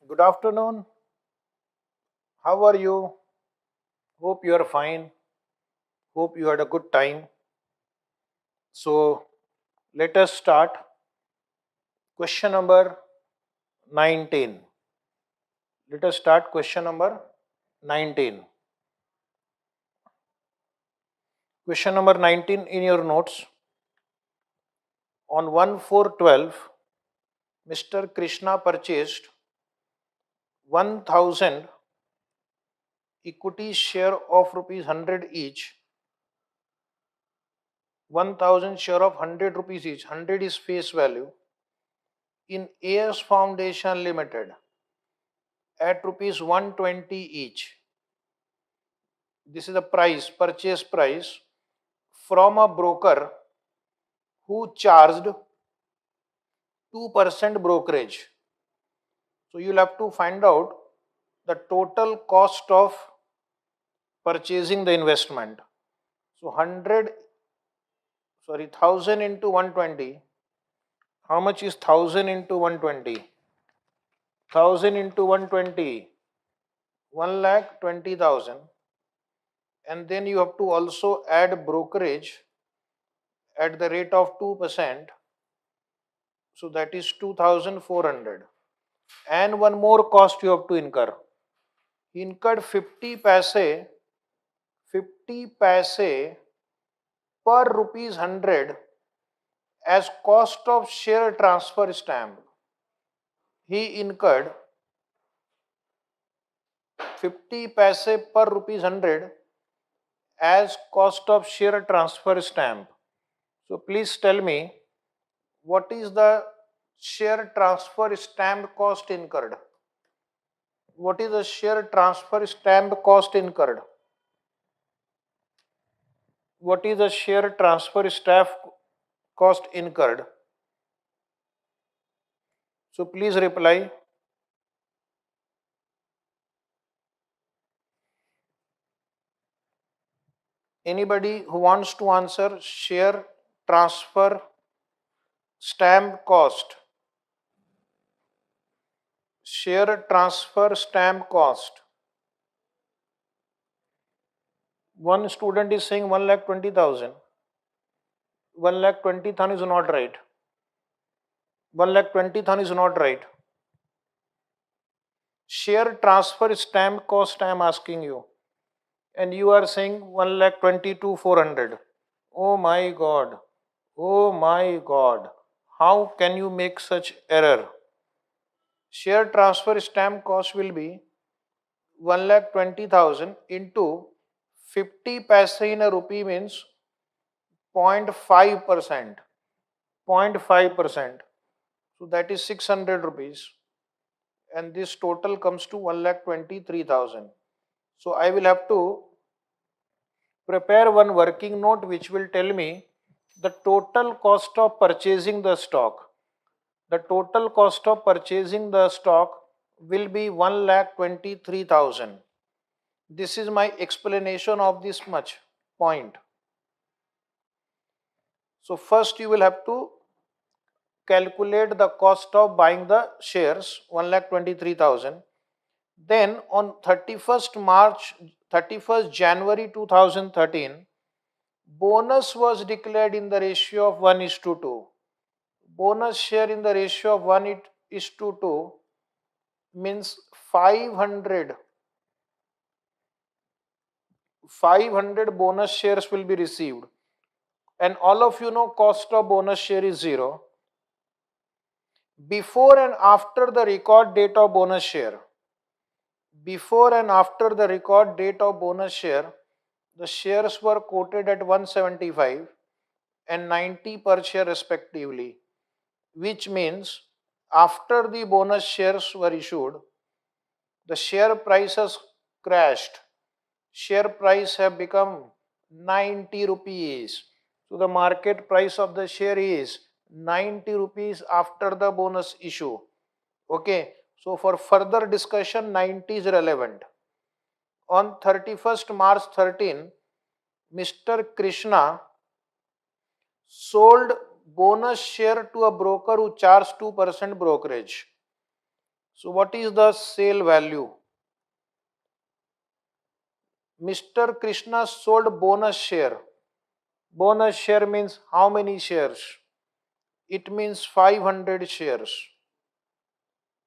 Good afternoon. How are you? Hope you are fine. Hope you had a good time. So, let us start. Question number 19. Let us start question number 19. Question number 19 in your notes. On 1/4/12, Mr. Krishna purchased 1000 equity share of rupees 100 each. 1000 share of 100 rupees each. 100 is face value in AS Foundation Limited at rupees 120 each. This is the price, purchase price from a broker who charged 2% brokerage. So you'll have to find out the total cost of purchasing the investment. So 1000 into 120. How much is 1000 into 120? 1000 into 120, 1,20,000. And then you have to also add brokerage at the rate of 2%. So that is 2,400. And one more cost you have to incur. He incurred 50 paise per rupees 100 as cost of share transfer stamp. He incurred 50 paise per rupees 100 as cost of share transfer stamp. So please tell me, what is the share transfer stamp cost incurred? What is the share transfer stamp cost incurred? What is the share transfer staff cost incurred? So please reply. Anybody who wants to answer share transfer stamp cost? Share transfer stamp cost. One student is saying 1,20,000. 1,20,000 is not right. 1,20,000 is not right. Share transfer stamp cost I am asking you. And you are saying 1,22,400. Oh my God. Oh my God. How can you make such error? Share transfer stamp cost will be 1,20,000 into 50 paise in a rupee means 0.5%. 0.5%. So that is 600 rupees. And this total comes to 1,23,000. So I will have to prepare one working note which will tell me the total cost of purchasing the stock. The total cost of purchasing the stock will be 1,23,000. This is my explanation of this much point. So first you will have to calculate the cost of buying the shares, 1,23,000. Then on 31st January 2013, bonus was declared in the ratio of 1:2. Bonus share in the ratio of 1:2 means 500 bonus shares will be received. And all of you know cost of bonus share is 0. Before and after the record date of bonus share, before and after the record date of bonus share, the shares were quoted at 175 and 90 per share respectively, which means after the bonus shares were issued, the share price has crashed. Share price have become 90 rupees. So the market price of the share is 90 rupees after the bonus issue. Okay. So for further discussion, 90 is relevant. On 31st March 13, Mr. Krishna sold bonus share to a broker who charged 2% brokerage. So what is the sale value? Mr. Krishna sold bonus share. Bonus share means how many shares? It means 500 shares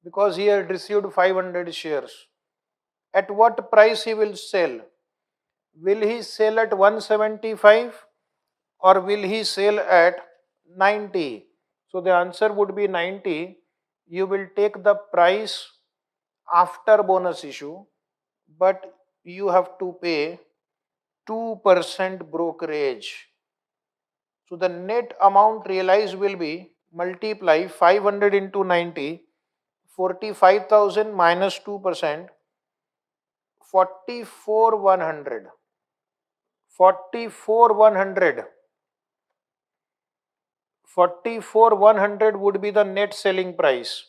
because he had received 500 shares. At what price he will sell? Will he sell at 175 or will he sell at 90? So the answer would be 90. You will take the price after bonus issue, but you have to pay 2% brokerage. So the net amount realized will be multiply 500 into 90, 45,000 minus 2%, 44,100. 44,100. 44,100 would be the net selling price.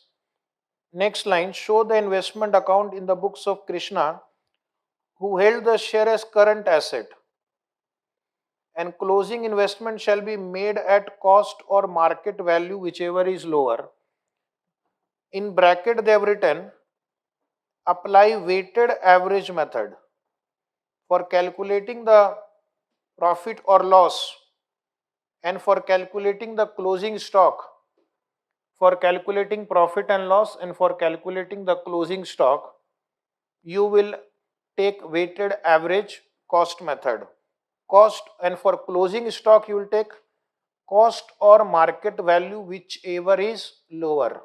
Next line, show the investment account in the books of Krishna who held the share as current asset, and closing investment shall be made at cost or market value, whichever is lower. In bracket they have written apply weighted average method for calculating the profit or loss and for calculating the closing stock. For calculating profit and loss and for calculating the closing stock, you will take weighted average cost method. Cost, and for closing stock you will take cost or market value, whichever is lower.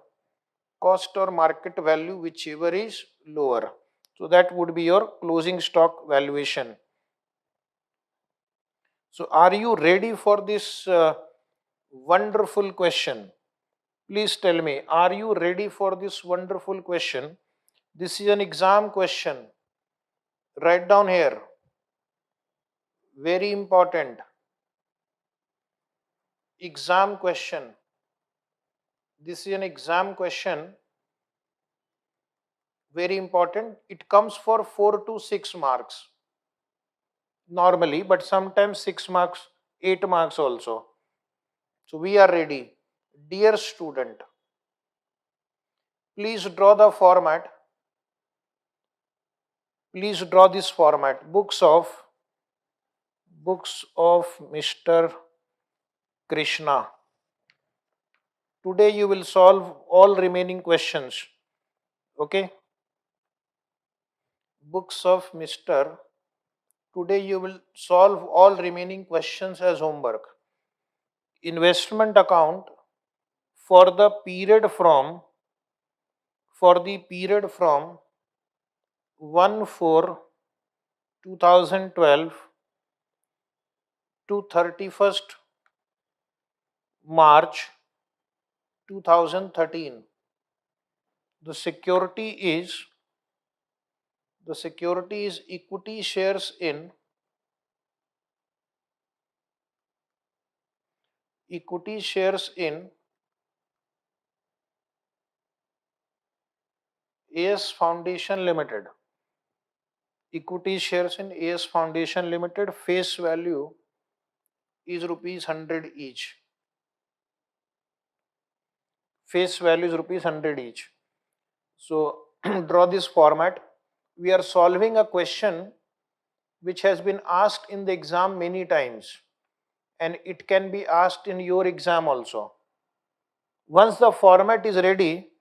Cost or market value, whichever is lower. So that would be your closing stock valuation. So are you ready for this wonderful question? Please tell me, are you ready for this wonderful question? This is an exam question. Write down here. Very important. Exam question. This is an exam question. Very important. It comes for 4 to 6 marks normally, but sometimes 6 marks, 8 marks also. So we are ready. Dear student, please draw the format. Please draw this format. Books of Mr. Krishna. Today you will solve all remaining questions. Okay? Books of Mr. Today you will solve all remaining questions as homework. Investment account for the period from 1/4/2012 to 31st March 2013. The security is equity shares in AS Foundation Limited. Equity shares in AS Foundation Limited, face value is rupees 100 each. Face value is rupees 100 each. So draw this format. We are solving a question which has been asked in the exam many times, and it can be asked in your exam also. Once the format is ready,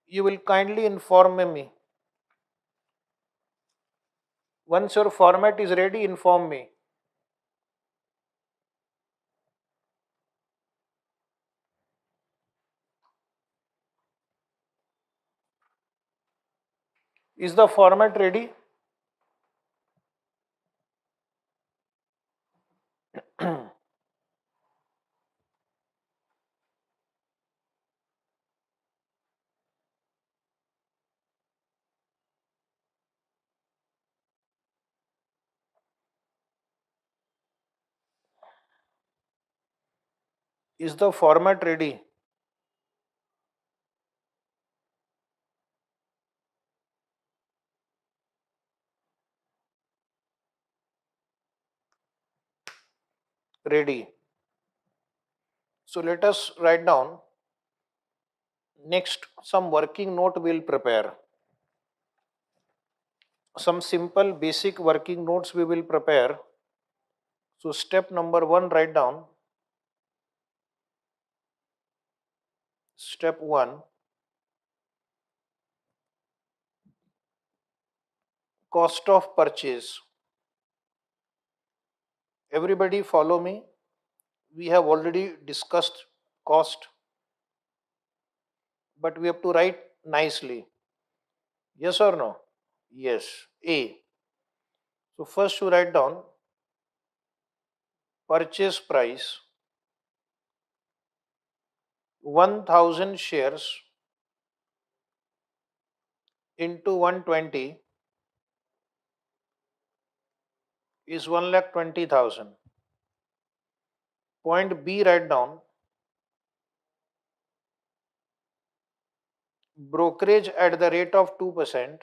you will kindly inform me. Once your format is ready, inform me. Is the format ready? Is the format ready? Ready. So let us write down Next, some working note we'll prepare. Some simple basic working notes we will prepare. So step number 1, write down. Step 1, cost of purchase. Everybody follow me. We have already discussed cost, but we have to write nicely. Yes or no? Yes. A. So first you write down purchase price 1000 shares into 120 is 1,20,000. Point B, write down brokerage at the rate of 2%,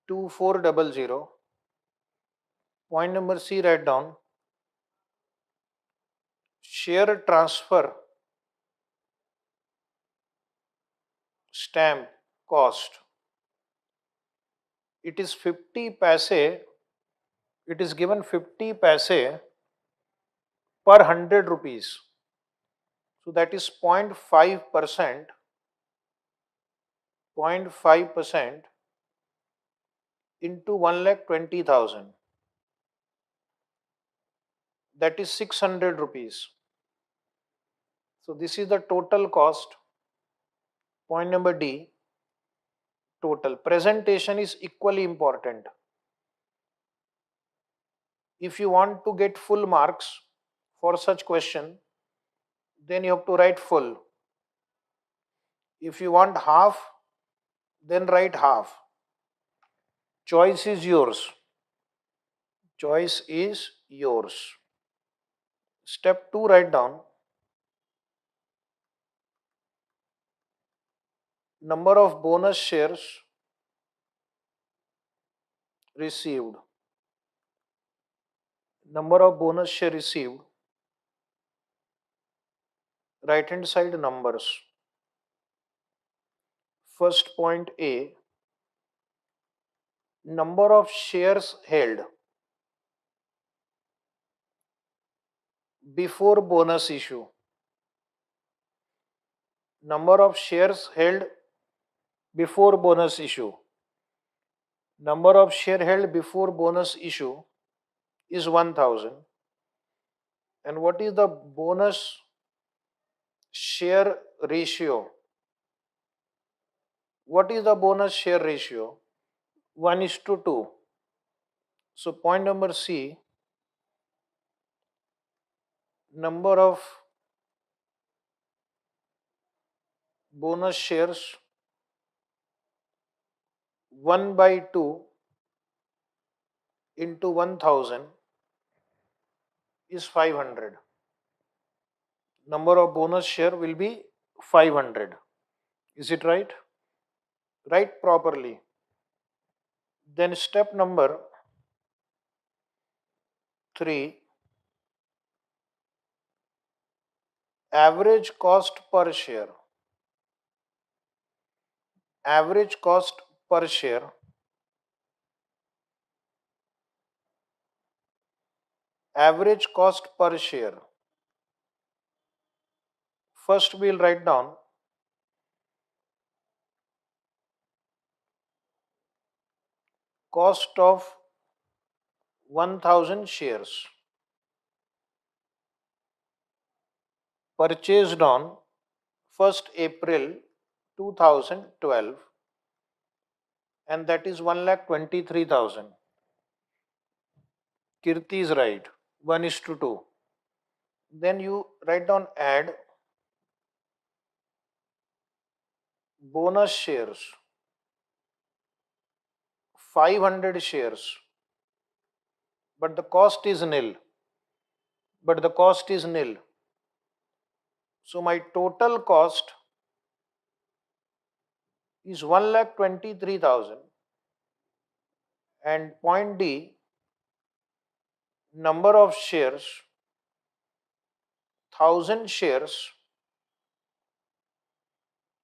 2400. Point number C, write down share transfer stamp cost. It is 50 paise, it is given 50 paise per 100 rupees. So that is 0.5%, 0.5% into 1,20,000. That is 600 rupees. So this is the total cost. Point number D, total. Presentation is equally important. If you want to get full marks for such question, then you have to write full. If you want half, then write half. Choice is yours. Choice is yours. Step 2, write down number of bonus shares received. Number of bonus share received. Right hand side numbers. First point A, number of shares held before bonus issue. Number of shares held before bonus issue. Number of share held before bonus issue is 1000. And what is the bonus share ratio? What is the bonus share ratio? 1:2. So point number C, number of bonus shares 1/2 into 1000 is 500. Number of bonus share will be 500. Is it right? Write properly. Then step number 3, average cost per share. Average cost per share. Average cost per share. First we'll write down cost of 1000 shares purchased on 1st April 2012, and that is 1,23,000. Kirti is right. 1:2. Then you write down add bonus shares 500 shares, but the cost is nil. But the cost is nil. So my total cost is 1,23,000. And point D, number of shares 1000 shares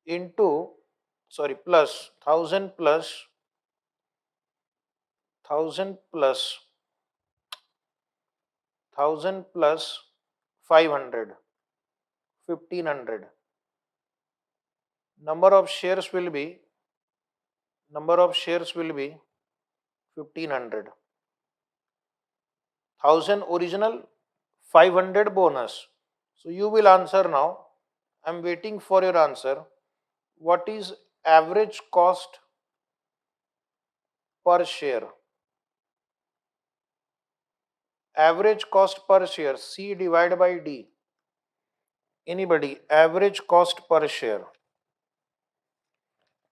into, sorry, plus 1000 plus 1000 plus 1000 plus 500, 1500. Number of shares will be, number of shares will be 1500. 1000 original, 500 bonus. So you will answer now. I'm waiting for your answer. What is average cost per share? Average cost per share, C divided by D. Anybody, average cost per share.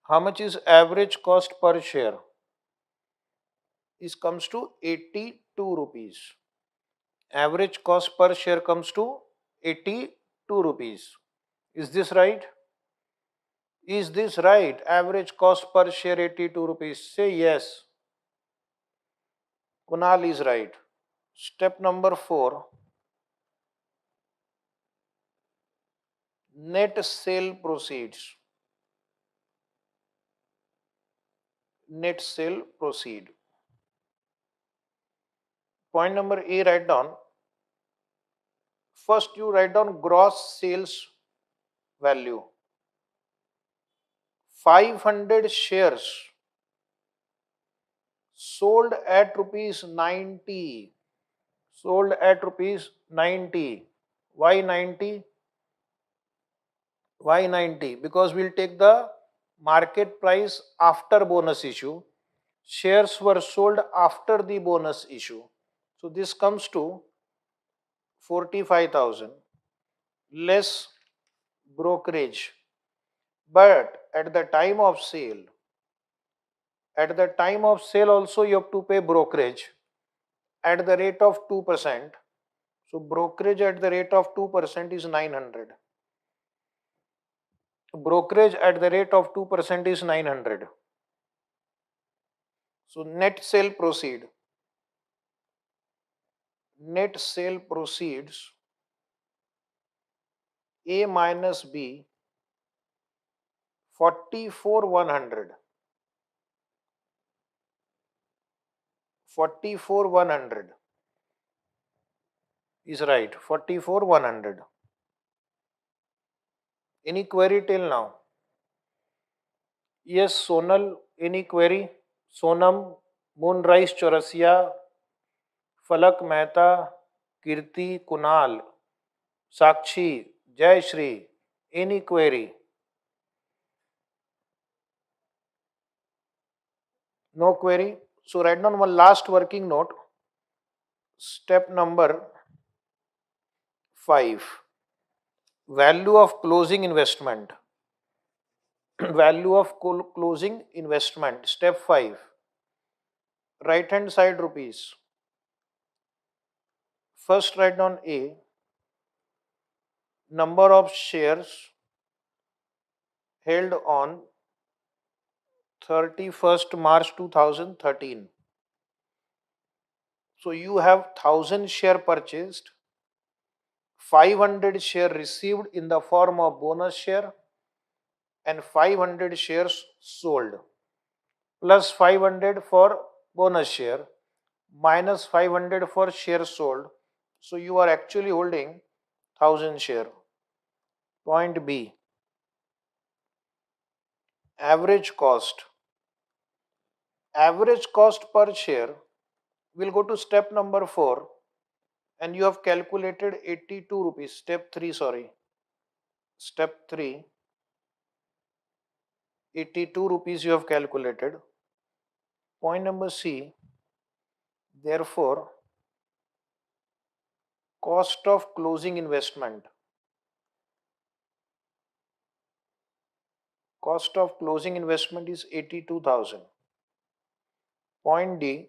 How much is average cost per share? This comes to 82 rupees. Average cost per share comes to 82 rupees. Is this right? Is this right? Average cost per share 82 rupees. Say yes. Kunal is right. Step number 4. Net sale proceeds. Net sale proceed. Point number A, write down. First, you write down gross sales value. 500 shares sold at rupees 90. Sold at rupees 90. Why 90? Why 90? Because we'll take the market price after bonus issue. Shares were sold after the bonus issue. So this comes to 45,000 less brokerage. But at the time of sale also you have to pay brokerage at the rate of 2%. So brokerage at the rate of 2% is 900. Brokerage at the rate of 2% is 900. So net sale proceed. Net sale proceeds A minus B 44,100. 44,100 is right. 44,100. Any query till now? Yes, Sonal, any query? Sonam, Moonrise Chaurasia, Falak Mehta, Kirti, Kunal, Sakshi, Jai Shri. Any query? No query. So write down one last working note. Step number 5. Value of closing investment. Value of closing investment. Step 5. Right hand side rupees. First write down A. Number of shares held on 31st March 2013. So you have 1000 share purchased, 500 share received in the form of bonus share, and 500 shares sold, plus 500 for bonus share minus 500 for shares sold. So you are actually holding 1000 share. Point B. Average cost. Average cost per share. We'll go to step number 4 and you have calculated 82 rupees. Step 3, sorry. Step 3, 82 rupees you have calculated. Point number C. Therefore, cost of closing investment. Cost of closing investment is 82,000. Point D.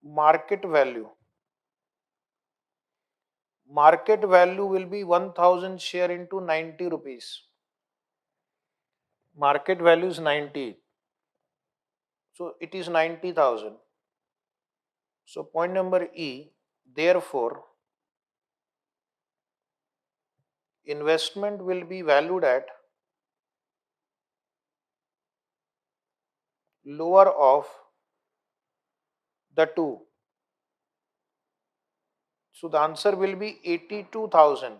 Market value. Market value will be 1000 share into 90 rupees. Market value is 90. So it is 90,000. So point number E. Therefore, investment will be valued at lower of the two. So the answer will be 82,000.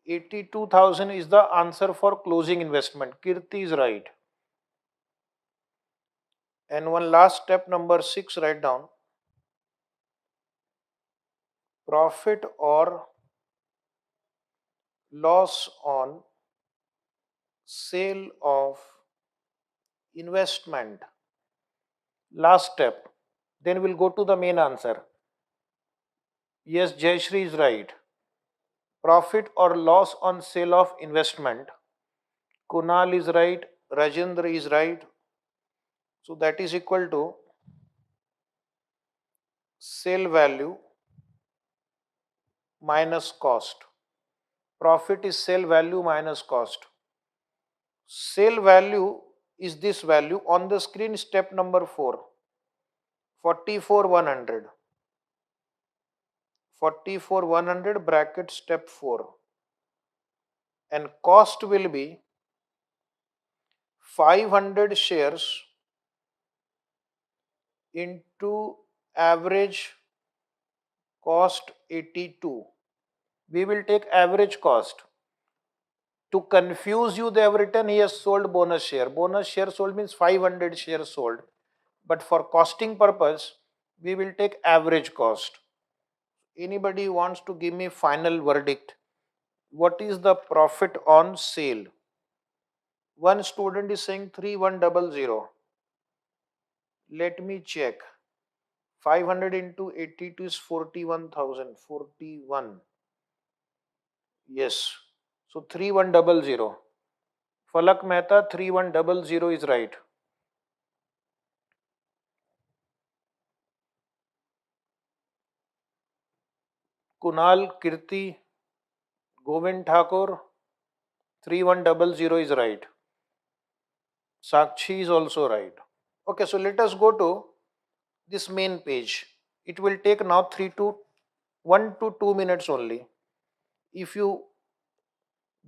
82,000 is the answer for closing investment. Kirti is right. And one last step, number 6, write down profit or loss on sale of investment. Last step. Then we'll go to the main answer. Yes, Jayashri is right. Profit or loss on sale of investment. Kunal is right. Rajendra is right. So that is equal to sale value minus cost. Profit is sale value minus cost. Sale value is this value on the screen, step number 4, 44,100. 44,100 bracket step 4. And cost will be 500 shares into average cost 82. We will take average cost. To confuse you, they have written he has sold bonus share. Bonus share sold means 500 shares sold. But for costing purpose, we will take average cost. Anybody wants to give me final verdict? What is the profit on sale? One student is saying 3100. Let me check. 500 into 82 is 41,000. 41. Yes. So 3100. Falak Mehta, 3100 is right. Kunal, Kirti, Govind Thakur, 3100 is right. Sakshi is also right. Okay, so let us go to this main page. It will take now 1 to 2 minutes only. If you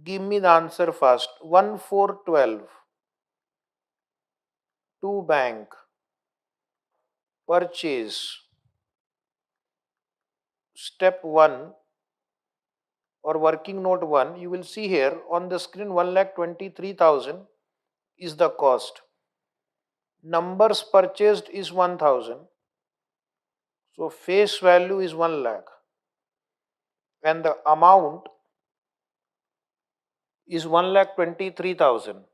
give me the answer fast. 1412. 2 bank. Purchase. Step 1 or working note 1. You will see here on the screen 1,23,000 is the cost. Numbers purchased is 1000. So face value is 1 lakh. And the amount is 1,23,000.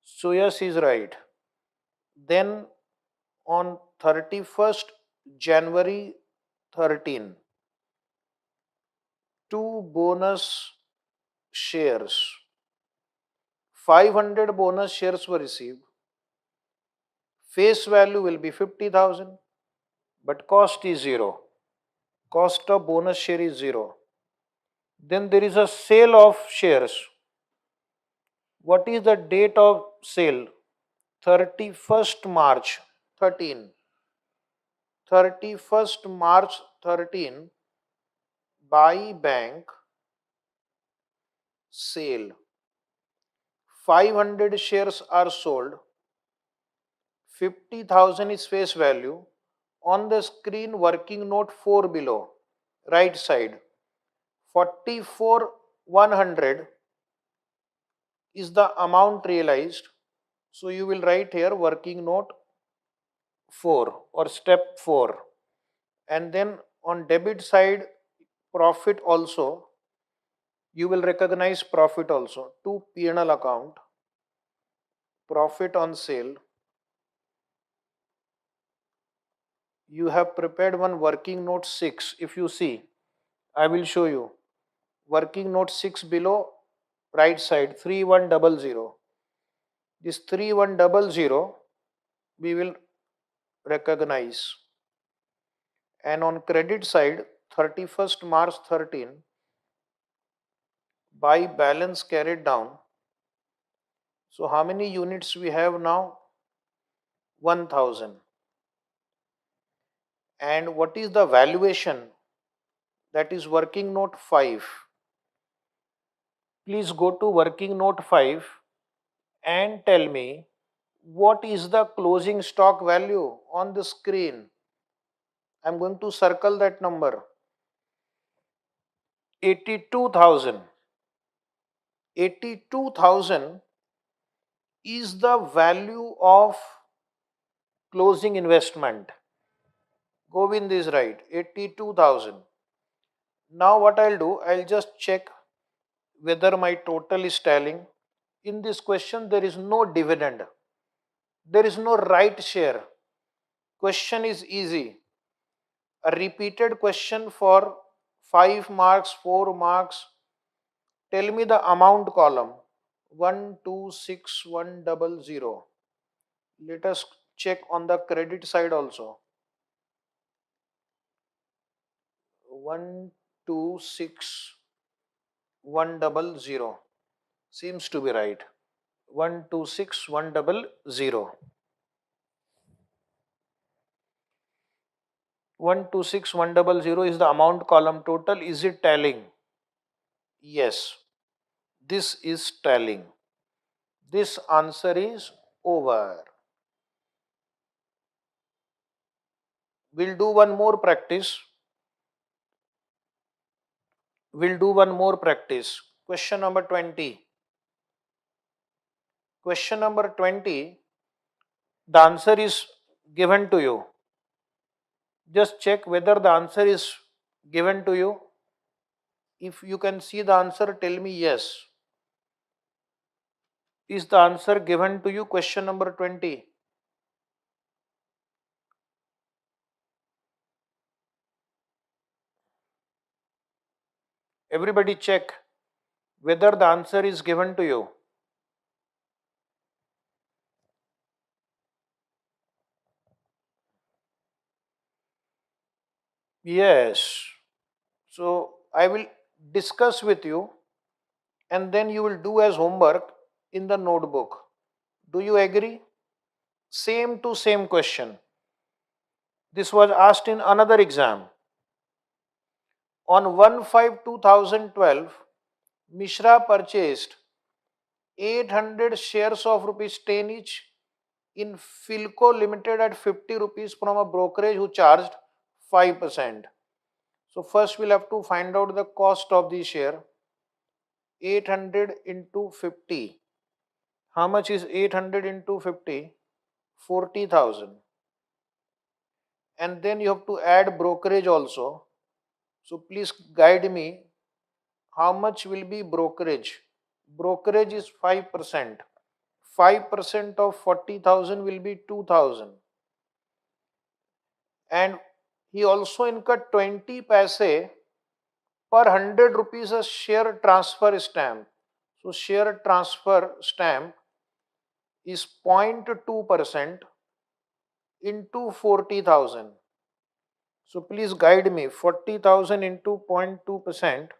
So yes is right. Then on 31st January 13, 2 bonus shares. 500 bonus shares were received. Face value will be 50,000, but cost is 0. Cost of bonus share is 0. Then there is a sale of shares. What is the date of sale? 31st March 13. 31st March 13, buy bank sale. 500 shares are sold. 50,000 is face value. On the screen, working note 4 below, right side. 44,100 is the amount realized. So you will write here working note 4 or step 4. And then on debit side, profit also, you will recognize profit also. To P&L account, profit on sale. You have prepared one working note 6. If you see, I will show you. Working note 6 below, right side, 3100. This 3100 we will recognize. And on credit side, 31st March 13, by balance carried down. So how many units we have now? 1000. And what is the valuation? That is working note 5. Please go to working note 5 and tell me what is the closing stock value on the screen. I'm going to circle that number. 82,000. 82,000 is the value of closing investment. Govind is right, 82,000. Now what I'll do, I'll just check whether my total is tallying. In this question, there is no dividend. There is no right share. Question is easy. A repeated question for 5 marks, 4 marks. Tell me the amount column. 126100. Let us check on the credit side also. 126100 seems to be right. 126100. 126100 is the amount column total. Is it tallying? Yes, this is tallying. This answer is over. We'll do one more practice. Question number 20. Question number 20. The answer is given to you. Just check whether the answer is given to you. If you can see the answer, tell me yes. Is the answer given to you? Question number 20. Everybody check whether the answer is given to you. Yes. So I will discuss with you and then you will do as homework in the notebook. Do you agree? Same to same question. This was asked in another exam. On 1/5/2012, Mishra purchased 800 shares of rupees 10 each in Philco Limited at 50 rupees from a brokerage who charged 5%. So first we'll have to find out the cost of the share. 800 into 50. How much is 800 into 50? 40,000. And then you have to add brokerage also. So please guide me. How much will be brokerage? Brokerage is 5%. 5% of 40,000 will be 2,000. And he also incurred 20 paise per 100 rupees a share transfer stamp. So share transfer stamp is 0.2% into 40,000. So please guide me. 40,000 into 0.2%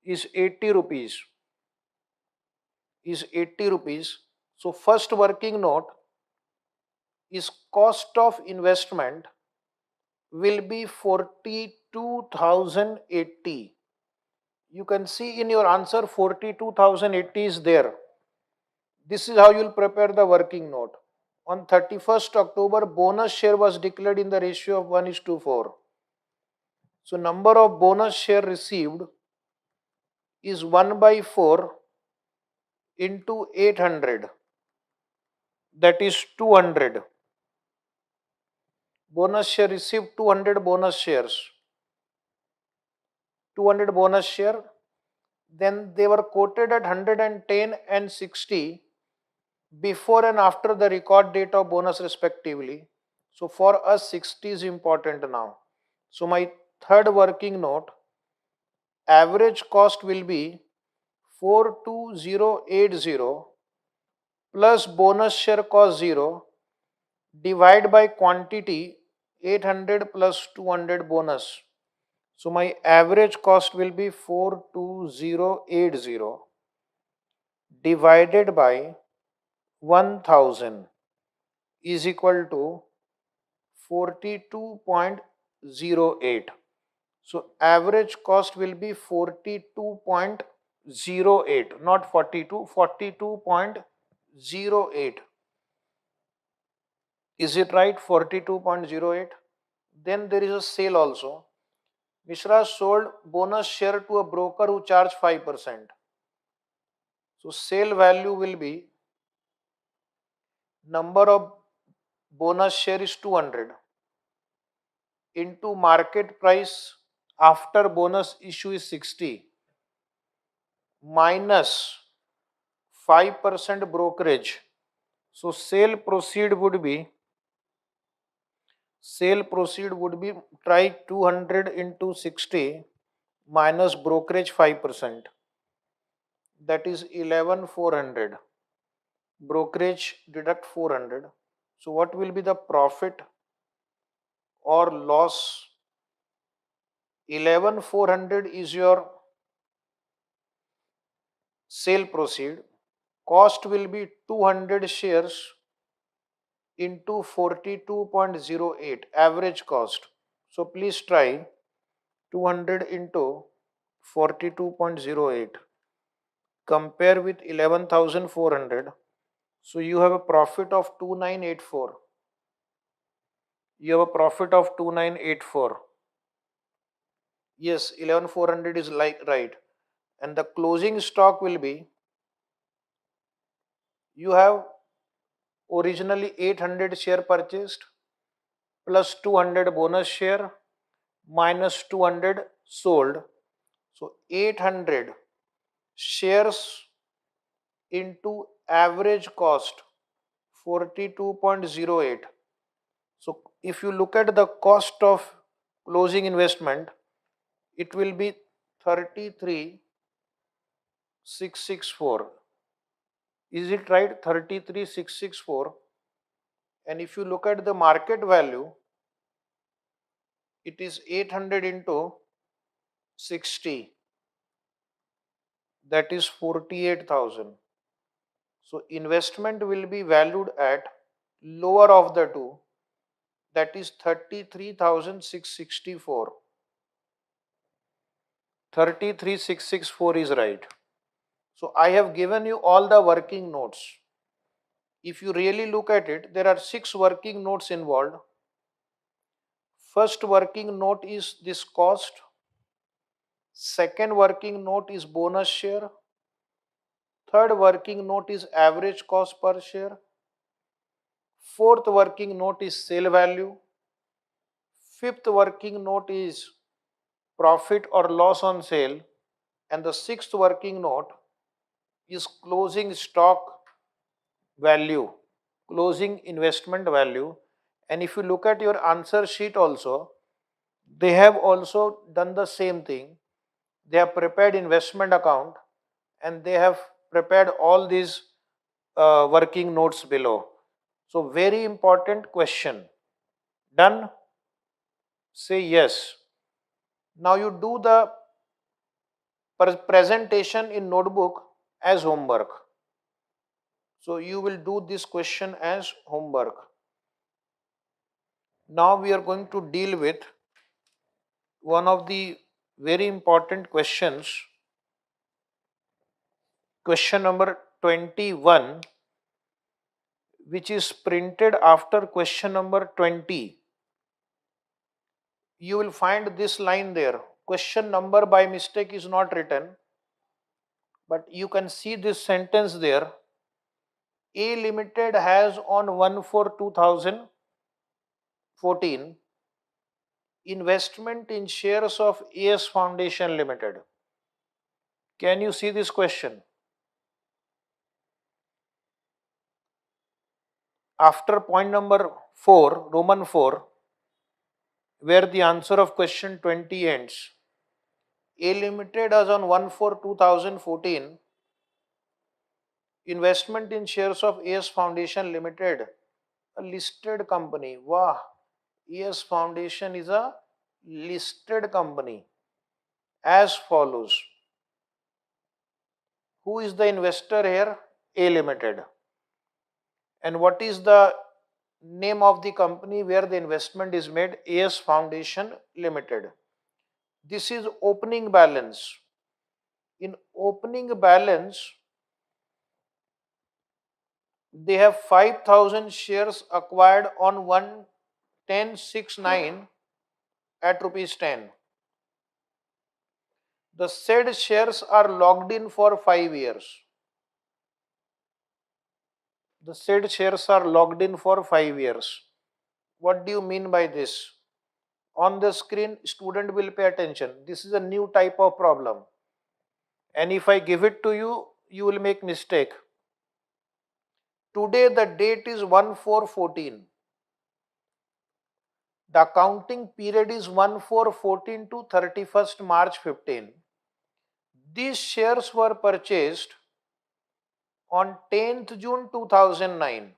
is 80 rupees. So first working note is cost of investment will be 42,080. You can see in your answer 42,080 is there. This is how you will prepare the working note. On 31st October, bonus share was declared in the ratio of 1:4. So number of bonus share received is 1/4 into 800. That is 200. Bonus share received 200 bonus shares. 200 bonus share. Then they were quoted at 110 and 60 before and after the record date of bonus respectively. So for us 60 is important now. So my third working note, average cost will be 42080 plus bonus share cost 0 divide by quantity 800 plus 200 bonus. So my average cost will be 42080 divided by 1000 is equal to 42.08. So average cost will be 42.08. 42.08, not 42, 42.08. Is it right? 42.08. Then there is a sale also. Mishra sold bonus share to a broker who charged 5%. So sale value will be, number of bonus share is 200 into market price after bonus issue is 60 minus 5% brokerage. So sale proceed would be try 200 into 60 minus brokerage 5%. That is 11,400. Brokerage deduct 400. So what will be the profit or loss? 11,400 is your sale proceed. Cost will be 200 shares into 42.08 average cost. So please try 200 into 42.08. Compare with 11,400. So you have a profit of 2984. You have a profit of 2984. Yes, 11,400 is like right. And the closing stock will be, you have originally 800 share purchased plus 200 bonus share minus 200 sold. So 800 shares into average cost 42.08. So if you look at the cost of closing investment, it will be 33,664. Is it right? 33,664. And if you look at the market value, it is 800 into 60. That is 48,000. So investment will be valued at lower of the two, that is 33,664. 33,664 is right. So I have given you all the working notes. If you really look at it, there are 6 working notes involved. First working note is this cost. Second working note is bonus share. Third working note is average cost per share. Fourth working note is sale value. Fifth working note is profit or loss on sale. And the sixth working note is closing stock value, closing investment value. And if you look at your answer sheet also, they have also done the same thing. They have prepared investment account and they have prepared all these working notes below. So very important question. Done? Say yes. Now you do the presentation in notebook as homework. So you will do this question as homework. Now we are going to deal with one of the very important questions. Question number 21, which is printed after question number 20. You will find this line there. Question number by mistake is not written, but you can see this sentence there. A Limited has on 1/4/2014 investment in shares of AS Foundation Limited. Can you see this question? After point number 4, Roman 4, where the answer of question 20 ends, A Limited has on 1/4/2014 investment in shares of AS Foundation Limited, a listed company. Wow, AS Foundation is a listed company. As follows. Who is the investor here? A Limited. And what is the name of the company where the investment is made? AS Foundation Limited. This is opening balance. In opening balance, they have 5,000 shares acquired on 1/10/69 at rupees 10. The said shares are locked in for 5 years. The said shares are locked in for 5 years. What do you mean by this? On the screen, student will pay attention. This is a new type of problem. And if I give it to you, you will make mistake. Today the date is 1/4/14. The accounting period is 1/4/14 to 31st March 15. These shares were purchased on 10th June 2009.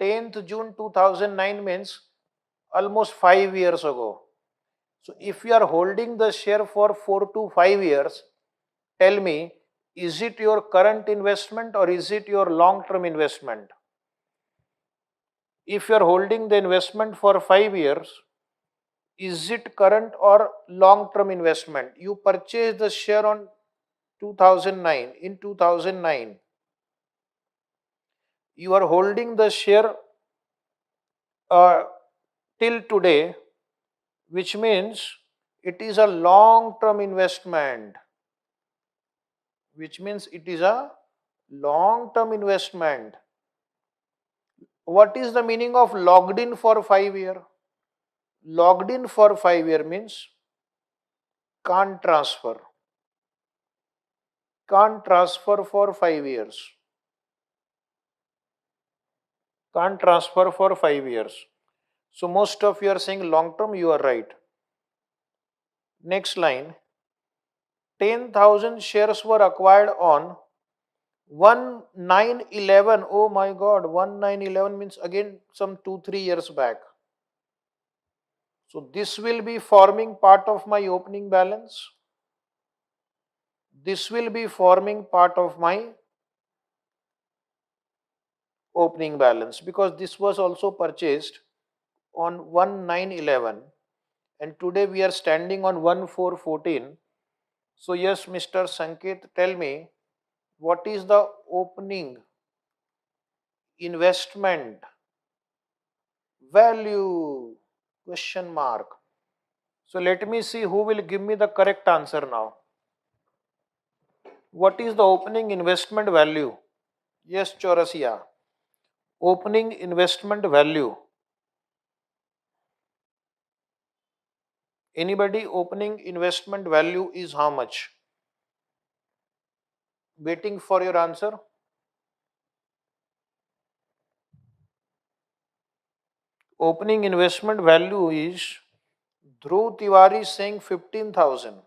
10th June 2009 means almost 5 years ago. So if you are holding the share for 4 to 5 years, tell me, is it your current investment or is it your long-term investment? If you are holding the investment for 5 years, is it current or long-term investment? You purchased the share on 2009. In 2009, you are holding the share uh, till today, which means it is a long-term investment. Which means it is a long-term investment. What is the meaning of logged in for 5 years? Logged in for 5 years means can't transfer. Can't transfer for 5 years. Can't transfer for 5 years. So most of you are saying long term, you are right. Next line, 10,000 shares were acquired on 1/9/11. Oh my god, 1/9/11 means again some 2-3 years back. So this will be forming part of my opening balance. This will be forming part of my opening balance because this was also purchased on 1/9/11 and today we are standing on 1/4/14. So yes, Mr. Sanket, tell me what is the opening investment value? Question mark. So let me see who will give me the correct answer now. What is the opening investment value? Yes, Chaurasia. Opening investment value. Anybody? Opening investment value is how much? Waiting for your answer. Opening investment value is Dhruv Tiwari saying 15,000.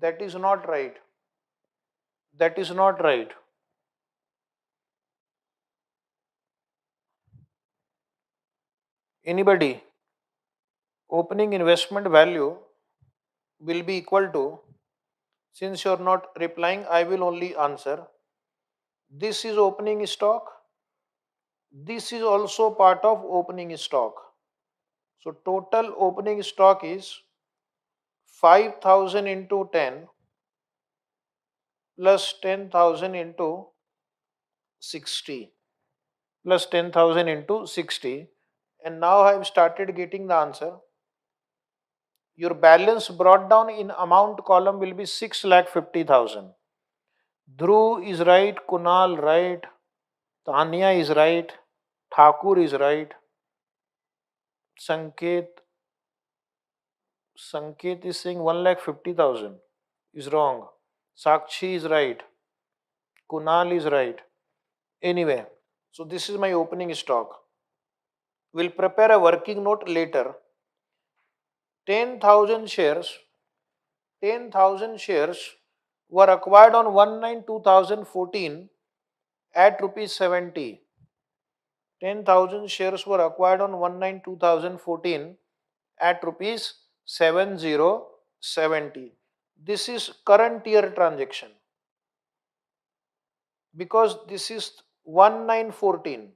That is not right. That is not right. Anybody? Opening investment value will be equal to, since you are not replying, I will only answer. This is opening stock. This is also part of opening stock. So total opening stock is 5,000 into 10 plus 10,000 into 60 plus 10,000 into 60, and now I have started getting the answer. Your balance brought down in amount column will be 6,50,000. Dhruv is right, Kunal right, Tanya is right, Thakur is right, Sanket Sanket is saying 1,50,000 is wrong. Sakshi is right. Kunal is right. Anyway, so this is my opening stock. We'll prepare a working note later. 10,000 shares. 10,000 shares were acquired on 1/9/2014 at rupees 70. 10,000 shares were acquired on 1/9/2014 at rupees 7070. This is current year transaction because this is 1/9/14.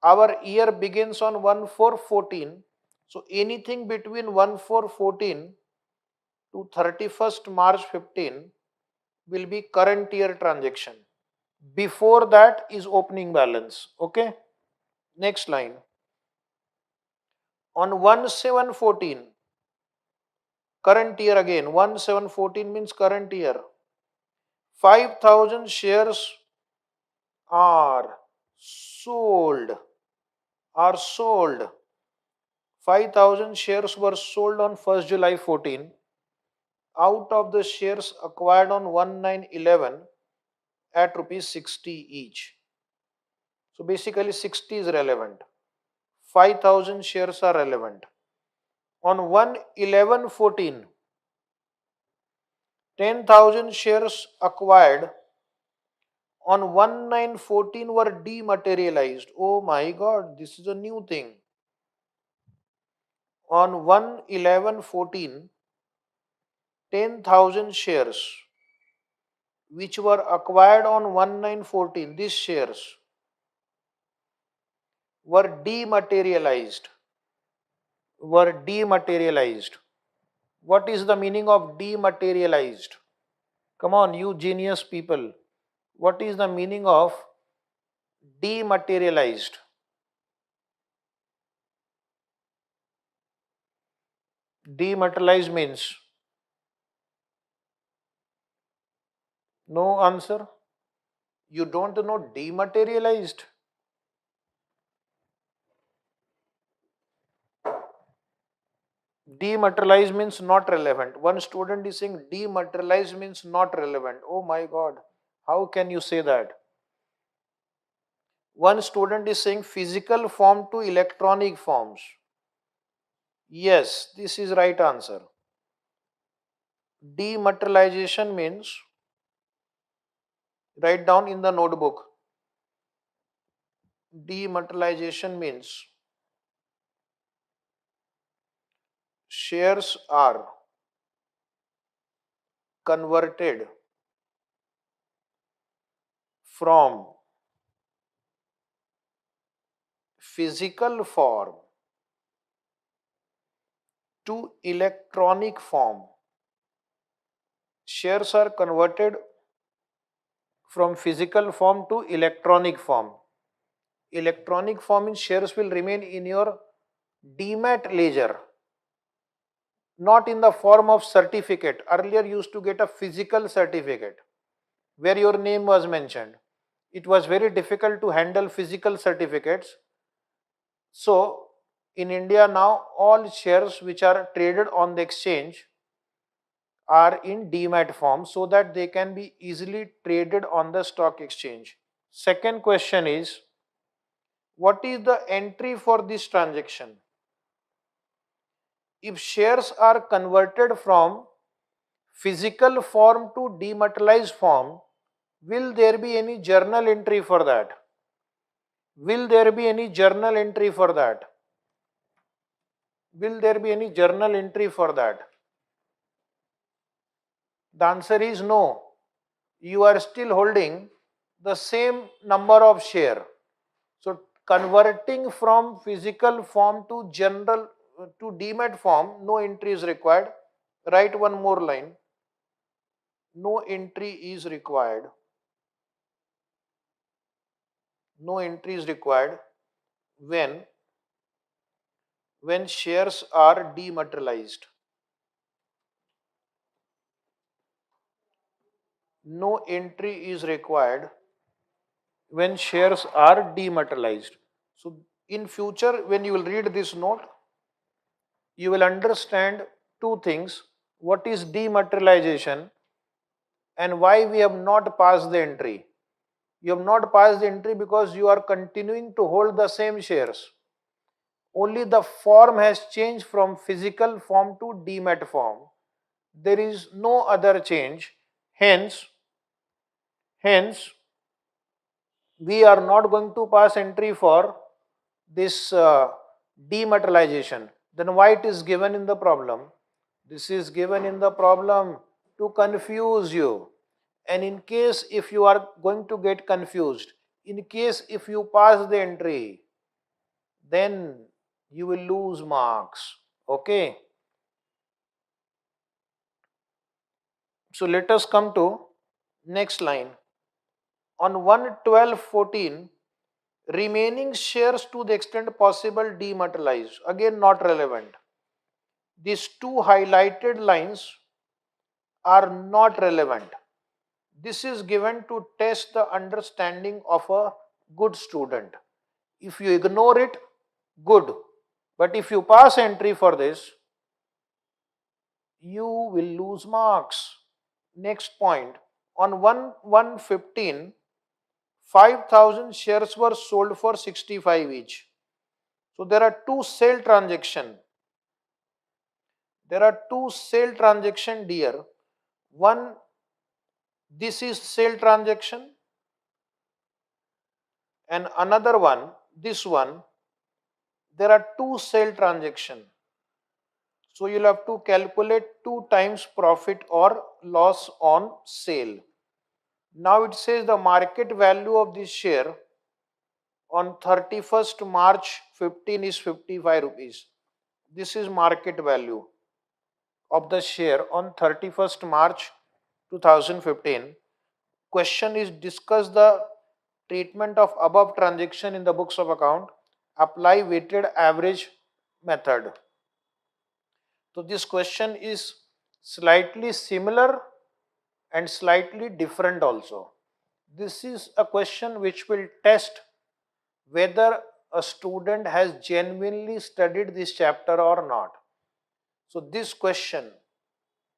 Our year begins on 1/4/14. So anything between 1/4/14 to 31st March 15 will be current year transaction. Before that is opening balance. Okay. Next line. On 1/7/14, current year again, 1/7/14 means current year. 5,000 shares are sold. Are sold. 5,000 shares were sold on 1st July 14 out of the shares acquired on 1911 at rupees 60 each. So basically 60 is relevant. 5,000 shares are relevant. On 1/11/14, 10,000 shares acquired on 1914 were dematerialized. Oh my god, this is a new thing. On 1/11/14, 10,000 shares which were acquired on 1914, these shares were dematerialized. Were dematerialized. What is the meaning of dematerialized? Come on, you genius people. What is the meaning of dematerialized? Dematerialized means no answer. You don't know dematerialized? Dematerialized means not relevant. One student is saying dematerialized means not relevant. Oh my god, how can you say that? One student is saying physical form to electronic forms. Yes, this is right answer. Dematerialization means, write down in the notebook. Dematerialization means shares are converted from physical form to electronic form. Shares are converted from physical form to electronic form. Electronic form means shares will remain in your demat ledger, not in the form of certificate. Earlier you used to get a physical certificate where your name was mentioned. It was very difficult to handle physical certificates. So in India now all shares which are traded on the exchange are in demat form so that they can be easily traded on the stock exchange. Second question is, what is the entry for this transaction? If shares are converted from physical form to dematerialized form, will there be any journal entry for that? Will there be any journal entry for that? Will there be any journal entry for that? The answer is no. You are still holding the same number of share. So converting from physical form to general to demat form, no entry is required. Write one more line. No entry is required. No entry is required when shares are dematerialized. No entry is required when shares are dematerialized. So in future when you will read this note, you will understand two things. What is dematerialization and why we have not passed the entry. You have not passed the entry because you are continuing to hold the same shares. Only the form has changed from physical form to demat form. There is no other change. Hence, we are not going to pass entry for this dematerialization. Then why it is given in the problem? This is given in the problem to confuse you. And in case if you are going to get confused, in case if you pass the entry, then you will lose marks. Okay. So let us come to Next line. On 1/12/14, remaining shares to the extent possible dematerialized. Again, not relevant. These two highlighted lines are not relevant. This is given to test the understanding of a good student. If you ignore it, good. But if you pass entry for this, you will lose marks. Next point. On 1/1/15, 5,000 shares were sold for 65 each. So there are two sale transaction. There are two sale transaction dear. One, this is sale transaction, and another one, this one, there are two sale transaction. So you'll have to calculate two times profit or loss on sale. Now it says the market value of this share on 31st March 15 is 55 rupees. This is market value of the share on 31st March 2015. Question is, discuss the treatment of above transaction in the books of account. Apply weighted average method. So this question is slightly similar and slightly different also. This is a question which will test whether a student has genuinely studied this chapter or not. So this question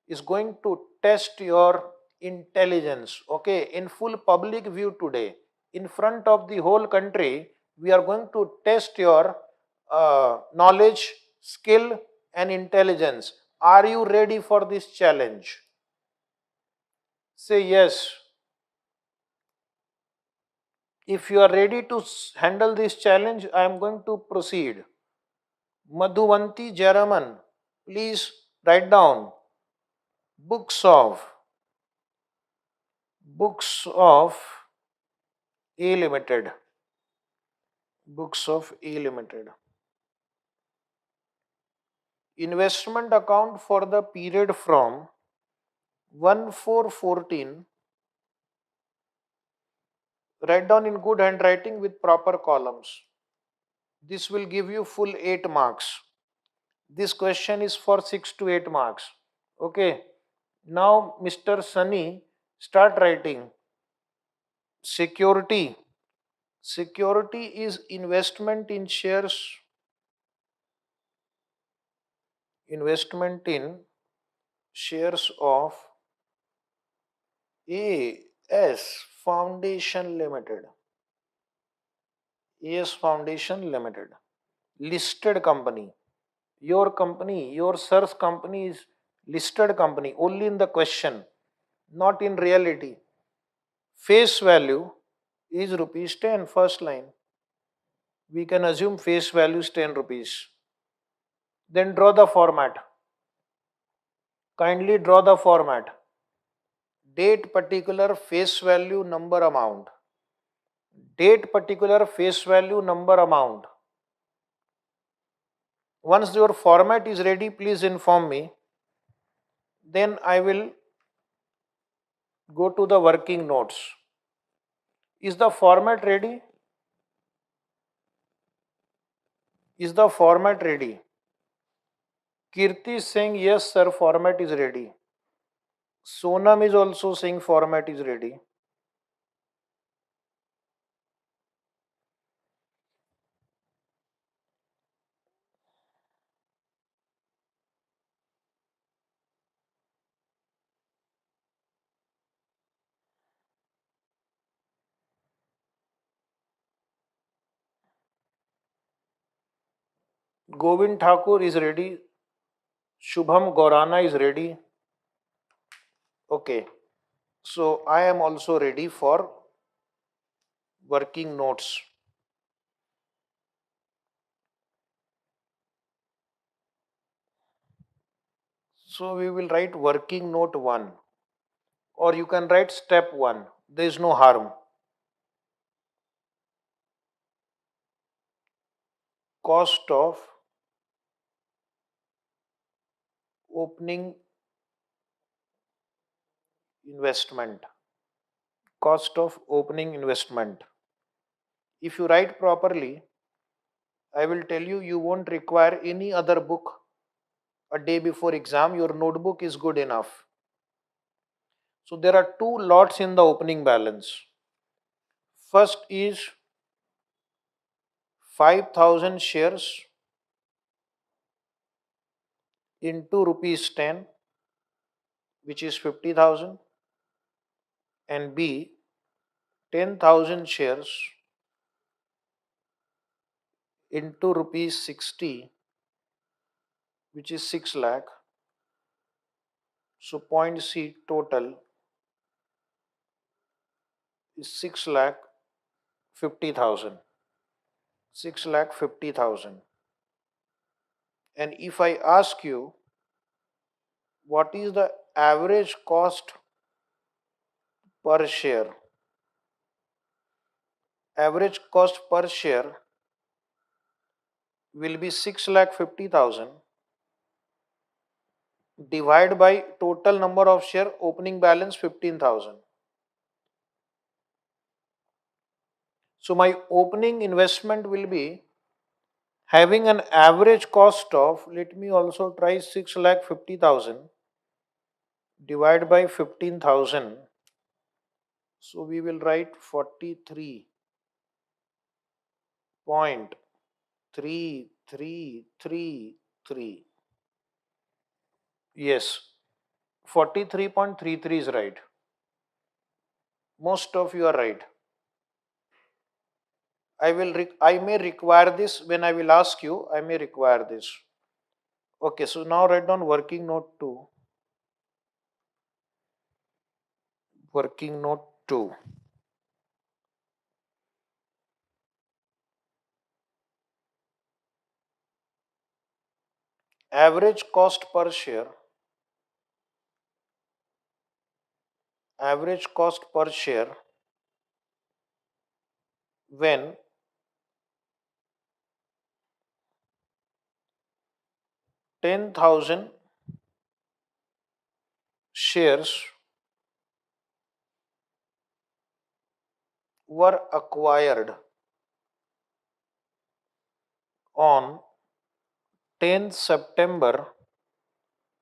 is going to test your intelligence, okay, in full public view today, in front of the whole country. We are going to test your knowledge, skill and intelligence. Are you ready for this challenge? Say yes. If you are ready to handle this challenge, I am going to proceed. Madhuvanti Jaraman, please write down books of A Limited. Books of A Limited. Investment account for the period from 1/4/14. Write down in good handwriting with proper columns. This will give you full 8 marks. This question is for 6 to 8 marks. Okay. Now, Mr. Sunny, start writing. Security. Security is investment in shares. Investment in shares of AS Foundation Limited. AS Foundation Limited. Listed company. Your company, your sir's company is listed company only in the question, not in reality. Face value is rupees 10, first line. We can assume face value is 10 rupees. Then draw the format. Kindly draw the format. Date particular face value number amount. Date particular face value number amount. Once your format is ready, please inform me. Then I will go to the working notes. Is the format ready? Is the format ready? Kirti is saying yes sir, format is ready. Sonam is also saying format is ready. Govind Thakur is ready. Shubham Gorana is ready. Okay. So I am also ready for working notes. So we will write working note 1, or you can write step 1. There is no harm. Cost of opening investment. cost of opening investment. If you write properly, I will tell you, you won't require any other book a day before exam. Your notebook is good enough. So there are two lots in the opening balance. First is 5,000 shares into rupees 10, which is 50,000, and B 10,000 shares into rupees 60, which is 6 lakh. So point C total is 6 lakh 50,000. 6 lakh 50,000. And if I ask you what is the average cost per share, average cost per share will be 6 lakh 50,000 divided by total number of share opening balance 15,000. So my opening investment will be having an average cost of, let me also try 6 lakh 50,000 divided by 15,000. So we will write 43.3333. Yes, 43.33 is right. Most of you are right. I may require this when I will ask you. I may require this. Okay, so now write down working note 2. Working note 2. Average cost per share. Average cost per share when 10,000 shares were acquired on 10th September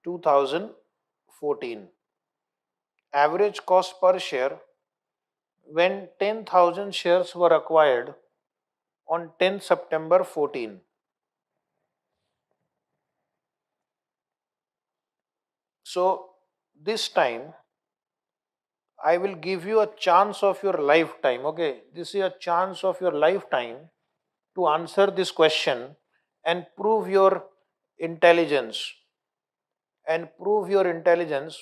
2014. Average cost per share when 10,000 shares were acquired on 10th September 14. So this time I will give you a chance of your lifetime. Okay, this is a chance of your lifetime to answer this question and prove your intelligence. And prove your intelligence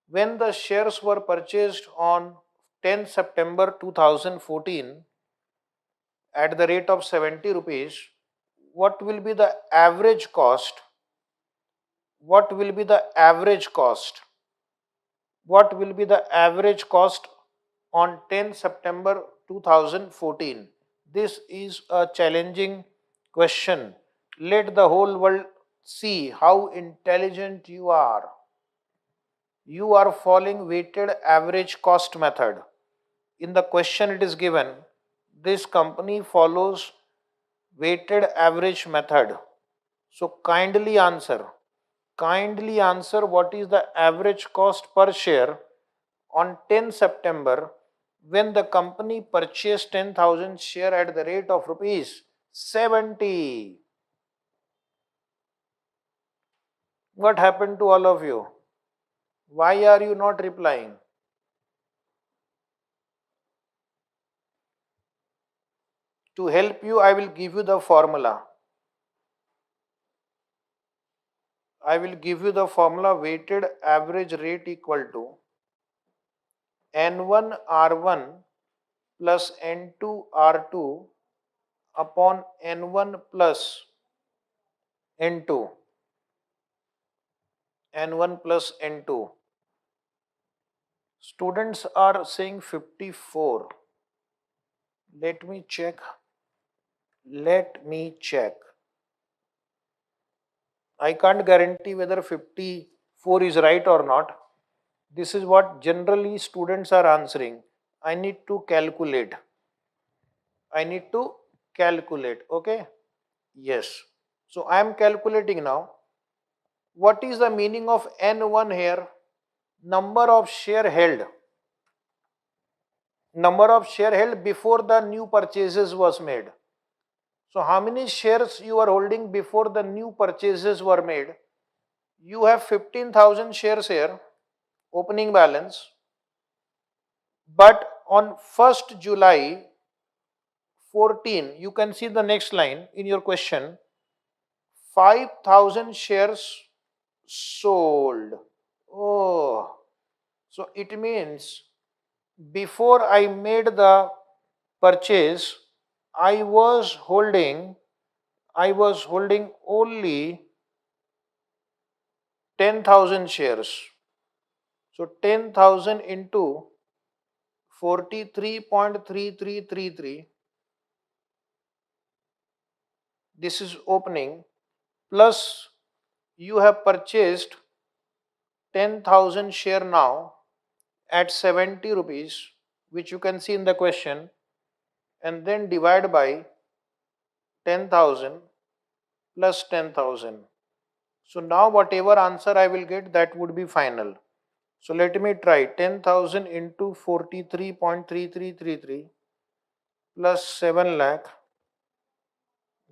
when the shares were purchased on 10th September 2014 at the rate of 70 rupees. What will be the average cost? What will be the average cost? What will be the average cost on 10 September 2014? This is a challenging question. Let the whole world see how intelligent you are. You are following weighted average cost method. In the question it is given, this company follows weighted average method. So kindly answer what is the average cost per share on 10 September when the company purchased 10,000 share at the rate of rupees 70. What happened to all of you? Why are you not replying? To help you, I will give you the formula. I will give you the formula weighted average rate equal to N1 R1 plus N2 R2 upon N1 plus N2. N1 plus N2. Students are saying 54. Let me check. Let me check. I can't guarantee whether 54 is right or not. This is what generally students are answering. I need to calculate. I need to calculate. Okay. Yes. So I am calculating now. What is the meaning of N1 here? Number of share held. Number of share held before the new purchases was made. So how many shares you are holding before the new purchases were made? You have 15,000 shares here, opening balance. But on 1st July 14, you can see the next line in your question, 5,000 shares sold. Oh, so it means before I made the purchase, I was holding only 10,000 shares. So 10,000 into 43.3333, this is opening, plus you have purchased 10,000 share now at 70 rupees, which you can see in the question, and then divide by 10,000 plus 10,000. So now whatever answer I will get, that would be final. So let me try 10,000 into 43.3333 plus 7 lakh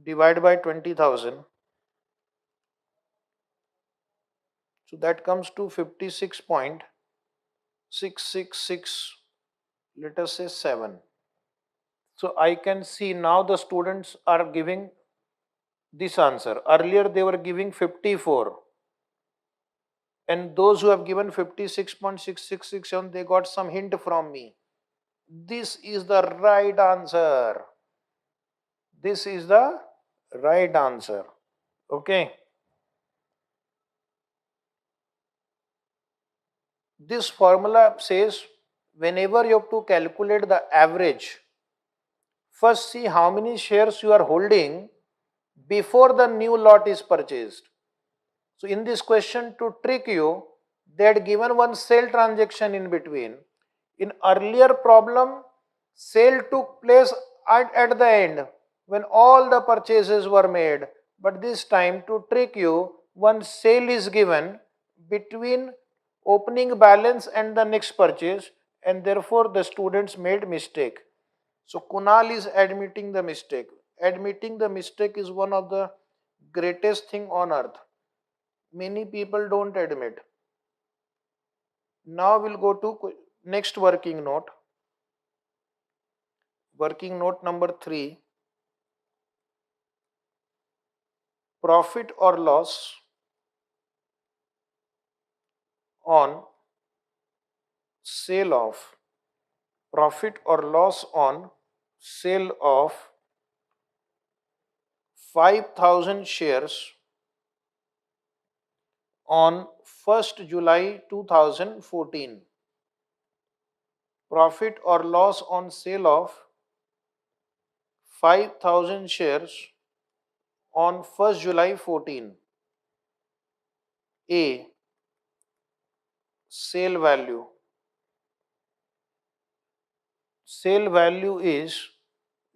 divide by 20,000. So that comes to 56.666, let us say 7. So I can see now the students are giving this answer. Earlier they were giving 54. And those who have given 56.6667, they got some hint from me. This is the right answer. This is the right answer. Okay. This formula says whenever you have to calculate the average, first see how many shares you are holding before the new lot is purchased. So in this question, to trick you, they had given one sale transaction in between. In earlier problem, sale took place at the end when all the purchases were made. But this time, to trick you, one sale is given between opening balance and the next purchase, and therefore the students made mistake. So Kunal is admitting the mistake. Admitting the mistake is one of the greatest thing on earth. Many people don't admit. Now we'll go to next working note. Working note number 3. Profit or loss on sale of. Profit or loss on sale of 5,000 shares on 1st July 2014. Profit or loss on sale of 5,000 shares on 1st July 14. A. Sale value. Sale value is,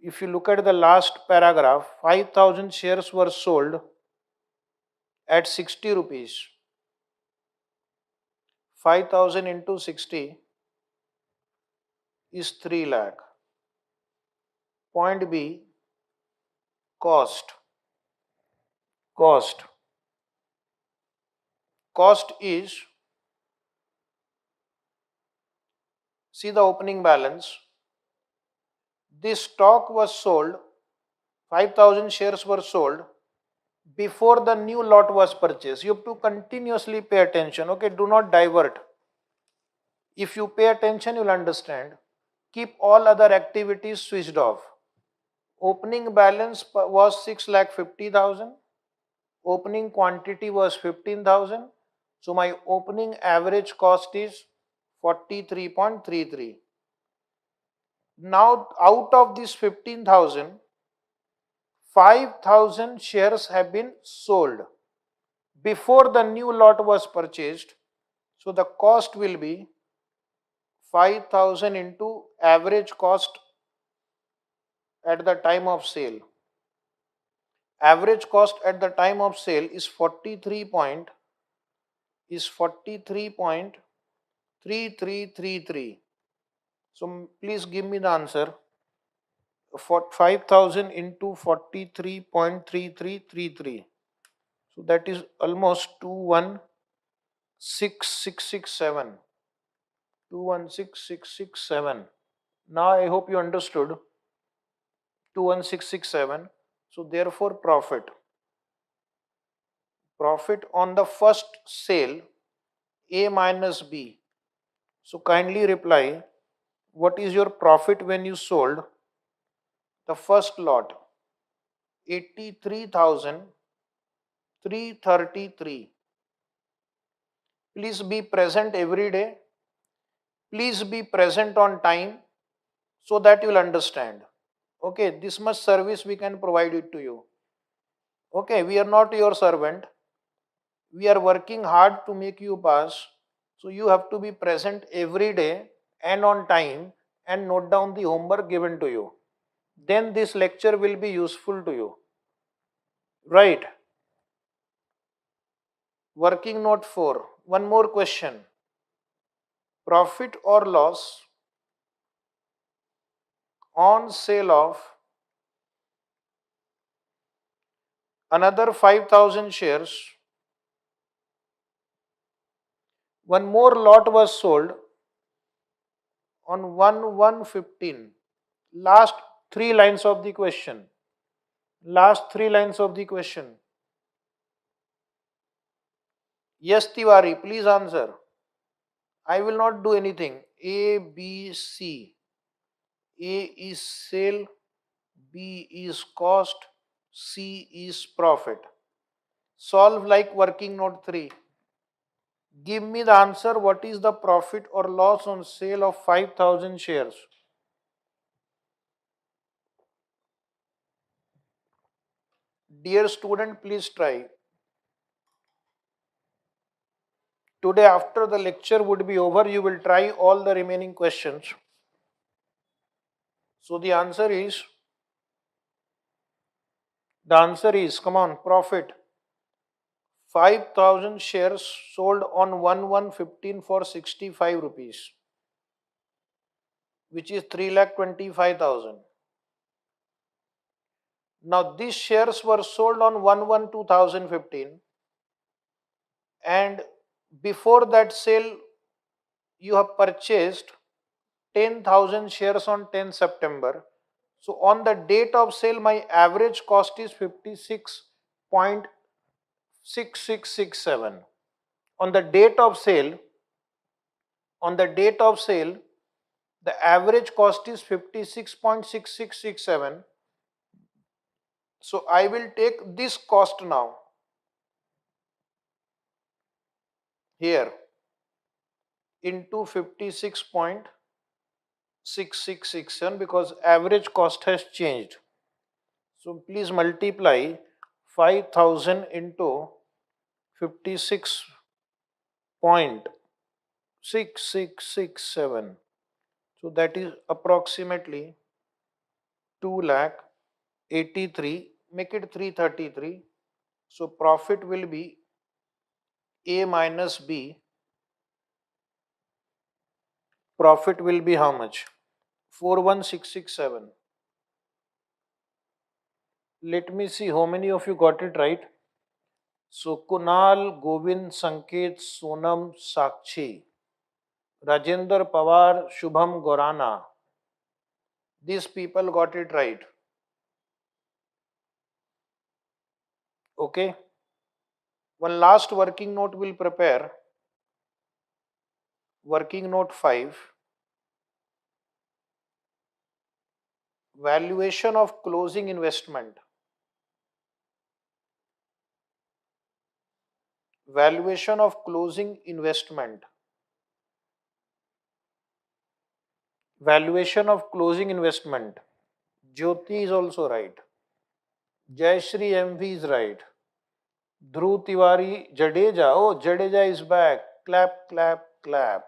if you look at the last paragraph, 5,000 shares were sold at 60 rupees. 5,000 into 60 is 3 lakh. Point B, cost. Cost. Cost is, see the opening balance. This stock was sold, 5,000 shares were sold before the new lot was purchased. You have to continuously pay attention, okay? Do not divert. If you pay attention, you'll understand. Keep all other activities switched off. Opening balance was 6,50,000. Opening quantity was 15,000. So my opening average cost is 43.33. Now out of this 15,000, 5,000 shares have been sold before the new lot was purchased. So the cost will be 5,000 into average cost at the time of sale. Average cost at the time of sale is 43.3333. So please give me the answer. For 5,000 into 43.3333. So that is almost 216,667. 216,667. Now I hope you understood. 21667. So therefore profit on the first sale, A minus B. So kindly reply, what is your profit when you sold the first lot? 83,333. Please be present every day. Please be present on time so that you will understand. Okay, this much service we can provide it to you. Okay, we are not your servant. We are working hard to make you pass. So you have to be present every day and on time and note down the homework given to you. Then this lecture will be useful to you. Right. Working note 4. One more question. Profit or loss on sale of another 5,000 shares. One more lot was sold on 1/1/15. Last three lines of the question. Last three lines of the question. Yes, Tiwari, please answer. I will not do anything. A, B, C. A is sale, B is cost, C is profit. Solve like working note 3. Give me the answer. What is the profit or loss on sale of 5,000 shares? Dear student, please try. Today after the lecture would be over, you will try all the remaining questions. So the answer is, come on, profit. 5,000 shares sold on 1/1/15 for 65 rupees, which is 3,25,000. Now these shares were sold on 1/1/2015, and before that sale you have purchased 10,000 shares on 10 September. So on the date of sale my average cost is 56.6667. On the date of sale, the average cost is 56.6667. So I will take this cost now here into 56.6667 because average cost has changed. So please multiply 5,000 into 56.6667. So that is approximately 2,83,000. Make it 333. So profit will be A minus B. Profit will be how much? 41667. Let me see how many of you got it right. So Kunal, Govind, Sanket, Sonam, Sakshi, Rajendra Pawar, Shubham Gorana. These people got it right. Okay. One last working note will prepare. Working note 5. Valuation of closing investment. Valuation of closing investment. Valuation of closing investment. Jyoti is also right. Jayashri MV is right. Dhruv Tiwari Jadeja. Oh, Jadeja is back. Clap, clap, clap.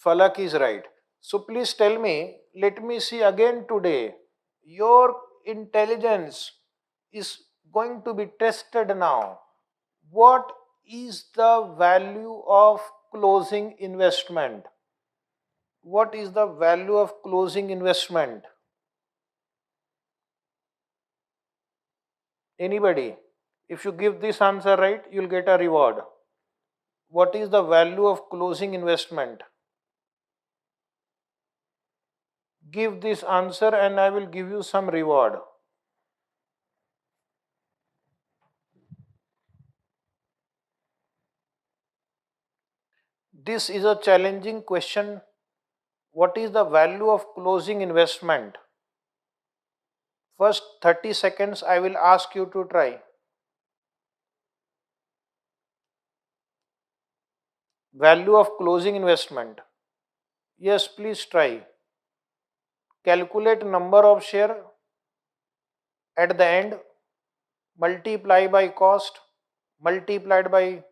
Falak is right. So please tell me, let me see again today. Your intelligence is going to be tested now. What is the value of closing investment? What is the value of closing investment? Anybody? If you give this answer right, you'll get a reward. What is the value of closing investment? Give this answer and I will give you some reward. This is a challenging question. What is the value of closing investment? First 30 seconds I will ask you to try. Value of closing investment. Yes, please try. Calculate number of share at the end, multiply by cost, multiplied by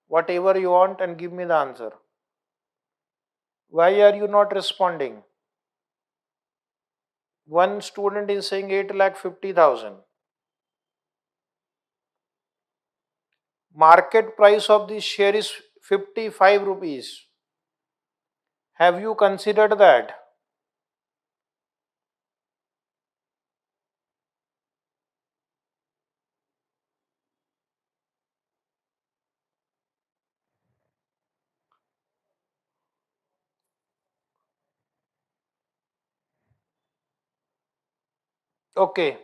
whatever you want and give me the answer. Why are you not responding? One student is saying 8,50,000. Market price of this share is 55 rupees. Have you considered that? Okay.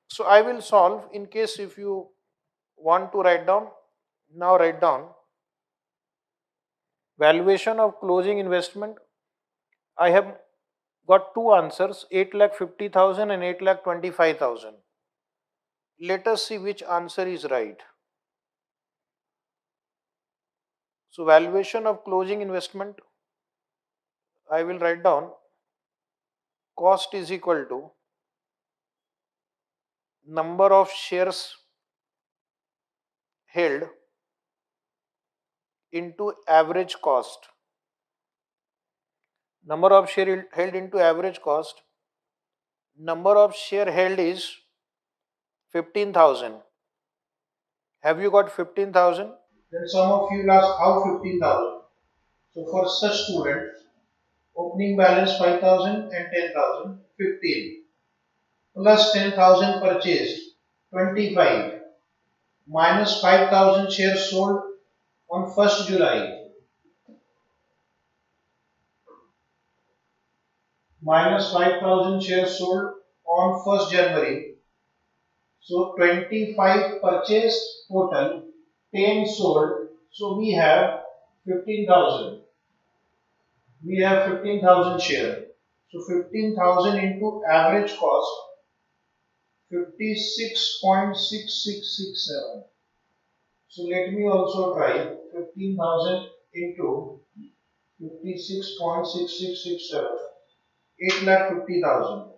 So I will solve in case if you want to write down. Now write down. Valuation of closing investment. I have got two answers, 8,50,000 and 8,25,000. Let us see which answer is right. So valuation of closing investment, I will write down cost is equal to number of shares held into average cost. Number of share held into average cost. Number of share held is 15,000. Have you got 15,000? Then some of you will ask how 15,000. So for such student, opening balance 5,000 and 10,000, 15. Plus 10,000 purchased, 25. Minus 5,000 shares sold on 1st July. Minus 5,000 shares sold on 1st January. So 25 purchased total, 10 sold. So we have 15,000. We have 15,000 share. So 15,000 into average cost 56.6667. So let me also try 15,000 into 56.6667. 8,50,000.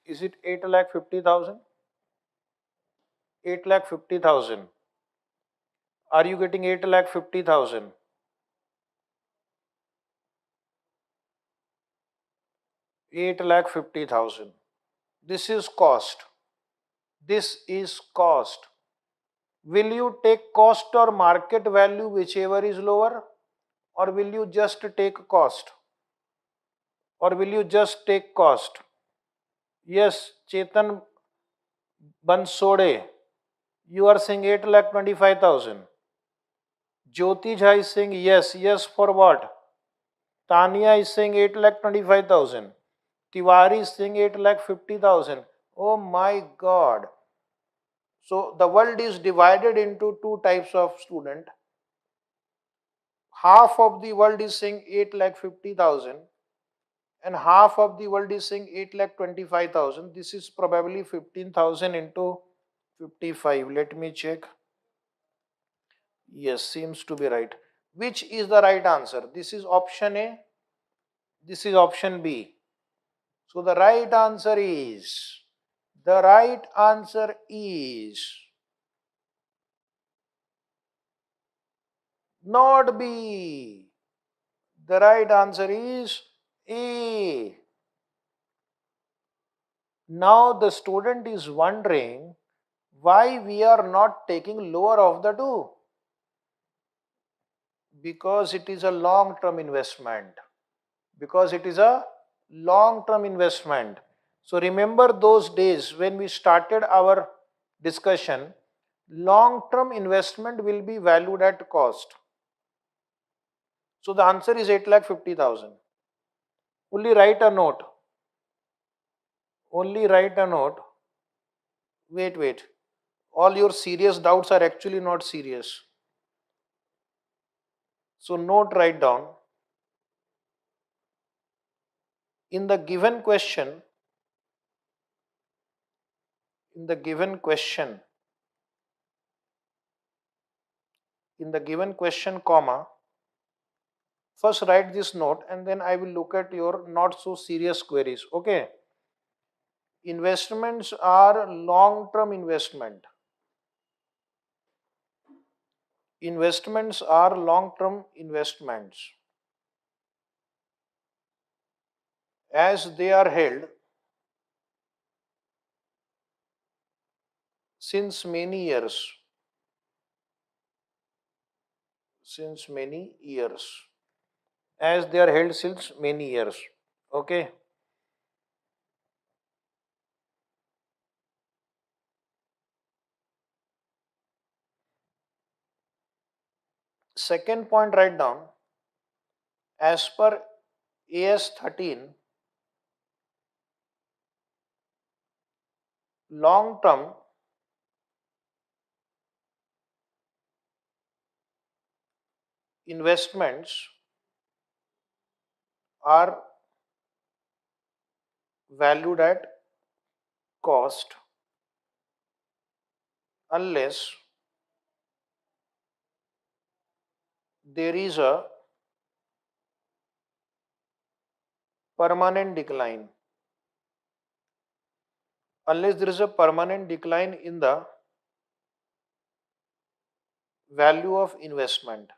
Is it 8,50,000? 8,50,000. Are you getting 8,50,000? 8,50,000. This is cost. This is cost. Will you take cost or market value, whichever is lower, or will you just take cost? Or will you just take cost? Yes, Chetan Bansode, you are saying 8,25,000. Jyoti Jha is saying yes. Yes for what? Tanya is saying 8,25,000. Tiwari is saying 8,50,000. Oh my God. So the world is divided into two types of student. Half of the world is saying 8,50,000 and half of the world is saying 8,25,000. This is probably 15,000 into 55. Let me check. Yes, seems to be right. Which is the right answer? This is option A. This is option B. So the right answer is, Not B. The right answer is A. Now the student is wondering why we are not taking lower of the two. Because it is a long term investment. Because it is a long term investment. So remember those days when we started our discussion, long term investment will be valued at cost. So the answer is 8,50,000. Only write a note. Only write a note. Wait. All your serious doubts are actually not serious. So note, write down. In the given question, in the given question, in the given question, comma, first write this note and then I will look at your not so serious queries. Okay. Investments are long term investment. Investments are long term investments as they are held since many years. Since many years. As they are held since many years. Okay. Second point, write down. As per AS 13, long term investments are valued at cost unless there is a permanent decline. Unless there is a permanent decline in the value of investment.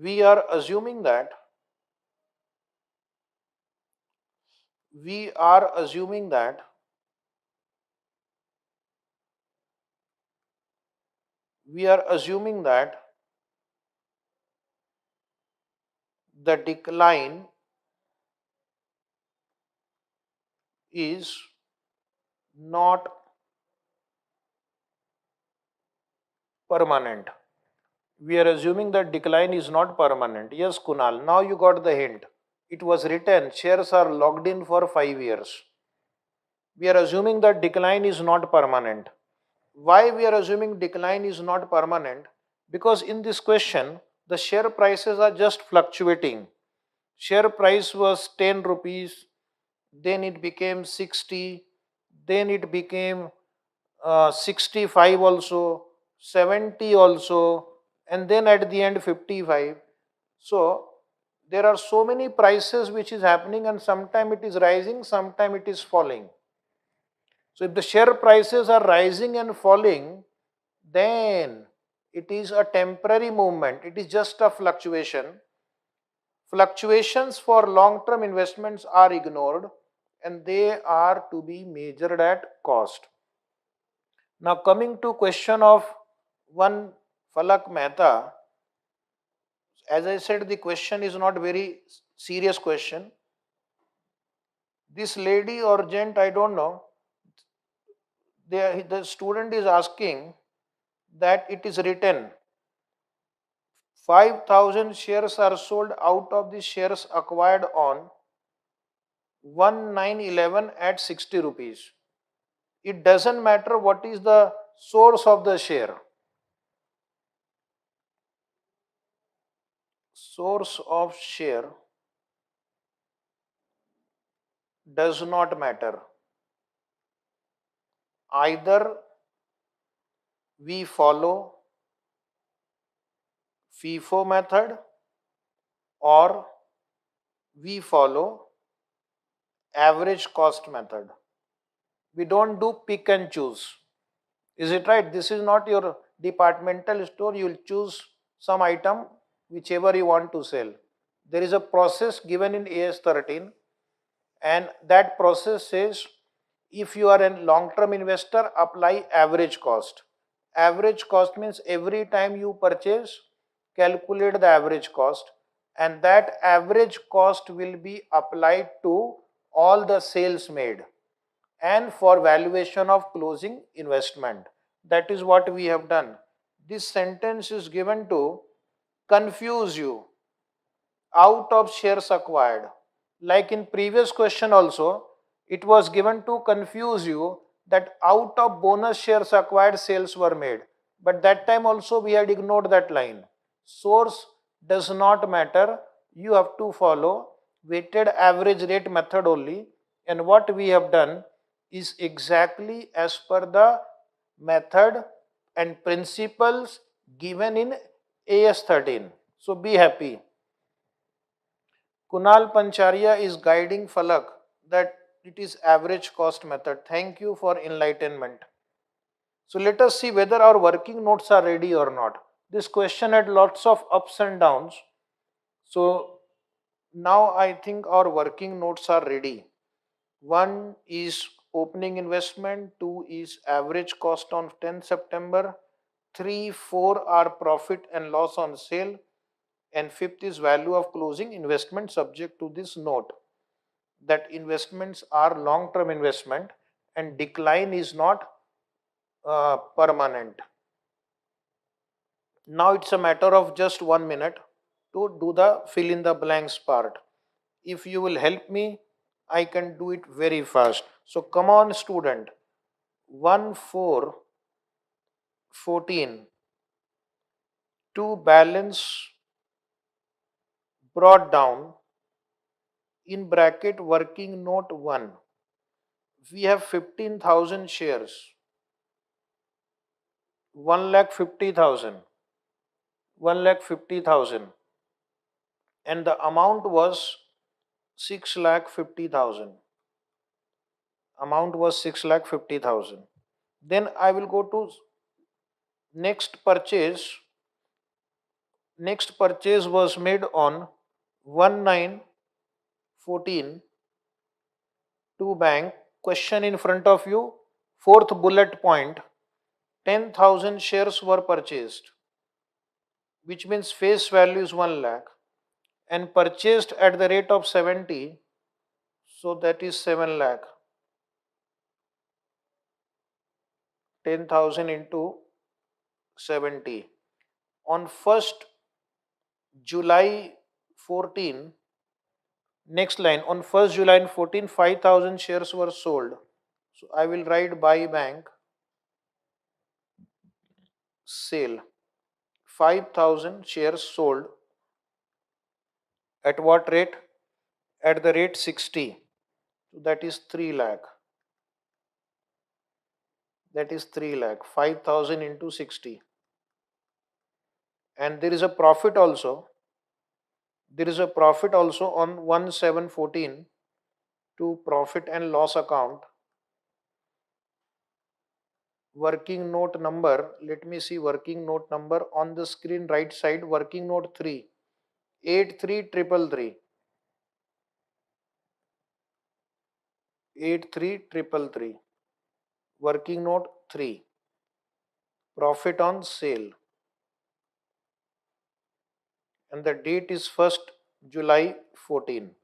We are assuming that we are assuming that we are assuming that the decline is not permanent. We are assuming that decline is not permanent. Yes, Kunal, now you got the hint. It was written shares are locked in for 5 years. We are assuming that decline is not permanent. Why we are assuming decline is not permanent? Because in this question, the share prices are just fluctuating. Share price was 10 rupees, then it became 60, then it became 65 also, 70 also, and then at the end 55. So there are so many prices which is happening, and sometime it is rising, sometime it is falling. So if the share prices are rising and falling, then it is a temporary movement. It is just a fluctuation. Fluctuations for long-term investments are ignored and they are to be measured at cost. Now coming to question of one Falak Mehta, as I said, the question is not very serious question. This lady or gent, I don't know, the student is asking that it is written 5,000 shares are sold out of the shares acquired on 1911 at 60 rupees. It doesn't matter what is the source of the share. Source of share does not matter. Either we follow FIFO method or we follow average cost method. We don't do pick and choose. Is it right? This is not your departmental store. You will choose some item whichever you want to sell. There is a process given in AS 13, and that process says if you are a long term investor, apply average cost. Average cost means every time you purchase, calculate the average cost, and that average cost will be applied to all the sales made and for valuation of closing investment. That is what we have done. This sentence is given to confuse you. Out of shares acquired. Like in previous question also, it was given to confuse you that out of bonus shares acquired sales were made. But that time also we had ignored that line. Source does not matter. You have to follow weighted average rate method only. And what we have done is exactly as per the method and principles given in AS 13. So be happy. Kunal Pancharia is guiding Falak that it is average cost method. Thank you for enlightenment. So let us see whether our working notes are ready or not. This question had lots of ups and downs. So now I think our working notes are ready. One is opening investment, two is average cost on 10th September, 3, 4 are profit and loss on sale, and fifth is value of closing investment subject to this note that investments are long term investment and decline is not permanent. Now it's a matter of just 1 minute to do the fill in the blanks part. If you will help me, I can do it very fast. So come on, student. 1 4 14 to balance brought down in bracket working note 1. We have 15,000 shares, 1,50,000, 1,50,000, and the amount was 6,50,000. Amount was 6,50,000. Then I will go to next purchase. Next purchase was made on 1/9/14 to bank. Question in front of you. Fourth bullet point. 10,000 shares were purchased, which means face value is 1 lakh, and purchased at the rate of 70, so that is 7 lakh. 10,000 into 70. On 1st July 14, next line, on 1st July 14, 5,000 shares were sold. So I will write by bank sale. 5,000 shares sold at what rate? At the rate 60. So that is 3 lakh. That is 3 lakh. 5,000 into 60. And there is a profit also. There is a profit also on 1/7/14 to profit and loss account. Working note number, let me see working note number on the screen right side, working note 3, 83,333. 83,333. Working note 3, profit on sale. And the date is 1st July 14.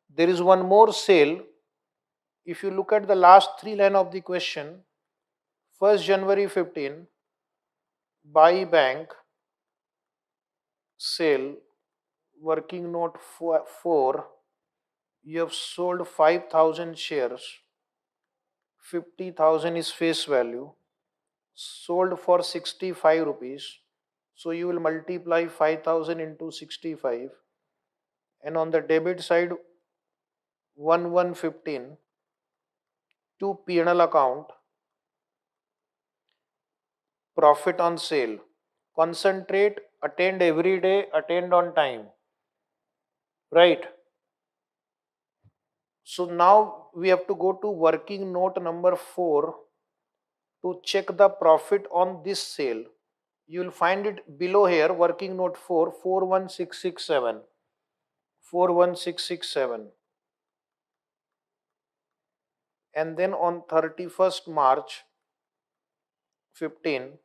There is one more sale. If you look at the last three line of the question, 1st January 15, buy bank, sale, working note 4, you have sold 5,000 shares, 50,000 is face value, sold for 65 rupees. So you will multiply 5,000 into 65, and on the debit side 1/1/15 to P&L account, profit on sale. Concentrate, attend every day, attend on time. Right. So now we have to go to working note number 4 to check the profit on this sale. You will find it below here, working note 4, 41667. 41667. And then on 31st March 15,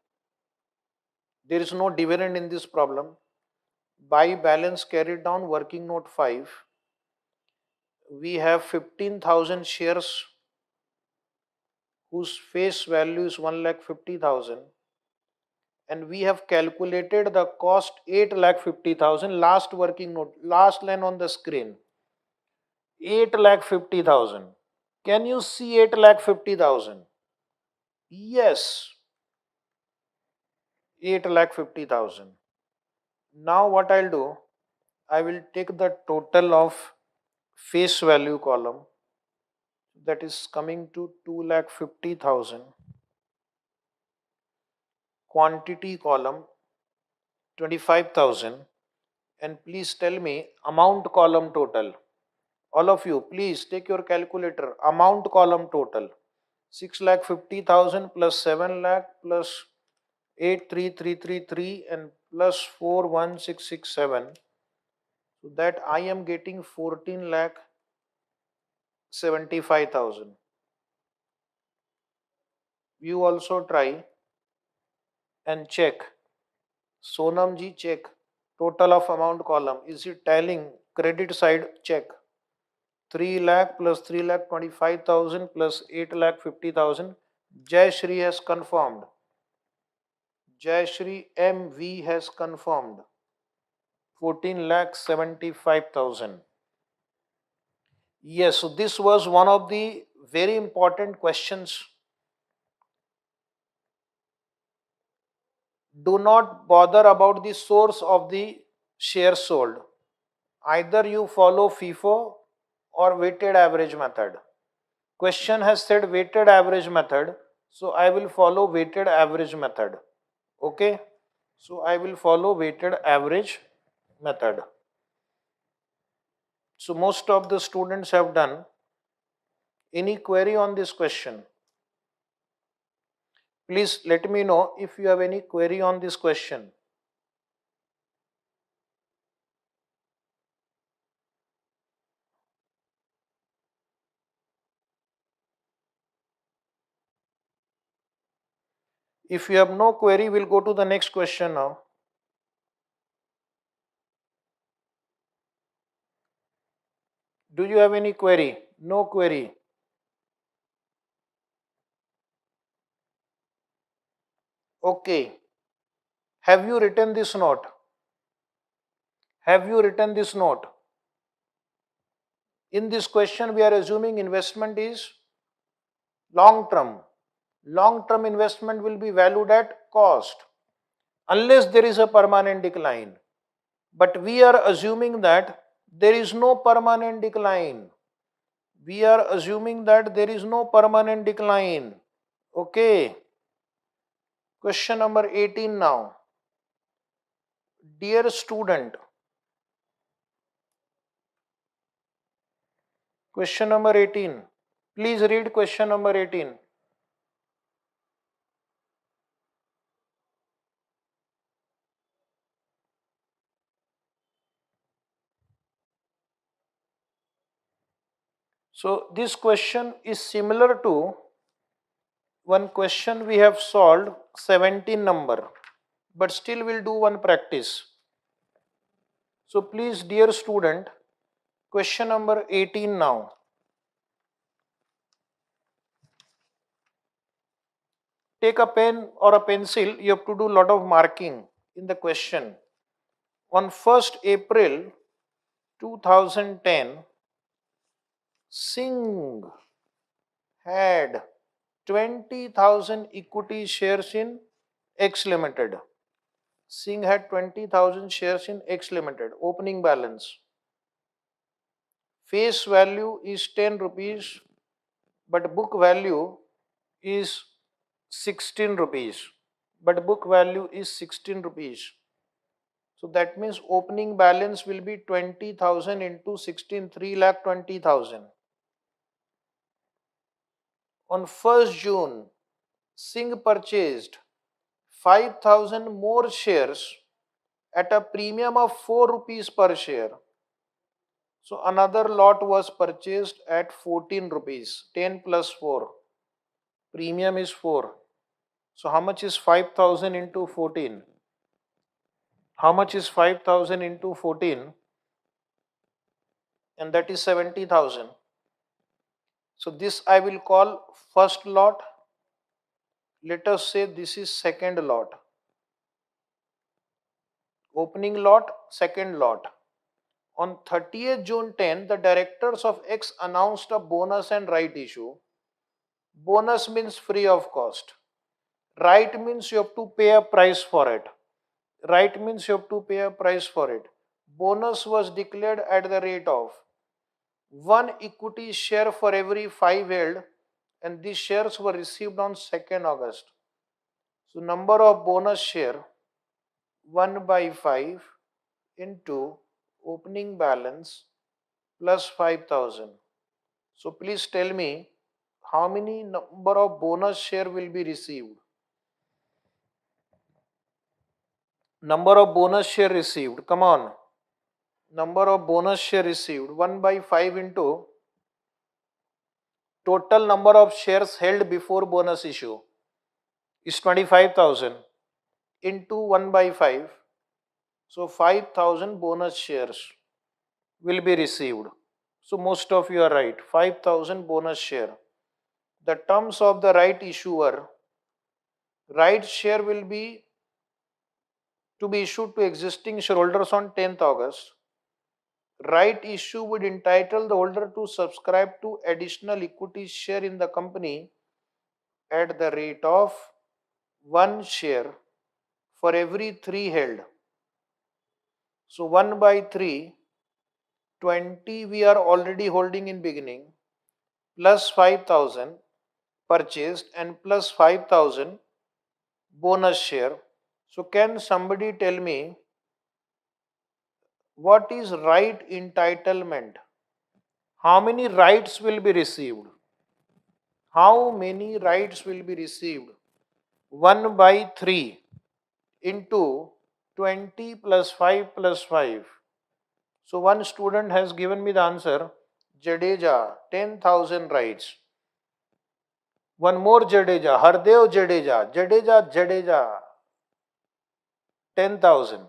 there is no dividend in this problem. By balance carried down, working note 5. We have 15,000 shares whose face value is 1,50,000, and we have calculated the cost 8,50,000. Last working note, last line on the screen, 8,50,000. Can you see 8,50,000? Yes, 8,50,000. Now what I'll do, I will take the total of face value column, that is coming to 2,50,000. Quantity column 25,000, and please tell me amount column total. All of you, please take your calculator. Amount column total 6,50,000 plus 7 lakh plus 8,3333 and plus 4,1667. So that I am getting 14,75,000. You also try and check. Sonam ji, check. Total of amount column. Is it tallying? Credit side, check. 3 lakh plus 3 lakh 25,000 plus 8 lakh 50,000. Jai Shri has confirmed. Jai Shri MV has confirmed. 14 lakh 75,000. Yes, so this was one of the very important questions. Do not bother about the source of the share sold. Either you follow FIFO or weighted average method. Question has said weighted average method, so I will follow weighted average method. Okay, so I will follow weighted average method. So most of the students have done. Any query on this question? Please let me know if you have any query on this question. If you have no query, we'll go to the next question now. Do you have any query? No query. Okay. Have you written this note? Have you written this note? In this question, we are assuming investment is long term. Long term investment will be valued at cost unless there is a permanent decline. But we are assuming that there is no permanent decline. We are assuming that there is no permanent decline. Okay. Question number 18 now. Dear student, question number 18. Please read question number 18. So this question is similar to one question we have solved 17 number, but still we'll do one practice. So please, dear student, question number 18 now. Take a pen or a pencil, you have to do a lot of marking in the question. On 1st April 2010, Singh had 20,000 equity shares in X Limited. Singh had 20,000 shares in X Limited. Opening balance. Face value is 10 rupees, but book value is 16 rupees. But book value is 16 rupees. So that means opening balance will be 20,000 into 16, 3,20,000. On 1st June, Singh purchased 5,000 more shares at a premium of 4 rupees per share. So another lot was purchased at 14 rupees. 10 plus 4. Premium is 4. So how much is 5,000 into 14? How much is 5,000 into 14? And that is 70,000. So this I will call first lot. Let us say this is second lot. Opening lot, second lot. On 30th June 10, the directors of X announced a bonus and right issue. Bonus means free of cost. Right means you have to pay a price for it. Right means you have to pay a price for it. Bonus was declared at the rate of 1 equity share for every 5 held, and these shares were received on 2nd August. So number of bonus share 1 by 5 into opening balance plus 5,000. So please tell me how many number of bonus share will be received. Number of bonus share received. Come on. Number of bonus share received 1 by 5 into total number of shares held before bonus issue is 25,000 into 1 by 5. So 5,000 bonus shares will be received. So most of you are right. 5,000 bonus share. The terms of the right issuer, right share will be to be issued to existing shareholders on 10th August. Right issue would entitle the holder to subscribe to additional equity share in the company at the rate of 1 share for every 3 held. So 1 by 3, 20 we are already holding in beginning, plus 5,000 purchased and plus 5,000 bonus share. So can somebody tell me what is right entitlement? How many rights will be received? How many rights will be received? 1 by 3 into 20 plus 5 plus 5. So one student has given me the answer, Jadeja, 10,000 rights. One more Jadeja, Hardev Jadeja, Jadeja, 10,000.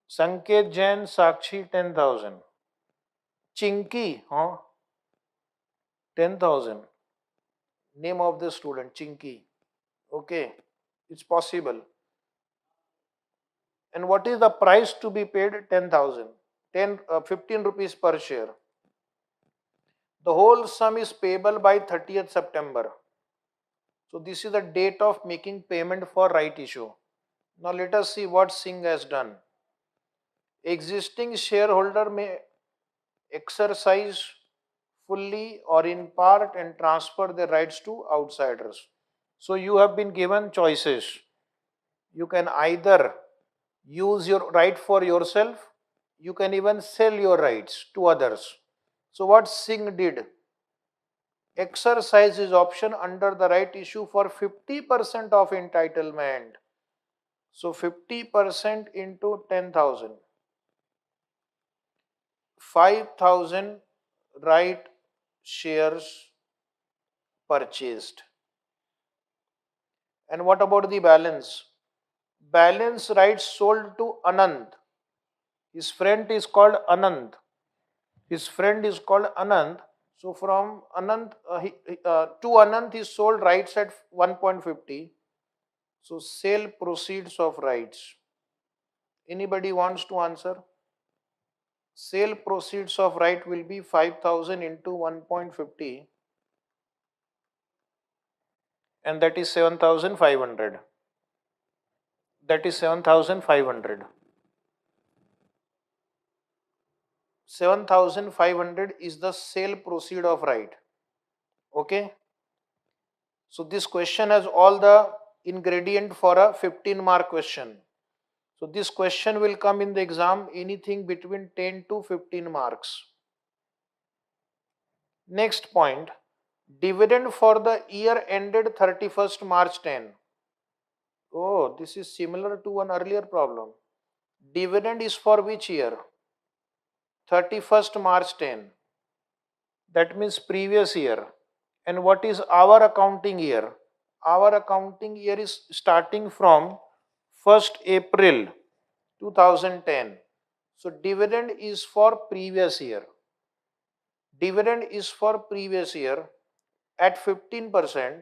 Sanket Jain, Sakshi, 10,000. Chinky, 10,000. Name of the student, Chinky. Okay, it's possible. And what is the price to be paid? 10,000. 15 rupees per share. The whole sum is payable by 30th September. So this is the date of making payment for right issue. Now let us see what Singh has done. Existing shareholder may exercise fully or in part and transfer their rights to outsiders. So you have been given choices. You can either use your right for yourself, you can even sell your rights to others. So what Singh did, exercise his option under the right issue for 50% of entitlement. So 50% into 10,000. 5,000 right shares purchased. And what about the balance? Balance rights sold to Anand. His friend is called Anand. His friend is called Anand. So from Anand to Anand he sold rights at 1.50. So sale proceeds of rights. Anybody wants to answer? Sale proceeds of right will be 5,000 into 1.50, and that is 7,500. That is 7,500. 7,500 is the sale proceed of right. Okay. So this question has all the ingredient for a 15 mark question. So this question will come in the exam anything between 10 to 15 marks. Next point, Dividend for the year ended 31st March 10. Oh, this is similar to one earlier problem. Dividend is for which year? 31st March 10. That means previous year. And what is our accounting year? Our accounting year is starting from 1st April 2010. So dividend is for previous year. Dividend is for previous year at 15%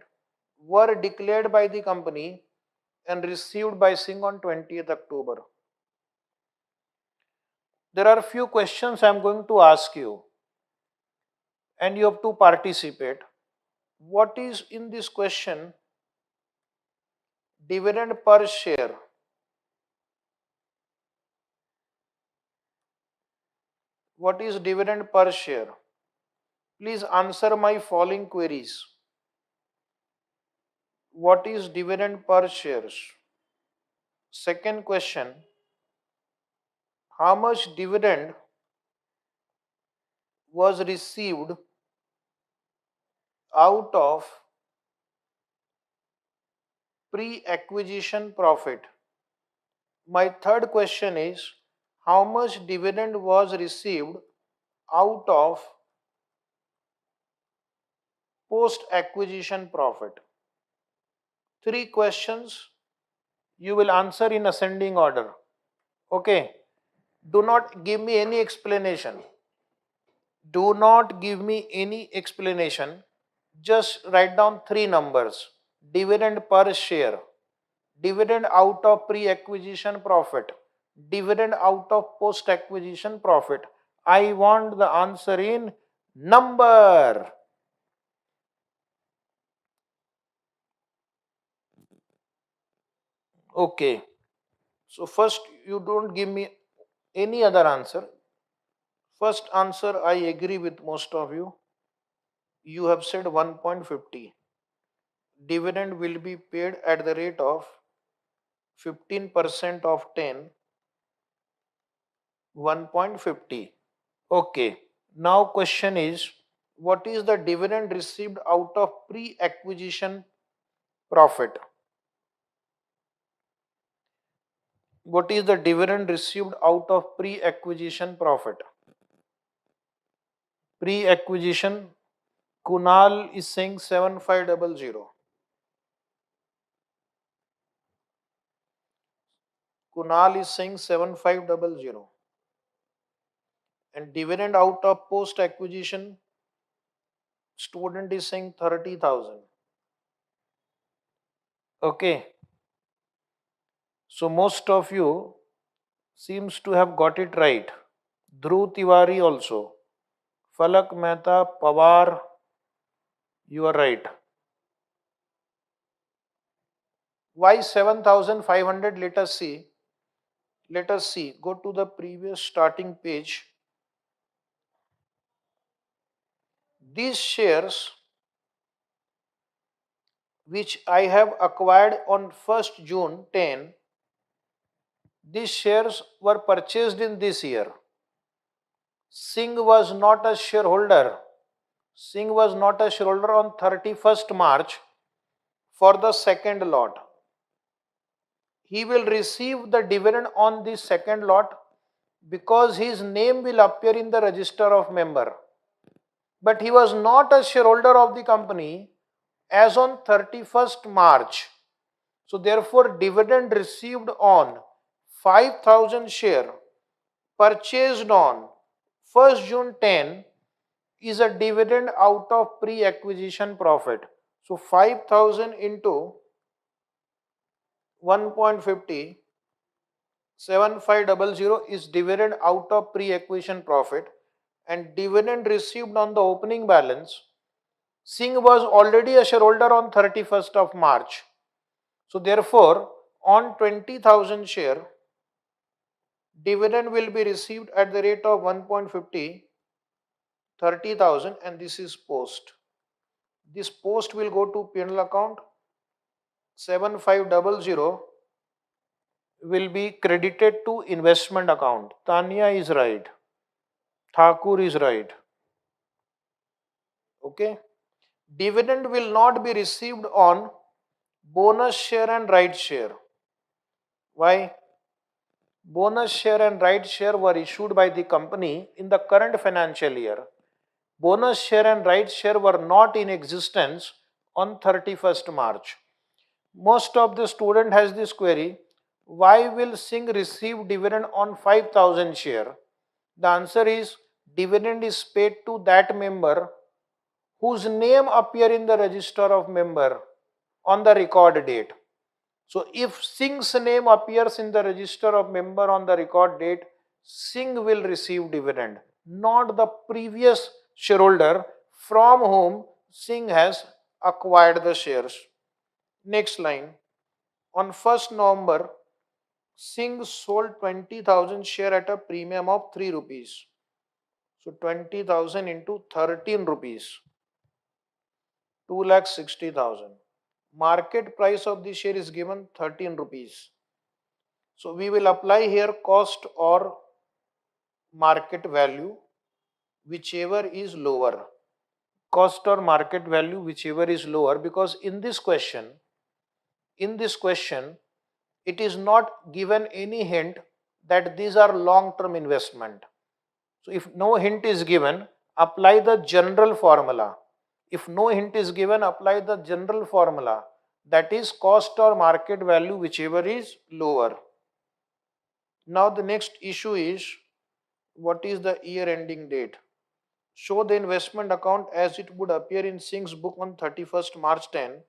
were declared by the company and received by Singh on 20th October. There are few questions I am going to ask you and you have to participate. What is in this question? Dividend per share. What is dividend per share? Please answer my following queries. What is dividend per shares? Second question, how much dividend was received out of pre-acquisition profit? My third question is, how much dividend was received out of post-acquisition profit? Three questions you will answer in ascending order. Okay. Do not give me any explanation. Do not give me any explanation. Just write down three numbers. Dividend per share, dividend out of pre-acquisition profit, dividend out of post-acquisition profit. I want the answer in number. Okay. So first, you don't give me any other answer. First answer, I agree with most of you. You have said 1.50. Dividend will be paid at the rate of 15% of 10, 1.50. Okay. Now question is, what is the dividend received out of pre-acquisition profit? What is the dividend received out of pre-acquisition profit? Pre-acquisition, Kunal is saying 7500. Kunal is saying 7500. And dividend out of post-acquisition, student is saying 30,000. Okay. So most of you seems to have got it right. Dhruv Tiwari also. Falak Mehta, Pawar, you are right. Why 7,500? Let us see. Let us see. Go to the previous starting page. These shares which I have acquired on 1st June 10, these shares were purchased in this year. Singh was not a shareholder. Singh was not a shareholder on 31st March for the second lot. He will receive the dividend on this second lot because his name will appear in the register of member. But he was not a shareholder of the company as on 31st March. So therefore dividend received on 5,000 share purchased on 1st June 10 is a dividend out of pre-acquisition profit. So 5,000 into 1.50, 7500 is dividend out of pre-acquisition profit, and dividend received on the opening balance. Singh was already a shareholder on 31st of March. So therefore, on 20,000 share, dividend will be received at the rate of 1.50, 30,000, and this is post. This post will go to P&L account. 7500 will be credited to investment account. Tanya is right. Thakur is right. Okay. Dividend will not be received on bonus share and right share. Why? Bonus share and right share were issued by the company in the current financial year. Bonus share and right share were not in existence on 31st March. Most of the student has this query, why will Singh receive dividend on 5,000 share? The answer is dividend is paid to that member whose name appear in the register of member on the record date. So if Singh's name appears in the register of member on the record date, Singh will receive dividend, not the previous shareholder from whom Singh has acquired the shares. Next line. On 1st November, Singh sold 20,000 share at a premium of 3 rupees. So 20,000 into 13 rupees, 2,60,000. Market price of the share is given 13 rupees. So we will apply here cost or market value, whichever is lower. Cost or market value, whichever is lower, because in this question, it is not given any hint that these are long-term investment. So if no hint is given, apply the general formula. If no hint is given, apply the general formula. That is cost or market value, whichever is lower. Now the next issue is, what is the year ending date? Show the investment account as it would appear in Singh's book on 31st March 10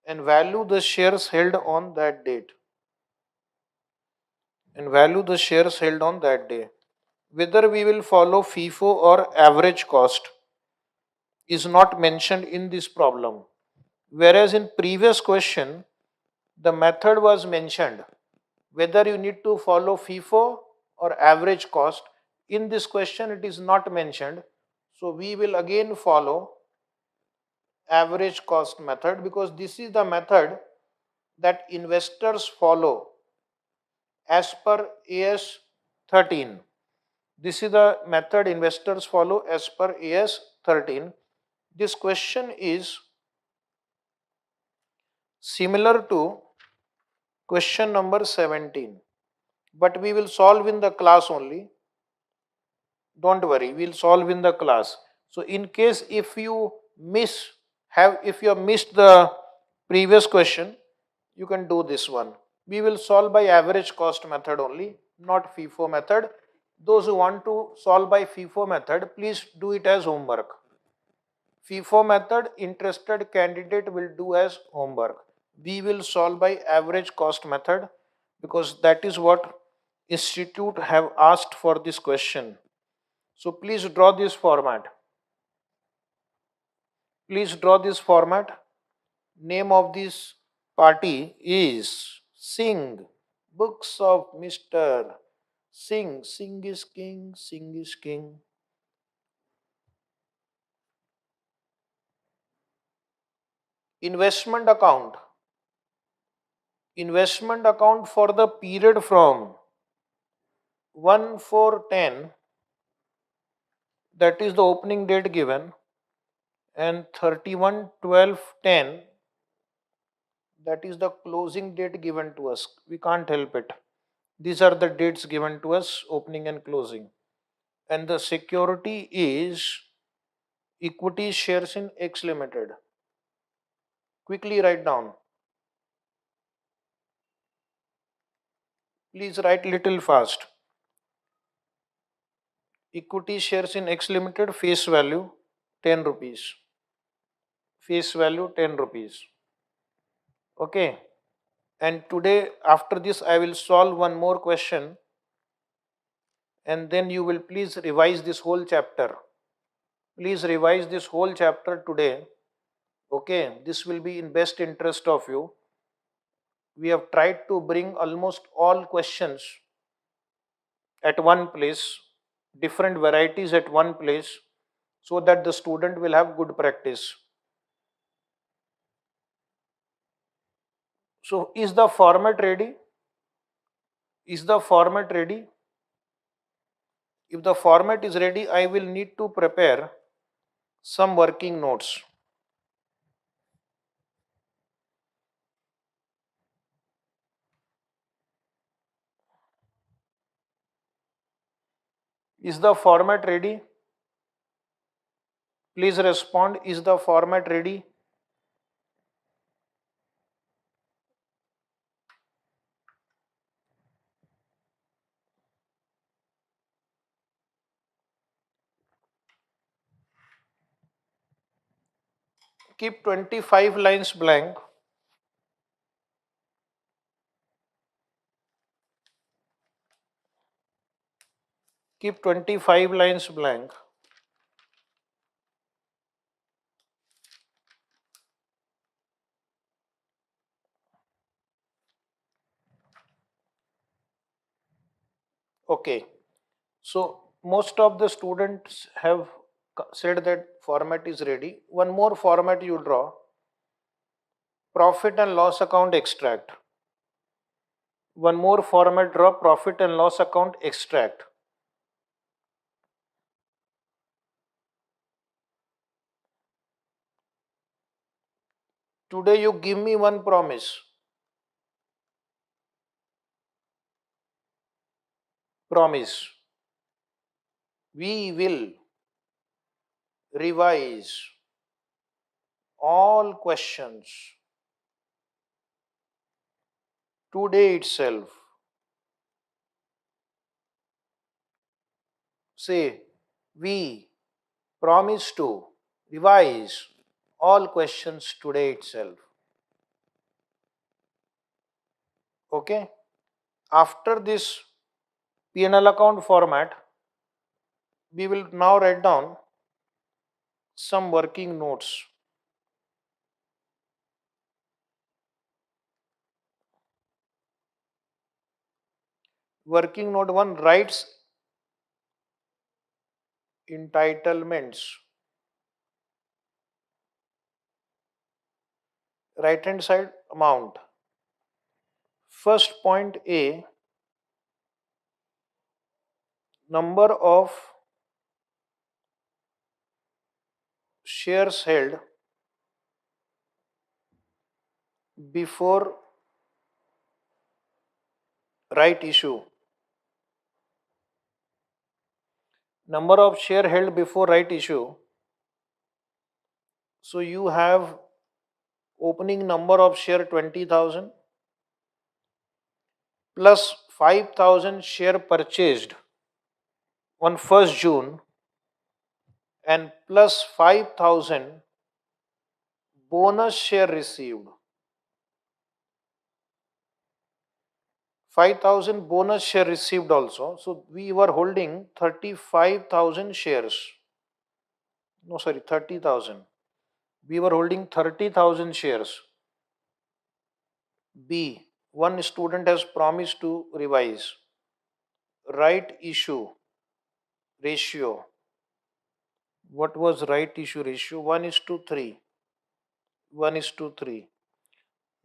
and value the shares held on that date. Whether we will follow FIFO or average cost is not mentioned in this problem. Whereas in previous question, the method was mentioned. Whether you need to follow FIFO or average cost, in this question it is not mentioned. So we will again follow average cost method, because this is the method that investors follow as per AS 13. This is the method investors follow as per AS 13. This question is similar to question number 17, but we will solve in the class only. Don't worry, we'll solve in the class. So in case if you have missed the previous question, you can do this one. We will solve by average cost method only, not FIFO method. Those who want to solve by FIFO method, please do it as homework. FIFO method, interested candidate will do as homework. We will solve by average cost method, because that is what institute have asked for this question. So please draw this format. Name of this party is Singh. Books of Mr. Singh. Singh is king. Singh is king. Investment account. Investment account for the period from 1/4/10, that is the opening date given, and 31/12/10, that is the closing date given to us. We can't help it. These are the dates given to us, opening and closing. And the security is equity shares in X Limited. Quickly write down. Please write little fast. Equity shares in X Limited, face value 10 rupees. Face value 10 rupees. Okay. And today, after this, I will solve one more question, and then you will please revise this whole chapter. Please revise this whole chapter today. Okay. This will be in best interest of you. We have tried to bring almost all questions at one place, different varieties at one place, so that the student will have good practice. So is the format ready? Is the format ready? If the format is ready, I will need to prepare some working notes. Is the format ready? Please respond. Is the format ready? Keep 25 lines blank. Keep 25 lines blank. Okay. So most of the students have said that format is ready. One more format you draw. Profit and loss account extract. One more format draw. Profit and loss account extract. Today you give me one promise. Promise. We will revise all questions today itself. Say, we promise to revise all questions today itself. Okay? After this P&L account format, we will now write down some working notes. Working note 1 writes entitlements. Right hand side amount. First point A, number of shares held before right issue. Number of share held before right issue. So you have opening number of share 20,000 plus 5,000 share purchased on 1st June and plus 5,000 bonus share received. 5,000 bonus share received also. So we were holding 35,000 shares. No, sorry, 30,000. We were holding 30,000 shares. B. One student has promised to revise. Right issue ratio. What was right issue ratio? 1 is to 3. 1 is to 3.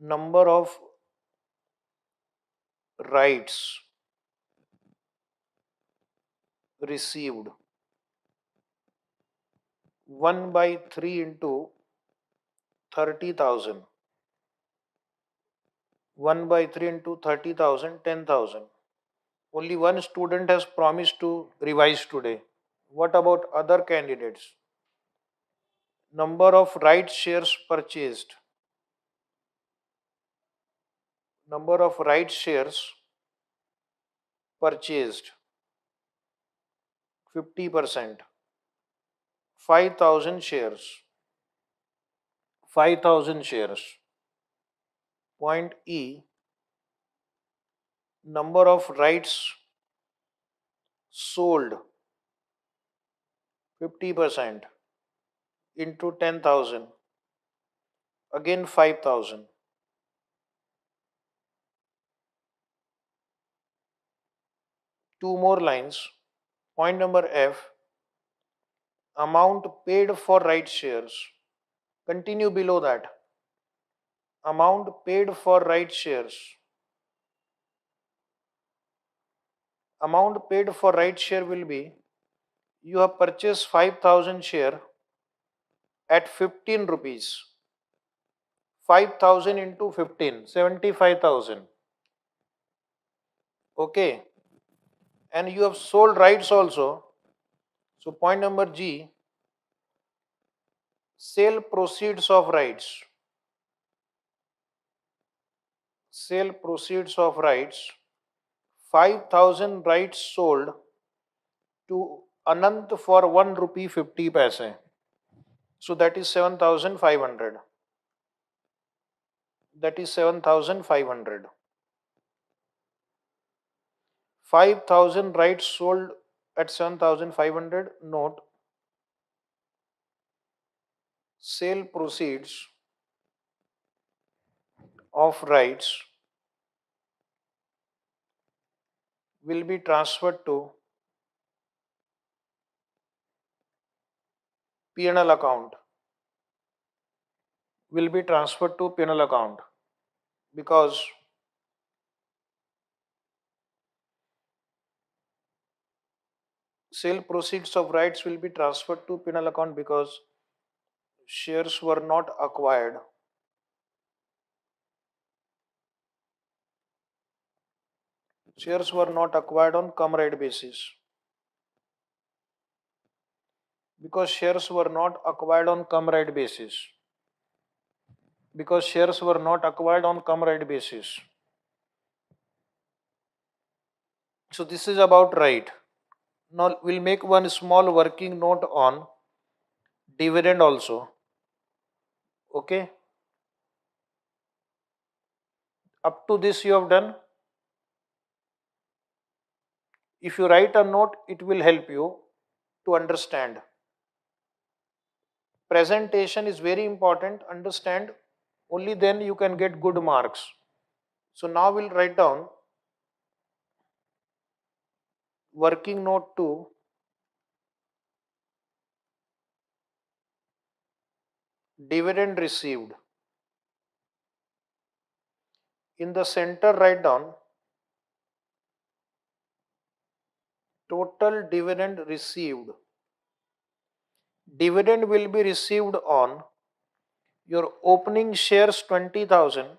Number of rights received. 1 by 3 into 30,000. 1 by 3 into 30,000, 10,000. Only one student has promised to revise today. What about other candidates? Number of right shares purchased. Number of right shares purchased 50%. 5,000 shares. 5,000 shares. Point E. Number of rights sold 50% into 10,000. Again 5,000. Two more lines. Point number F. Amount paid for right shares. Continue below that. Amount paid for right shares. Amount paid for right share will be, you have purchased 5,000 share at 15 rupees. 5,000 into 15, 75,000. Okay. And you have sold rights also So point number G, sale proceeds of rights. Sale proceeds of rights. 5,000 rights sold to Anant for 1 rupee 50 paise. So that is 7,500. That is 7,500. 5,000 rights sold at 7,500. Note, sale proceeds of rights will be transferred to P&L account. Will be transferred to P&L account because sale proceeds of rights will be transferred to P&L account because shares were not acquired. Shares were not acquired on cum right basis. Because shares were not acquired on cum right basis. Because shares were not acquired on cum right basis. So this is about right. Now we'll make one small working note on dividend also. Okay. Up to this you have done. If you write a note, it will help you to understand. Presentation is very important. Understand. Only then you can get good marks. So now we'll write down working note 2, dividend received. In the center write down total dividend received. Dividend will be received on your opening shares 20,000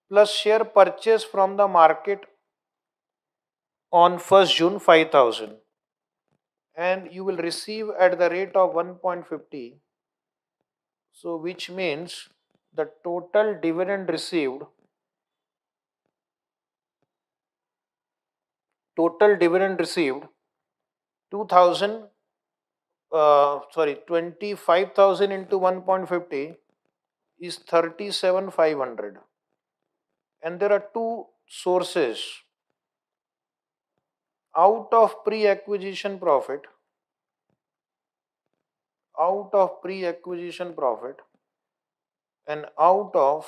plus share purchase from the market on 1st June 5,000, and you will receive at the rate of 1.50. So which means the total dividend received 2000 25,000 into 1.50 is 37,500. And there are two sources out of pre-acquisition profit, and out of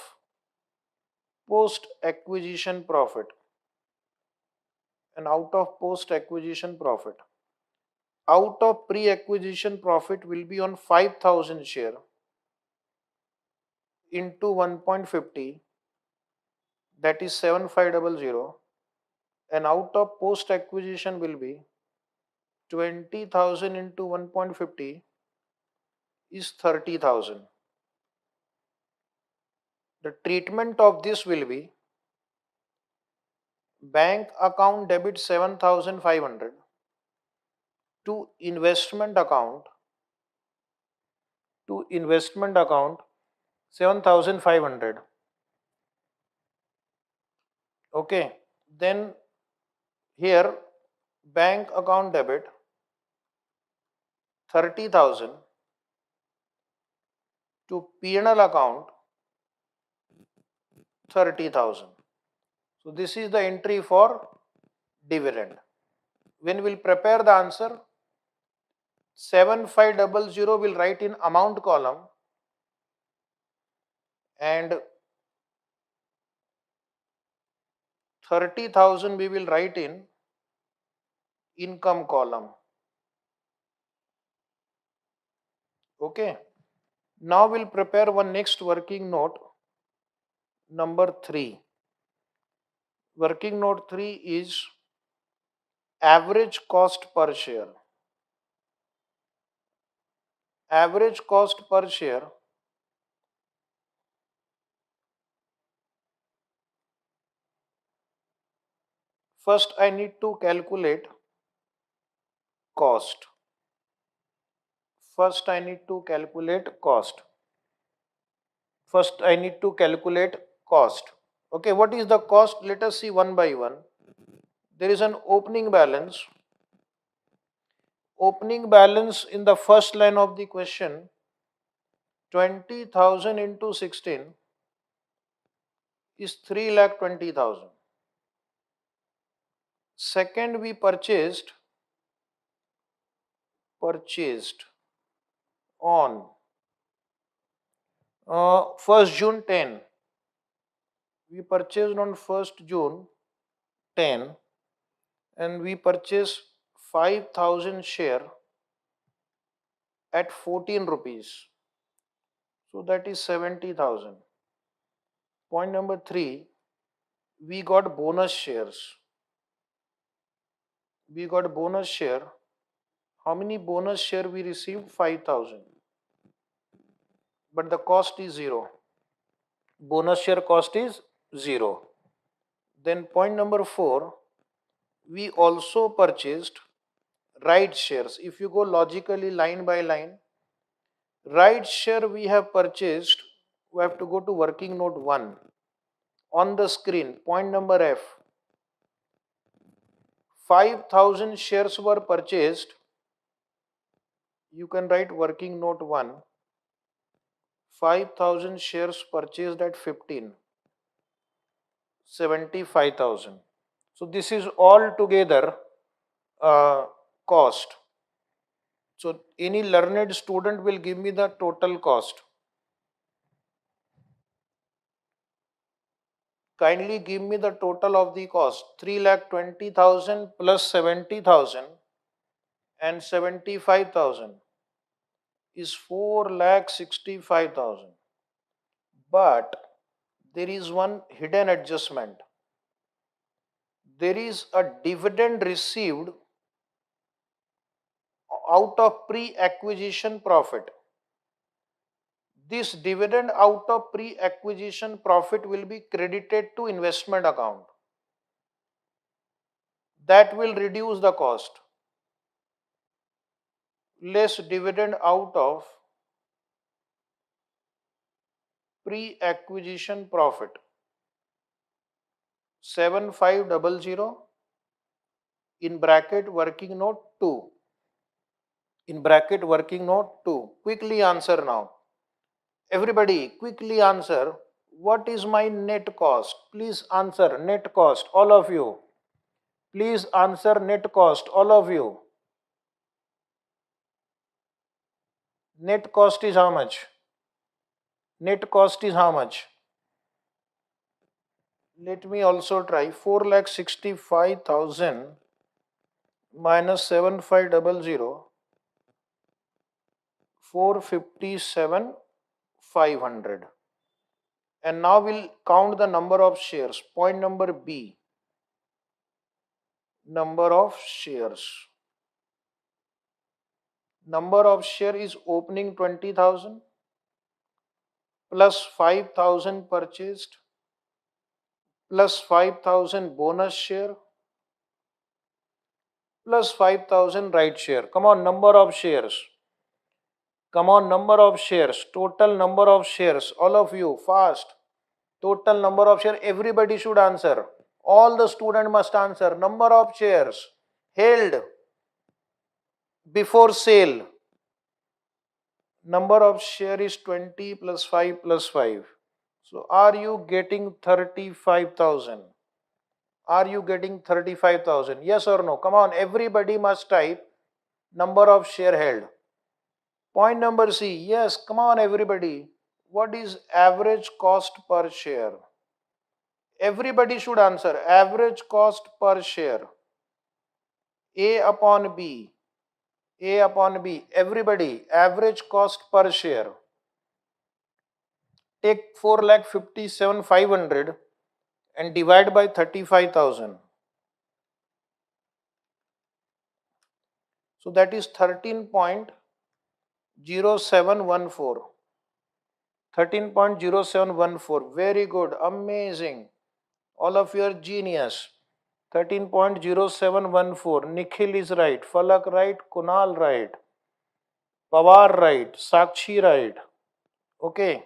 post-acquisition profit, Out of pre-acquisition profit will be on 5,000 share into 1.50, that is 7,500, and out of post-acquisition will be 20,000 into 1.50 is 30,000. The treatment of this will be bank account debit 7,500 to investment account 7,500. Okay, then here bank account debit 30,000 to P&L account 30,000. So this is the entry for dividend. When we'll prepare the answer, 7,500 will write in amount column and 30,000 we will write in income column. Okay. Now we'll prepare one next working note, number 3. Working note 3 is average cost per share. Average cost per share first I need to calculate cost. First I need to calculate cost. First I need to calculate cost. Okay, what is the cost? Let us see one by one. There is an opening balance. Opening balance in the first line of the question, 20,000 into 16 is 3,20,000. Second, we purchased on 1st June 10. We purchased on 1st June 10 and we purchased 5,000 share at 14 rupees. So that is 70,000. Point number 3, we got bonus shares. We got bonus share. How many bonus share we received? 5,000. But the cost is 0. Bonus share cost is 0. Then point number 4, we also purchased right shares. If you go logically line by line, right share we have purchased, we have to go to working note 1. On the screen, point number F, 5,000 shares were purchased. You can write working note 1. 5,000 shares purchased at 15. 75,000. So this is all together cost. So any learned student will give me the total cost. Kindly give me the total of the cost. 3,20,000 plus 70,000 and 75,000 is 4,65,000. But there is one hidden adjustment. There is a dividend received out of pre-acquisition profit. This dividend out of pre-acquisition profit will be credited to investment account. That will reduce the cost. Less dividend out of pre-acquisition profit. 7500 in bracket working note 2. In bracket working note 2. Quickly answer now. Everybody quickly answer. What is my net cost? Please answer net cost, all of you. Please answer net cost, all of you. Net cost is how much? Net cost is how much? Let me also try. 4,65,000 minus 7500, 457,500. And now we'll count the number of shares. Point number B. Number of shares. Number of share is opening 20,000 plus 5,000 purchased plus 5,000 bonus share plus 5,000 right share. Come on, number of shares. Come on, number of shares. Total number of shares. All of you, fast. Total number of shares. Everybody should answer. All the student must answer. Number of shares held before sale. Number of share is 20 plus 5 plus 5. So are you getting 35,000? Are you getting 35,000? Yes or no? Come on, everybody must type number of share held. Point number C. Yes, come on everybody. What is average cost per share? Everybody should answer. Average cost per share. A upon B. A upon B. Everybody, average cost per share. Take 4,57,500 and divide by 35,000. So that is 13.0714. 13.0714. Very good. Amazing. All of you are genius. 13.0714. Nikhil is right. Falak right. Kunal right. Pawar right. Sakshi right. Okay.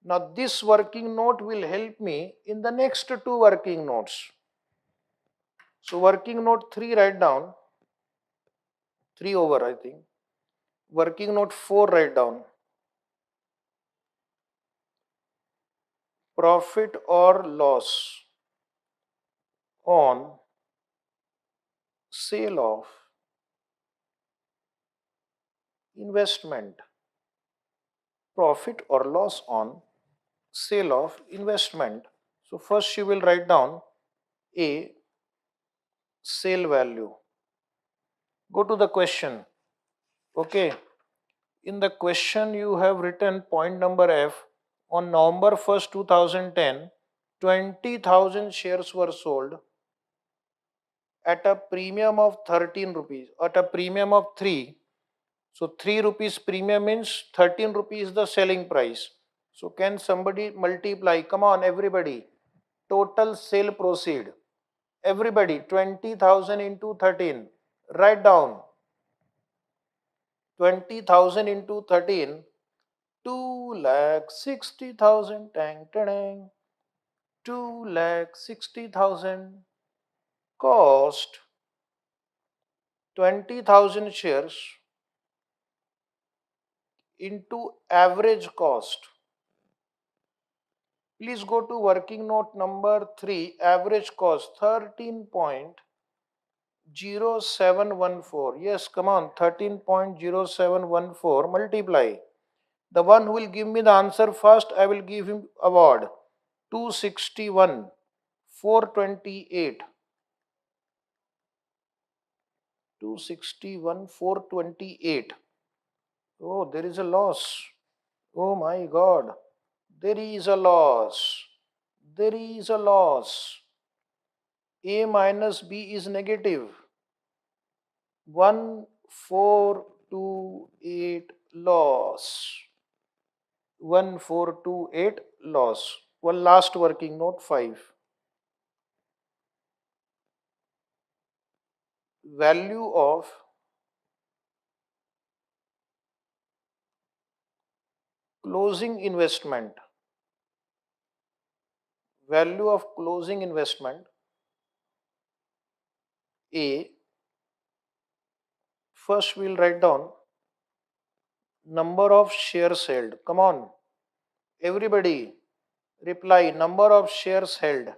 Now this working note will help me in the next two working notes. So working note 3 write down. 3 over I think. Working note 4 write down. Profit or loss on sale of investment. Profit or loss on sale of investment. So first you will write down A, sale value. Go to the question. Okay. In the question you have written point number F. On November 1st, 2010, 20,000 shares were sold at a premium of 13 rupees, at a premium of 3. So 3 rupees premium means 13 rupees the selling price. So can somebody multiply? Come on, everybody. Total sale proceed. Everybody, 20,000 into 13. Write down. 20,000 into 13. 2,60,000. Tang, tang. 2,60,000. Cost 20,000 shares into average cost. Please go to working note number 3, average cost 13.0714. Yes, come on, 13.0714 multiply. The one who will give me the answer first, I will give him award. 261, 428. 261, 428. Oh, there is a loss. Oh my God. There is a loss. There is a loss. A minus B is negative. 1428 loss. 1428 loss. One last working note 5. Value of closing investment. Value of closing investment A. First we'll write down number of shares held. Come on. Everybody reply number of shares held.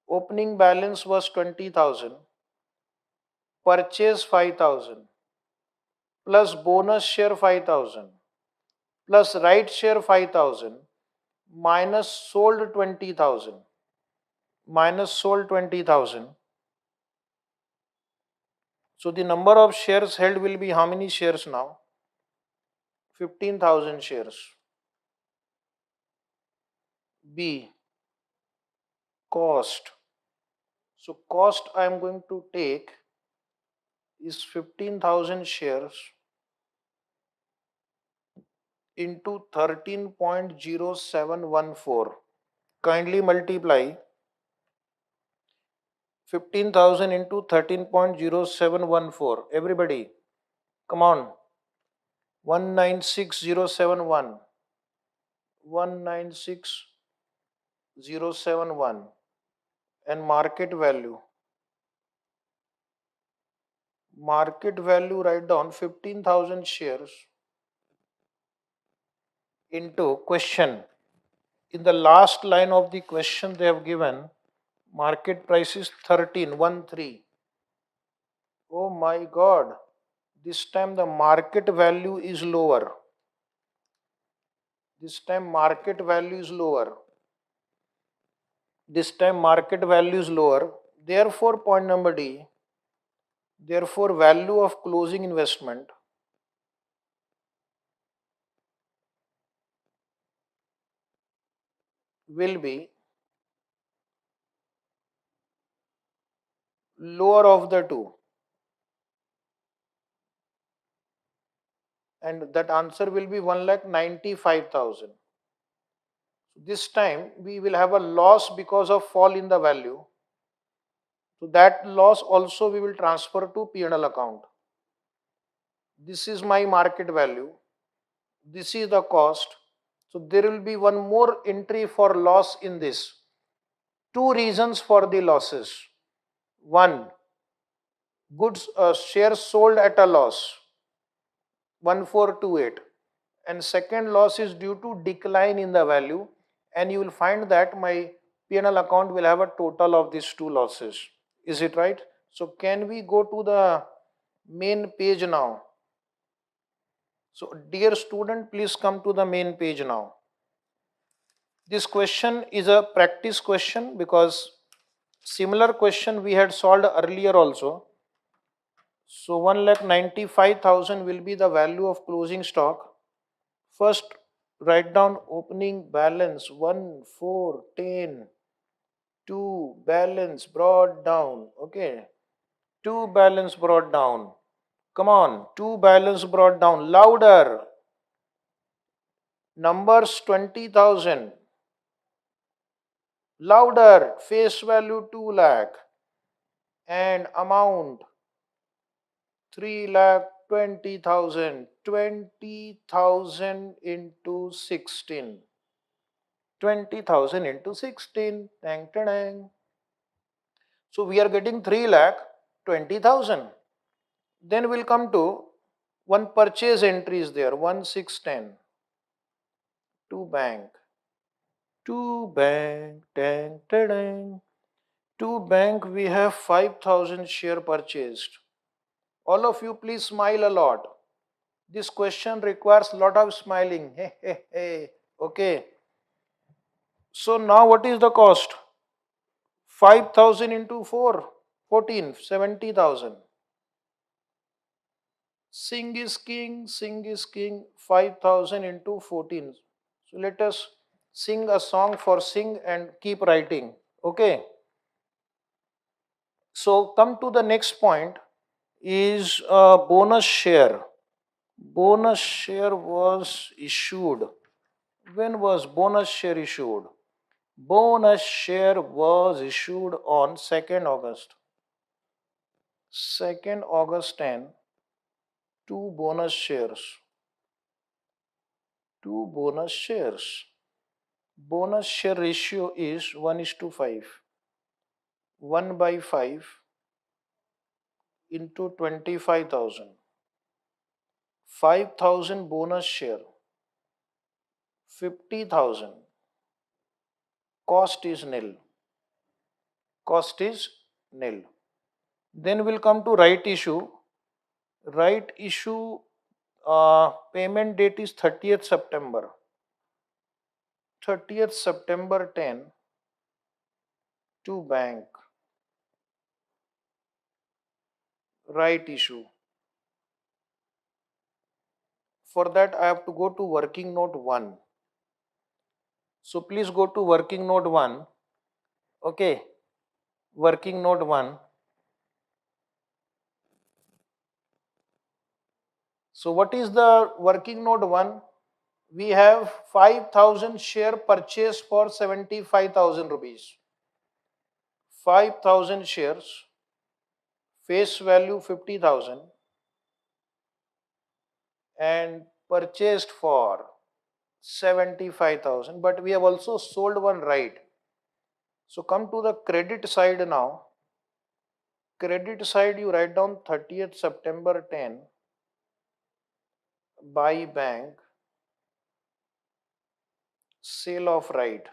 Opening balance was 20,000. Purchase 5,000. Plus bonus share 5,000. Plus right share 5,000. Minus sold 20,000. Minus sold 20,000. So the number of shares held will be how many shares now? 15,000 shares. B. Cost. So cost I am going to take is 15,000 shares into 13.0714. Kindly multiply 15,000 into 13.0714. Everybody, come on. 196071. 196071. And market value. Market value, write down 15,000 shares into question. In the last line of the question they have given market price is 13. Oh my God. This time the market value is lower. This time market value is lower. This time market value is lower. Therefore, point number D, therefore value of closing investment will be lower of the two. And that answer will be 1,95,000. This time we will have a loss because of fall in the value. So that loss also we will transfer to P&L account. This is my market value. This is the cost. So there will be one more entry for loss in this. Two reasons for the losses. One, goods shares sold at a loss, 1428. And second loss is due to decline in the value, and you will find that my P&L account will have a total of these two losses. Is it right? So can we go to the main page now? So dear student, please come to the main page now. This question is a practice question because similar question we had solved earlier also. So 1,95,000 will be the value of closing stock. First, write down opening balance 1, 4, 10, 2 balance brought down. Okay, 2 balance brought down. Come on, 2 balance brought down. Louder. Numbers 20,000. Louder. Face value 2 lakh. And amount 3,20,000. 20,000 into 16. 20,000 into 16. Dang, dang. So we are getting 3,20,000. Then we'll come to one purchase entry is there, 1,610. To bank. To bank. Dang, dang. To bank we have 5,000 share purchased. All of you please smile a lot. This question requires a lot of smiling. Hey, hey, hey. Okay. So now what is the cost? 5,000 into 4, 14, 70,000. Sing is king, 5,000 into 14. So let us sing a song for sing and keep writing. Okay. So come to the next point is bonus share. Bonus share was issued. When was bonus share issued? Bonus share was issued on 2nd August. 2nd August 10, two bonus shares. Two bonus shares. Bonus share ratio is 1:5. 1 by 5 into 25,000. 5,000 bonus share. 50,000. Cost is nil. Cost is nil. Then we'll come to right issue. Right issue payment date is 30th September. 30th September 10 to bank. Right issue. For that I have to go to working note 1. So please go to working note 1. Okay. Working note 1. So what is the working note 1? We have 5,000 share purchased for 75,000 rupees. 5,000 shares, face value 50,000 and purchased for 75,000, but we have also sold one right. So come to the credit side now. Credit side you write down 30th September 10, buy bank, sale of right.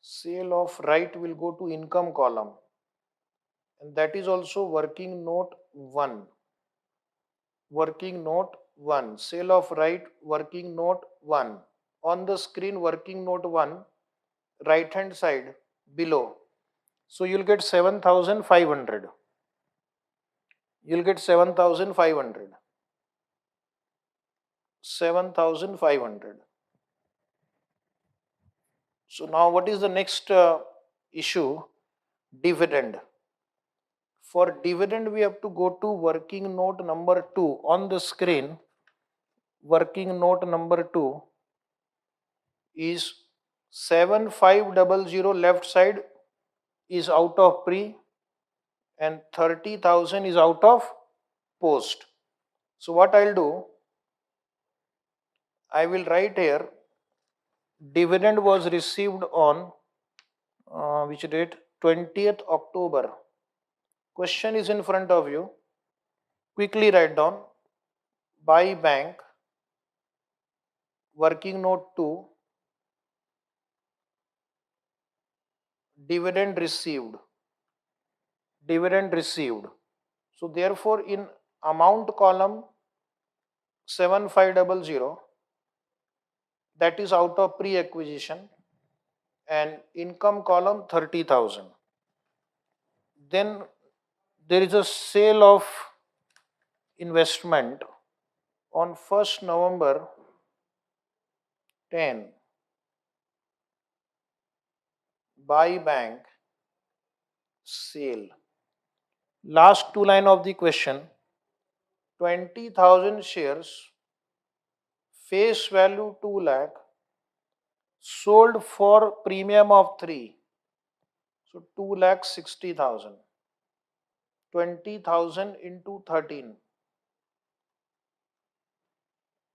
Sale of right will go to income column, and that is also working note 1. Working note 1. Sale of right, working note 1. On the screen, working note 1, right hand side below. So you'll get 7,500. You'll get 7,500. 7,500. So now what is the next issue? Dividend. For dividend, we have to go to working note number 2. On the screen, working note number 2 is 7500 left side is out of pre and 30,000 is out of post. So what I'll do, I will write here dividend was received on which date, 20th October. Question is in front of you. Quickly write down by bank working note 2 dividend received, dividend received. So therefore in amount column 7500, that is out of pre-acquisition, and income column 30,000. Then there is a sale of investment on 1st November 10 by bank sale. Last two line of the question, 20,000 shares, face value 2 lakh, sold for premium of 3. So 2 lakh 60,000. 20,000 into 13.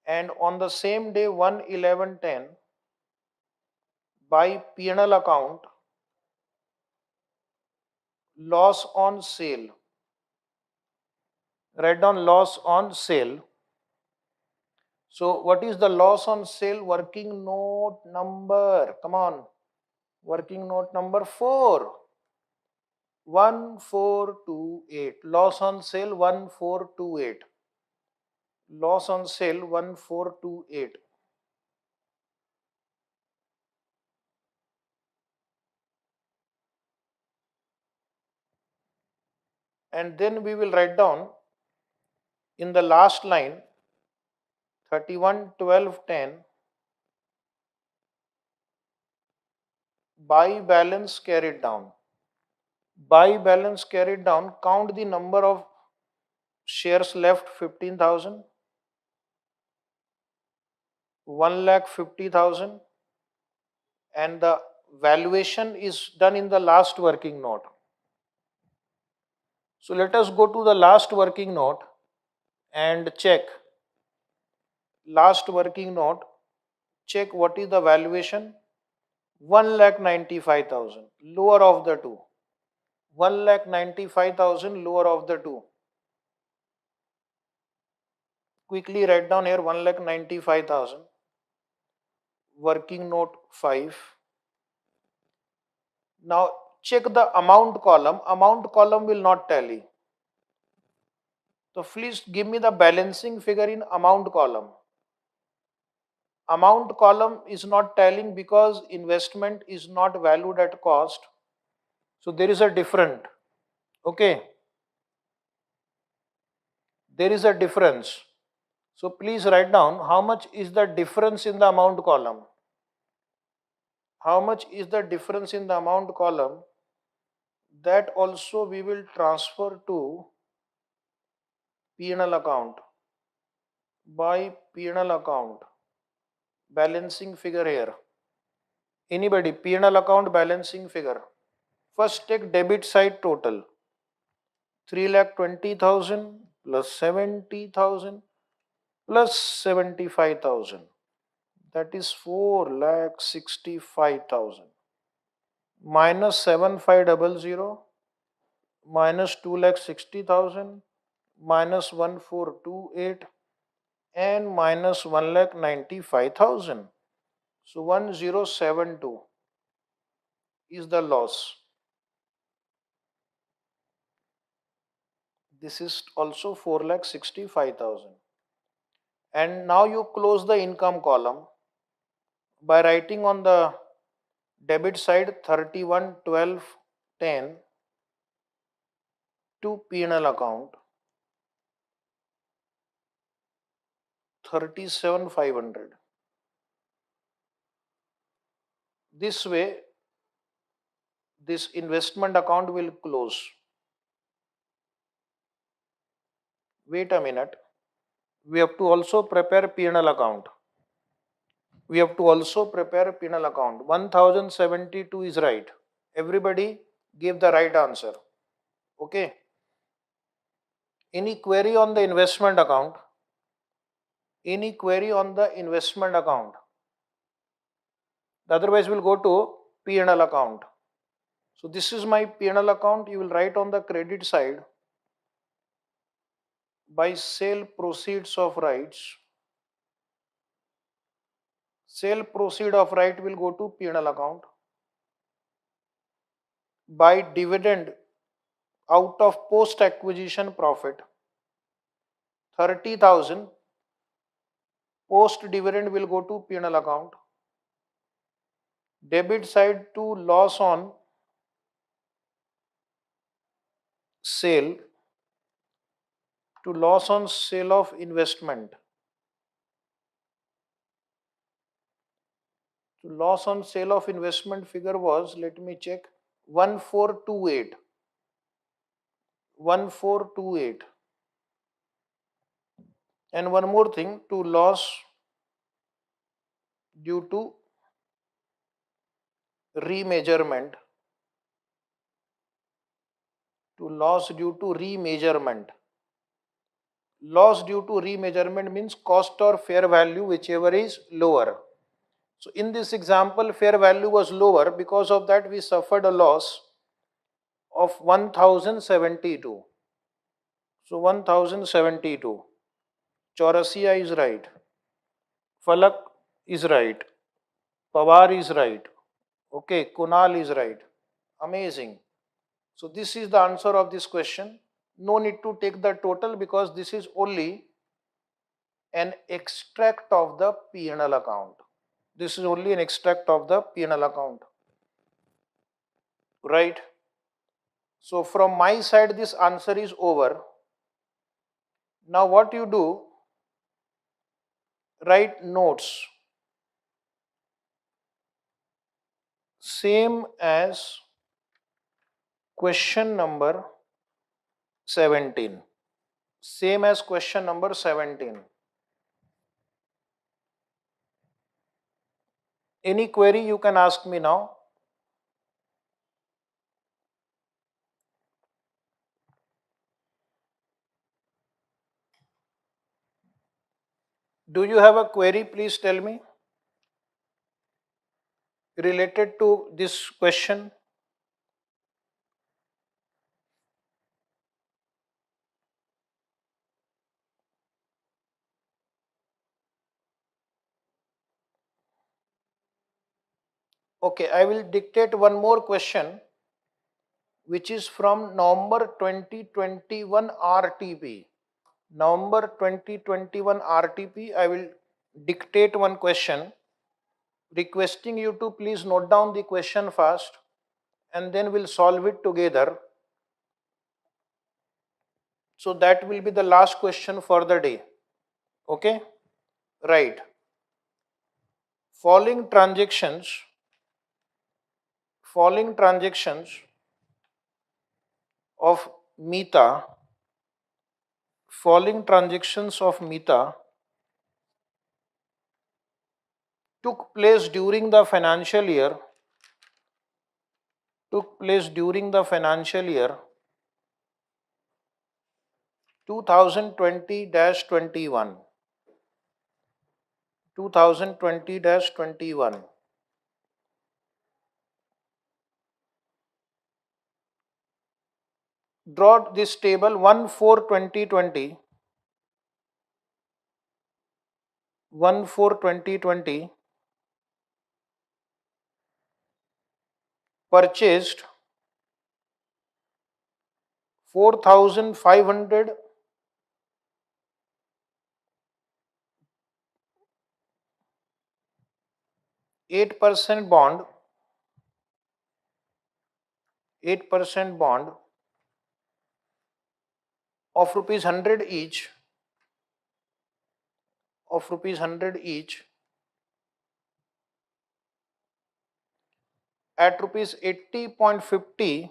And on the same day 1/11/10 by P&L account, loss on sale. Write down loss on sale. So what is the loss on sale? Working note number. Come on. Working note number 4. 1428. Loss on sale 1428. Loss on sale 1428. And then we will write down in the last line 31/12/10 by balance carried down. By balance carried down, count the number of shares left, 15,000, 1,50,000, and the valuation is done in the last working note. So let us go to the last working note and check. Last working note, check what is the valuation. 1,95,000, lower of the two. 1,95,000, lower of the two. Quickly write down here 1,95,000. Working note 5. Now check the amount column. Amount column will not tally. So please give me the balancing figure in amount column. Amount column is not telling because investment is not valued at cost. So there is a different. Okay. There is a difference. So please write down how much is the difference in the amount column. How much is the difference in the amount column? That also we will transfer to P&L account. By P&L account. Balancing figure here. Anybody, P&L account balancing figure. First take debit side total. 3,20,000 plus 70,000 plus 75,000. That is 4,65,000. Minus 7,500 minus 2,60,000 minus 1,428 and minus 1,95,000. So 1,072 is the loss. This is also 4,65,000. And now you close the income column by writing on the debit side 31/12/10 to P&L account 37,500. This way this investment account will close. Wait a minute. We have to also prepare P&L account. we have to also prepare P&L account. 1072 is right. Everybody give the right answer. Okay. Any query on the investment account? Any query on the investment account? Otherwise, we'll go to P&L account. So this is my P&L account. You will write on the credit side, by sale proceeds of rights. Sale proceed of right will go to P&L account. By dividend out of post acquisition profit, 30,000 post dividend will go to P&L account. Debit side to loss on sale, to loss on sale of investment. So loss on sale of investment figure was, let me check, 1428. 1428. And one more thing, to loss due to remeasurement. To loss due to remeasurement. Loss due to remeasurement means cost or fair value, whichever is lower. So in this example, fair value was lower. Because of that, we suffered a loss of 1072. So 1072. Chaurasia is right. Falak is right. Pawar is right. Okay, Kunal is right. Amazing. So this is the answer of this question. No need to take the total because this is only an extract of the P&L account. This is only an extract of the P&L account. Right? So from my side, this answer is over. Now what you do, write notes. Same as question number 17. Same as question number 17. Any query you can ask me now. Do you have a query? Please tell me. Related to this question. Okay, I will dictate one more question which is from November 2021 RTP. November 2021 RTP, I will dictate one question, requesting you to please note down the question first and then we'll solve it together. So that will be the last question for the day. Okay? Right. Following transactions of Mita, took place during the financial year 2020-21. 2020-21. Draw this table 1/4/2020. 1/4/2020 purchased 4,500 8% bond, 8% bond of rupees 100 each, at rupees 80.50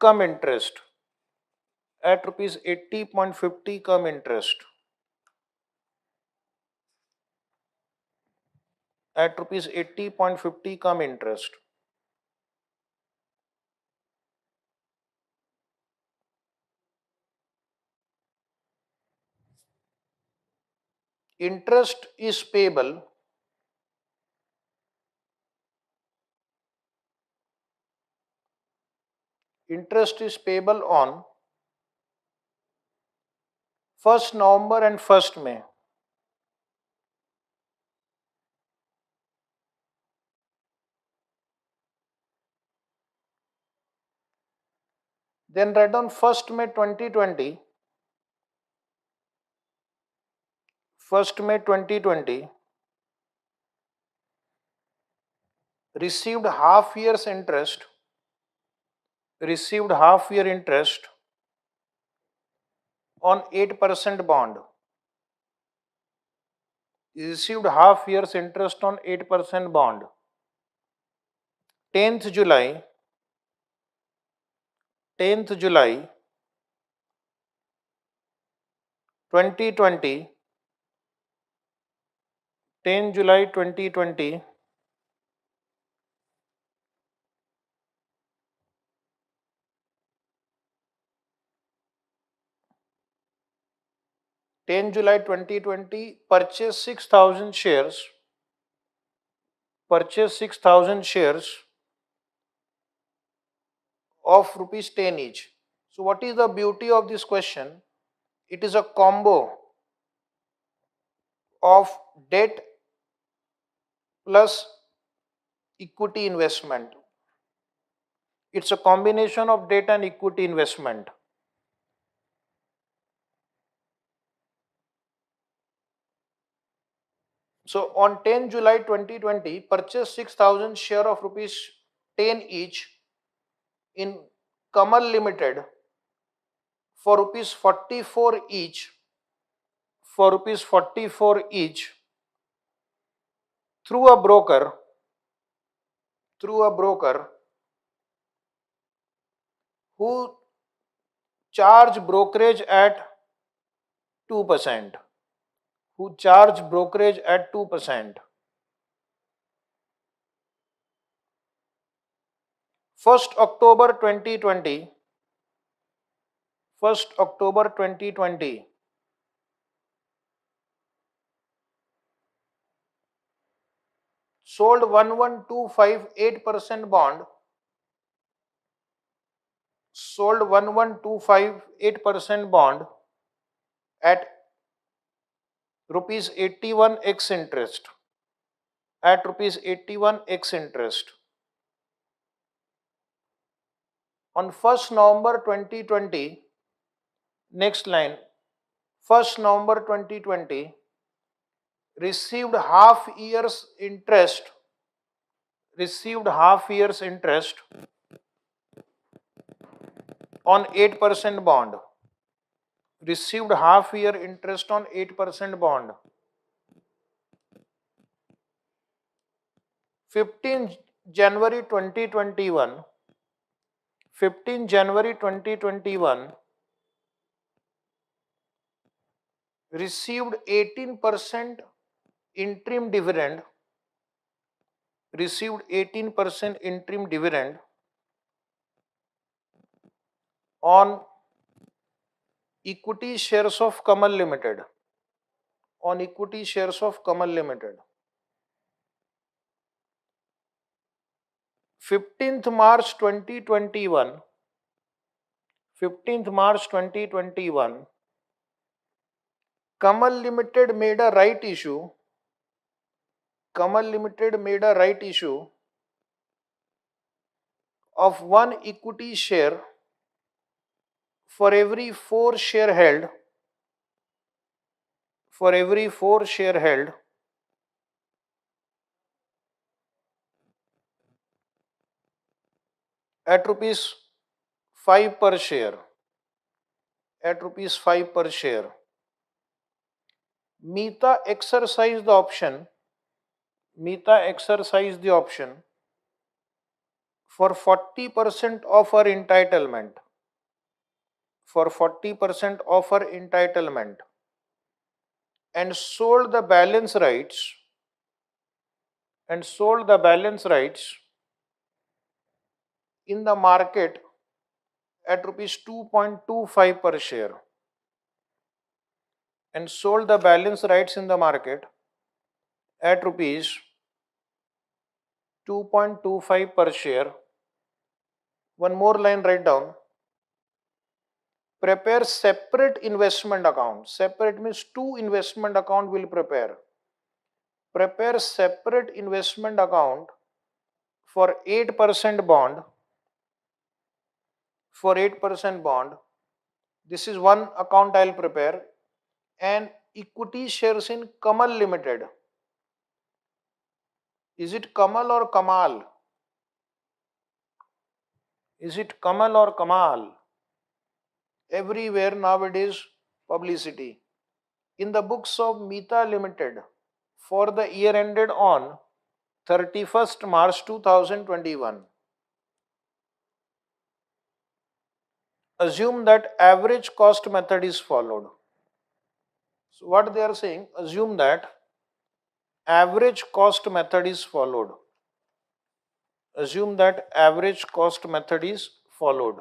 come interest. At rupees 80.50 come interest. at rupees 80.50 come interest. Interest is payable on 1st November and 1st May. Then write down 1st May 2020. 1st May 2020 received half year's interest, on 8% bond. Received half year's interest on 8% bond. 10th July 2020, 10 July 2020 10 July 2020 purchase 6,000 shares of rupees 10 each. So what is the beauty of this question? It is a combo of debt plus equity investment. It's a combination of debt and equity investment. So on 10 July 2020, purchase 6,000 share of rupees 10 each in Kamal Limited for rupees 44 each, through a broker who charge brokerage at 2%. 1st October 2020, sold 11258% bond, 11258% at rupees 81x interest. On 1st November 2020, next line, 1st November 2020, received half year's interest on 8% bond. 15 January 2021, received 18% interim dividend, on equity shares of Kamal Limited. 15th March 2021, Kamal Limited made a right issue of one equity share for every 4 share held, at rupees 5 per share. Mita exercised the option for 40% of her entitlement, and sold the balance rights and sold the balance rights in the market at rupees 2.25 per share, and sold the balance rights in the market at rupees 2.25 per share. One more line, write down. Prepare separate investment account. Separate means two investment account will prepare. Prepare separate investment account for 8% bond. For 8% bond, this is one account I'll prepare. And equity shares in Kamal Limited. Is it Kamal or Kamal? Is it Kamal or Kamal? Everywhere nowadays publicity. In the books of Mita Limited for the year ended on 31st March 2021. Assume that average cost method is followed. So what they are saying, assume that average cost method is followed. Assume that average cost method is followed.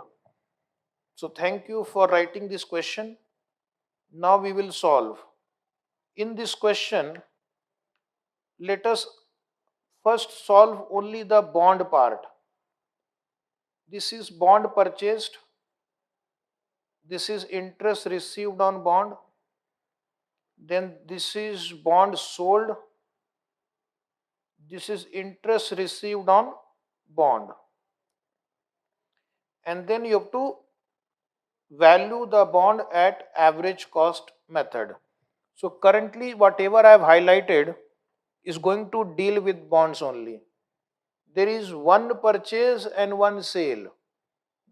So thank you for writing this question. Now we will solve. In this question, let us first solve only the bond part. This is bond purchased. This is interest received on bond. Then this is bond sold. This is interest received on bond. And then you have to value the bond at average cost method. So currently whatever I have highlighted is going to deal with bonds only. There is one purchase and one sale.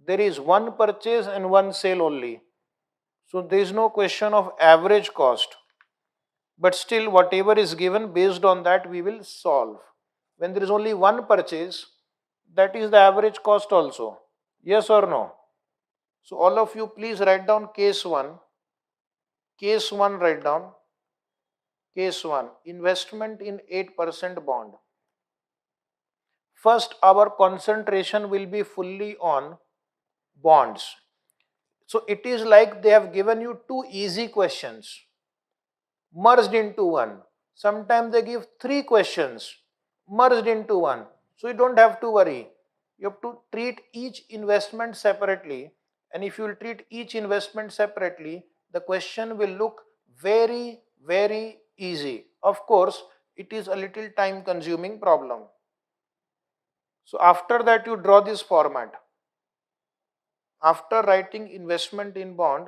There is one purchase and one sale only. So there is no question of average cost. But still whatever is given, based on that we will solve. When there is only one purchase, that is the average cost also. Yes or no? So all of you please write down case 1. Case 1 write down. Case 1, investment in 8% bond. First, our concentration will be fully on bonds. So it is like they have given you two easy questions merged into one. Sometimes they give three questions merged into one. So you don't have to worry. You have to treat each investment separately. And if you will treat each investment separately, the question will look very, very easy. Of course, it is a little time consuming problem. So after that you draw this format. After writing investment in bond,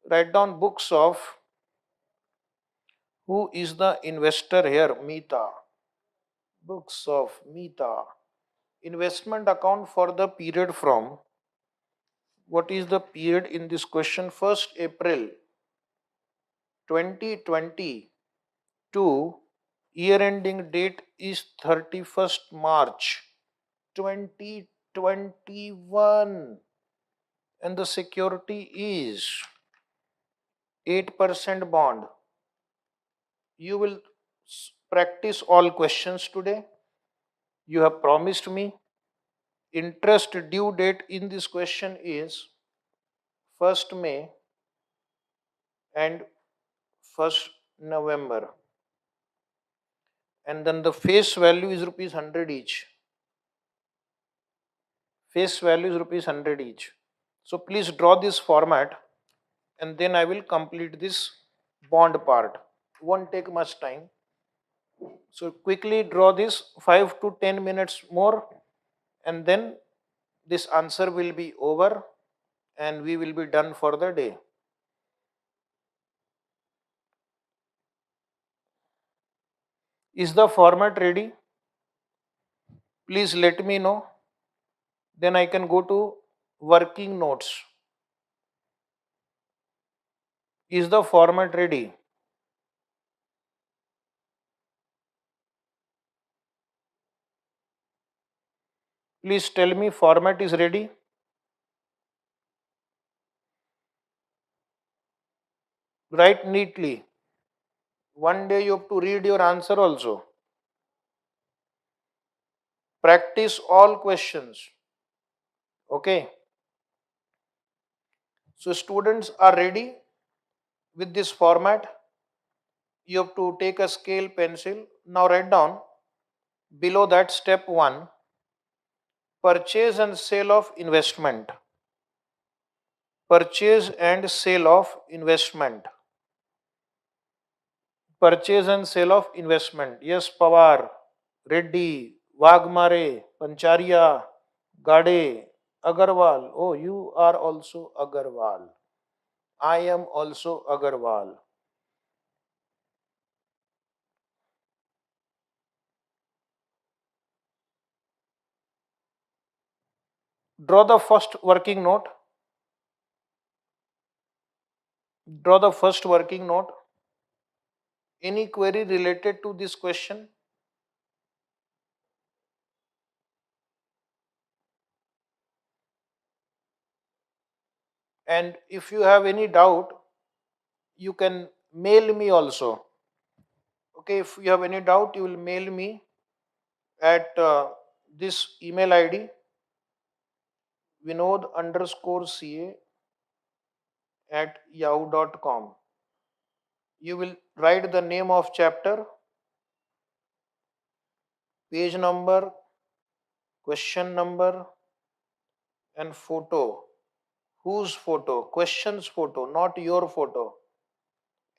write down books of who is the investor here, Mita. Books of Mita. Investment account for the period from, what is the period in this question? 1st April 2020 to year ending date is 31st March 2021, and the security is 8% bond. You will practice all questions today. You have promised me. Interest due date in this question is 1st May and 1st November. And then the face value is rupees 100 each. Face value is rupees 100 each. So please draw this format and then I will complete this bond part. Won't take much time. So quickly draw this 5 to 10 minutes more, and then this answer will be over and we will be done for the day. Is the format ready? Please let me know. Then I can go to working notes. Is the format ready? Please tell me format is ready. Write neatly. One day you have to read your answer also. practice all questions. Okay. So students are ready with this format. You have to take a scale pencil. Now write down below that step 1, purchase and sale of investment. Purchase and sale of investment. Purchase and sale of investment. Yes, Pawar, Reddy, Wagmare, Pancharia, Gade, Agarwal. Oh, you are also Agarwal. I am also Agarwal. Draw the first working note. Draw the first working note. Any query related to this question? And if you have any doubt, you can mail me also. Okay, if you have any doubt, you will mail me at this email ID vinod_ca at yahoo.com. You will write the name of chapter, page number, question number, and photo. Whose photo? Question's photo, not your photo.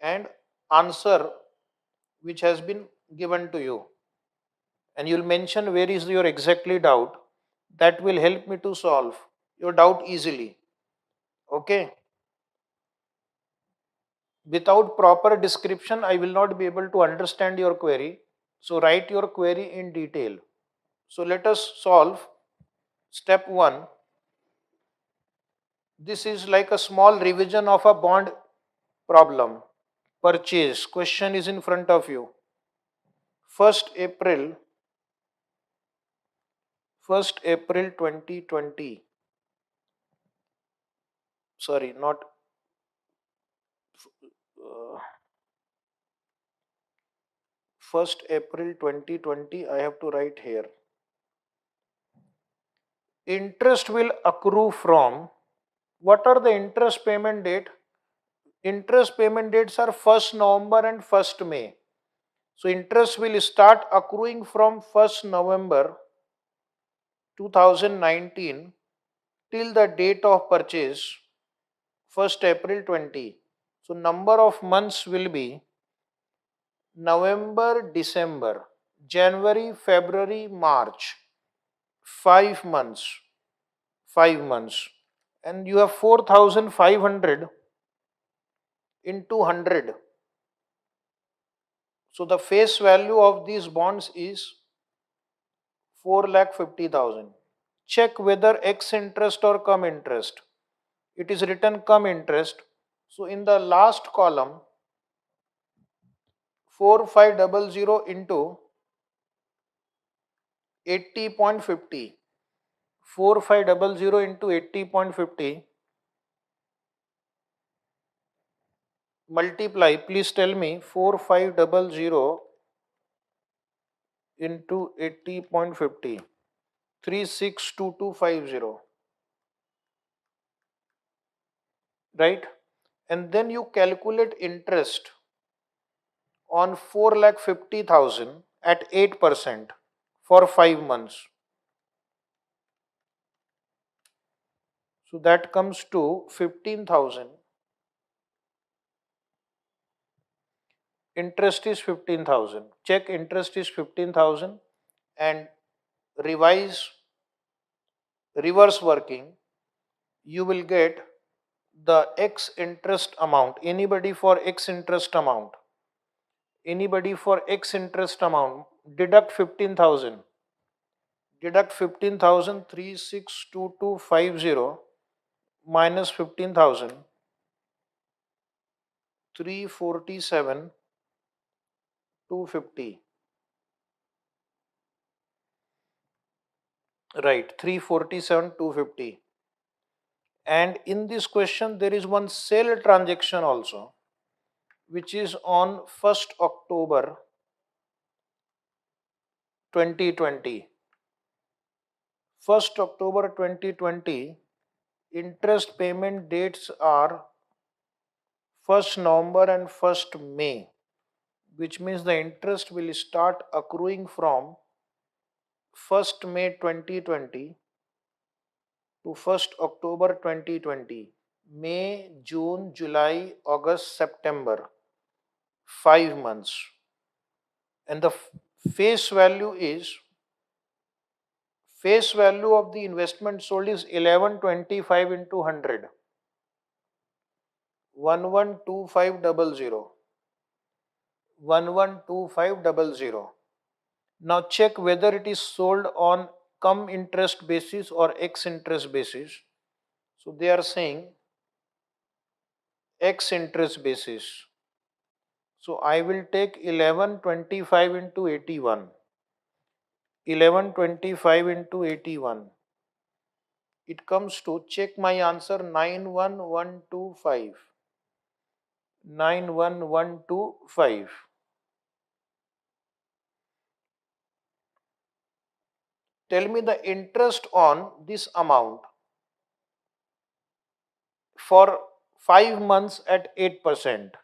And answer which has been given to you. And you'll mention where is your exactly doubt. That will help me to solve your doubt easily. Okay. Without proper description, I will not be able to understand your query. So write your query in detail. So let us solve step 1. This is like a small revision of a bond problem. Purchase. Question is in front of you. 1st April, 1st April 2020. Sorry, not uh, 1st April 2020. I have to write here. Interest will accrue from, what are the interest payment date? Interest payment dates are 1st November and 1st May. So interest will start accruing from 1st November 2019 till the date of purchase 1st April 20. So number of months will be November, December, January, February, March. 5 months. 5 months. And you have 4,500 into 100. So the face value of these bonds is 4,50,000. Check whether X interest or cum interest. It is written cum interest. So in the last column, 4500 into 80.50. 4500 into 80.50 multiply. Please tell me 4500 into 80.50. 362250. Right? And then you calculate interest on 4,50,000 at 8% for 5 months. So that comes to 15,000. Interest is 15,000. Check interest is 15,000 and revise reverse working. You will get the X interest amount. Anybody for X interest amount? Anybody for X interest amount? Deduct 15,000. Deduct 15,000, 362250 minus 15,000, 347, 250. Right, 347, 250. And in this question, there is one sale transaction also, which is on 1st October 2020. 1st October 2020, interest payment dates are 1st November and 1st May, which means the interest will start accruing from 1st May 2020 to 1st October 2020. May, June, July, August, September. 5 months. And the face value is face value of the investment sold is 1125 into 100. 112500. 112500. Now check whether it is sold on cum interest basis or ex interest basis. So they are saying ex interest basis. So I will take 1125 into 81. 1125 into 81. It comes to, check my answer, 91125. 91125. Tell me the interest on this amount for 5 months at 8%.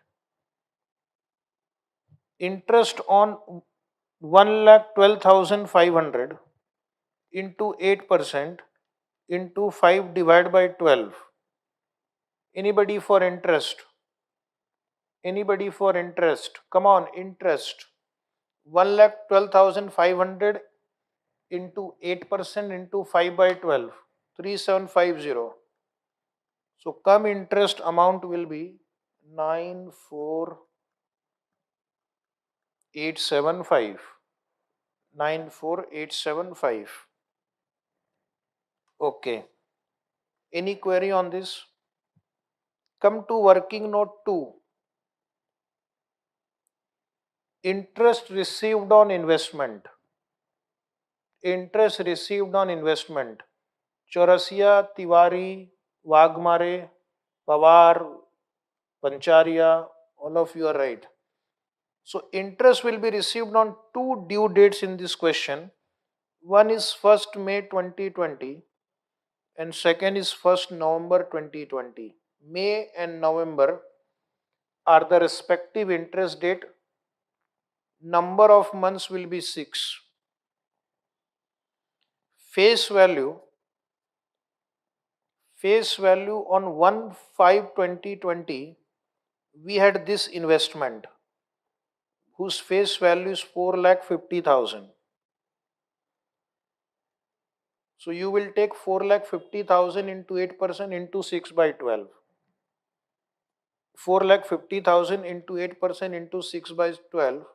Interest on 1,12,500 into 8% into 5 divided by 12. Anybody for interest? Anybody for interest? Come on, interest. 1,12,500 into 8% into 5 by 12. 3750. So come interest amount will be 94875. 94875. Okay. Any query on this? Come to working note 2. Interest received on investment. Interest received on investment. Chaurasia, Tiwari, Wagmare, Pawar, Pancharia, all of you are right. So interest will be received on two due dates in this question. One is 1st May 2020 and second is 1st November 2020. May and November are the respective interest date. Number of months will be 6. Face value on 1/5/2020, we had this investment whose face value is 4,50,000. So you will take 4,50,000 into 8% into 6 by 12. 4,50,000 into 8% into 6 by 12.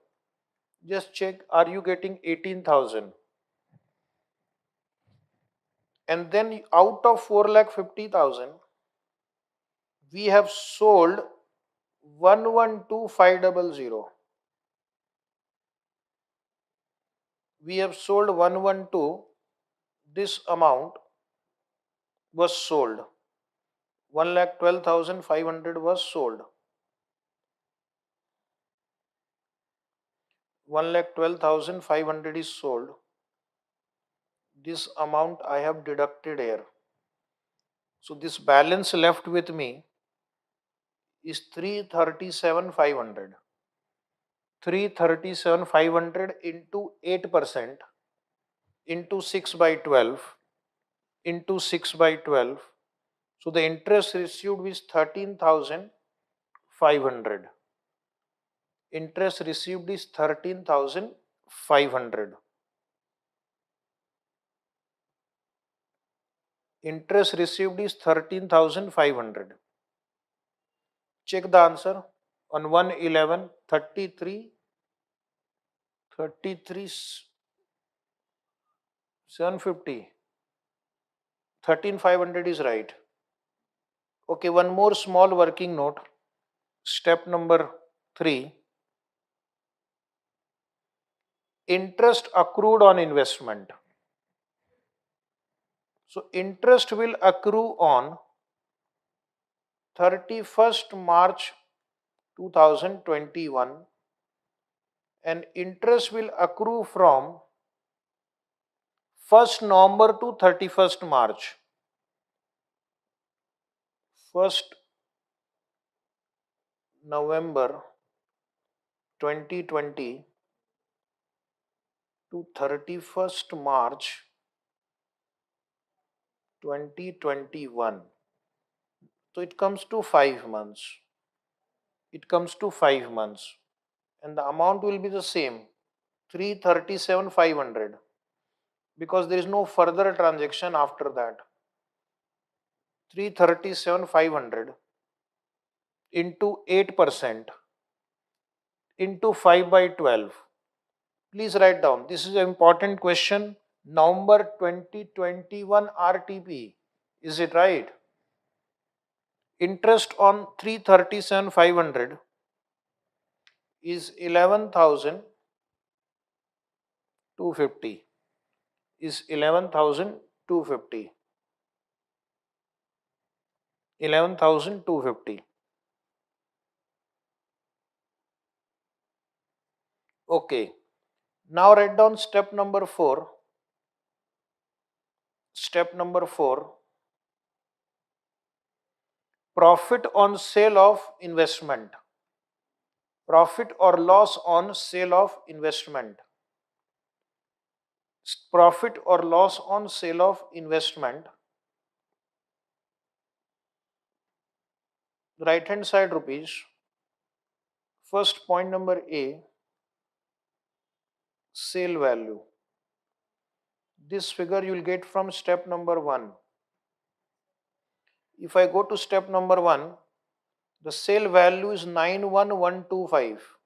Just check, are you getting 18,000? And then out of 4,50,000, we have sold 112,500. We have sold 112. This amount was sold. 1,12,500 was sold. 1,12,500 is sold. This amount I have deducted here. So this balance left with me is 337,500. 337,500 into 8% into 6 by 12 into 6 by 12. So the interest received is 13,500. Interest received is 13,500. Interest received is 13,500. Check the answer on 111, 33, 33, 750. 13,500 is right. Okay, one more small working note. Step number 3. Interest accrued on investment. So interest will accrue on 31st March 2021 and interest will accrue from 1st November to 31st March. 1st November 2020 to 31st March 2021. So it comes to 5 months. It comes to 5 months. And the amount will be the same, 337,500, because there is no further transaction after that. 337,500 into 8% into 5 by 12. Please write down. This is an important question. November 2021 RTP. Is it right? Interest on 337,500 is 11,250. Is 11,250. 11,250. Okay. Now write down step number 4. Step number 4. Profit on sale of investment. Profit or loss on sale of investment. Profit or loss on sale of investment. Right hand side rupees. First point number A, sale value. This figure you will get from step number 1. If I go to step number 1, the sale value is 91125.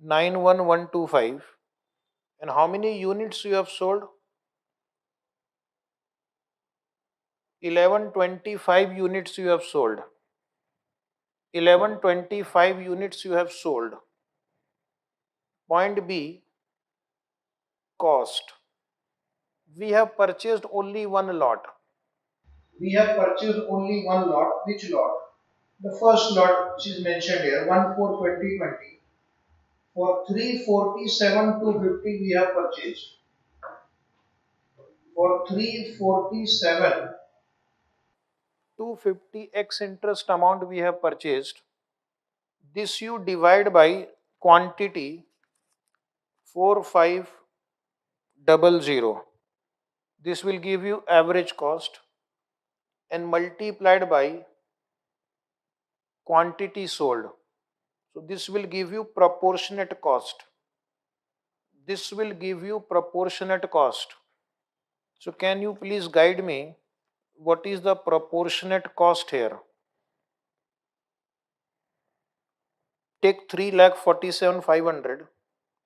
91125. And how many units you have sold? 1125 units you have sold. 1125 units you have sold. Point B, cost. We have purchased only one lot. We have purchased only one lot. Which lot? The first lot which is mentioned here, 1/4/2020. For 347,250 we have purchased. For 347, 250 x interest amount we have purchased. This you divide by quantity 4500. This will give you average cost, and multiplied by quantity sold. So this will give you proportionate cost. This will give you proportionate cost. So can you please guide me, what is the proportionate cost here? Take 3,47,500,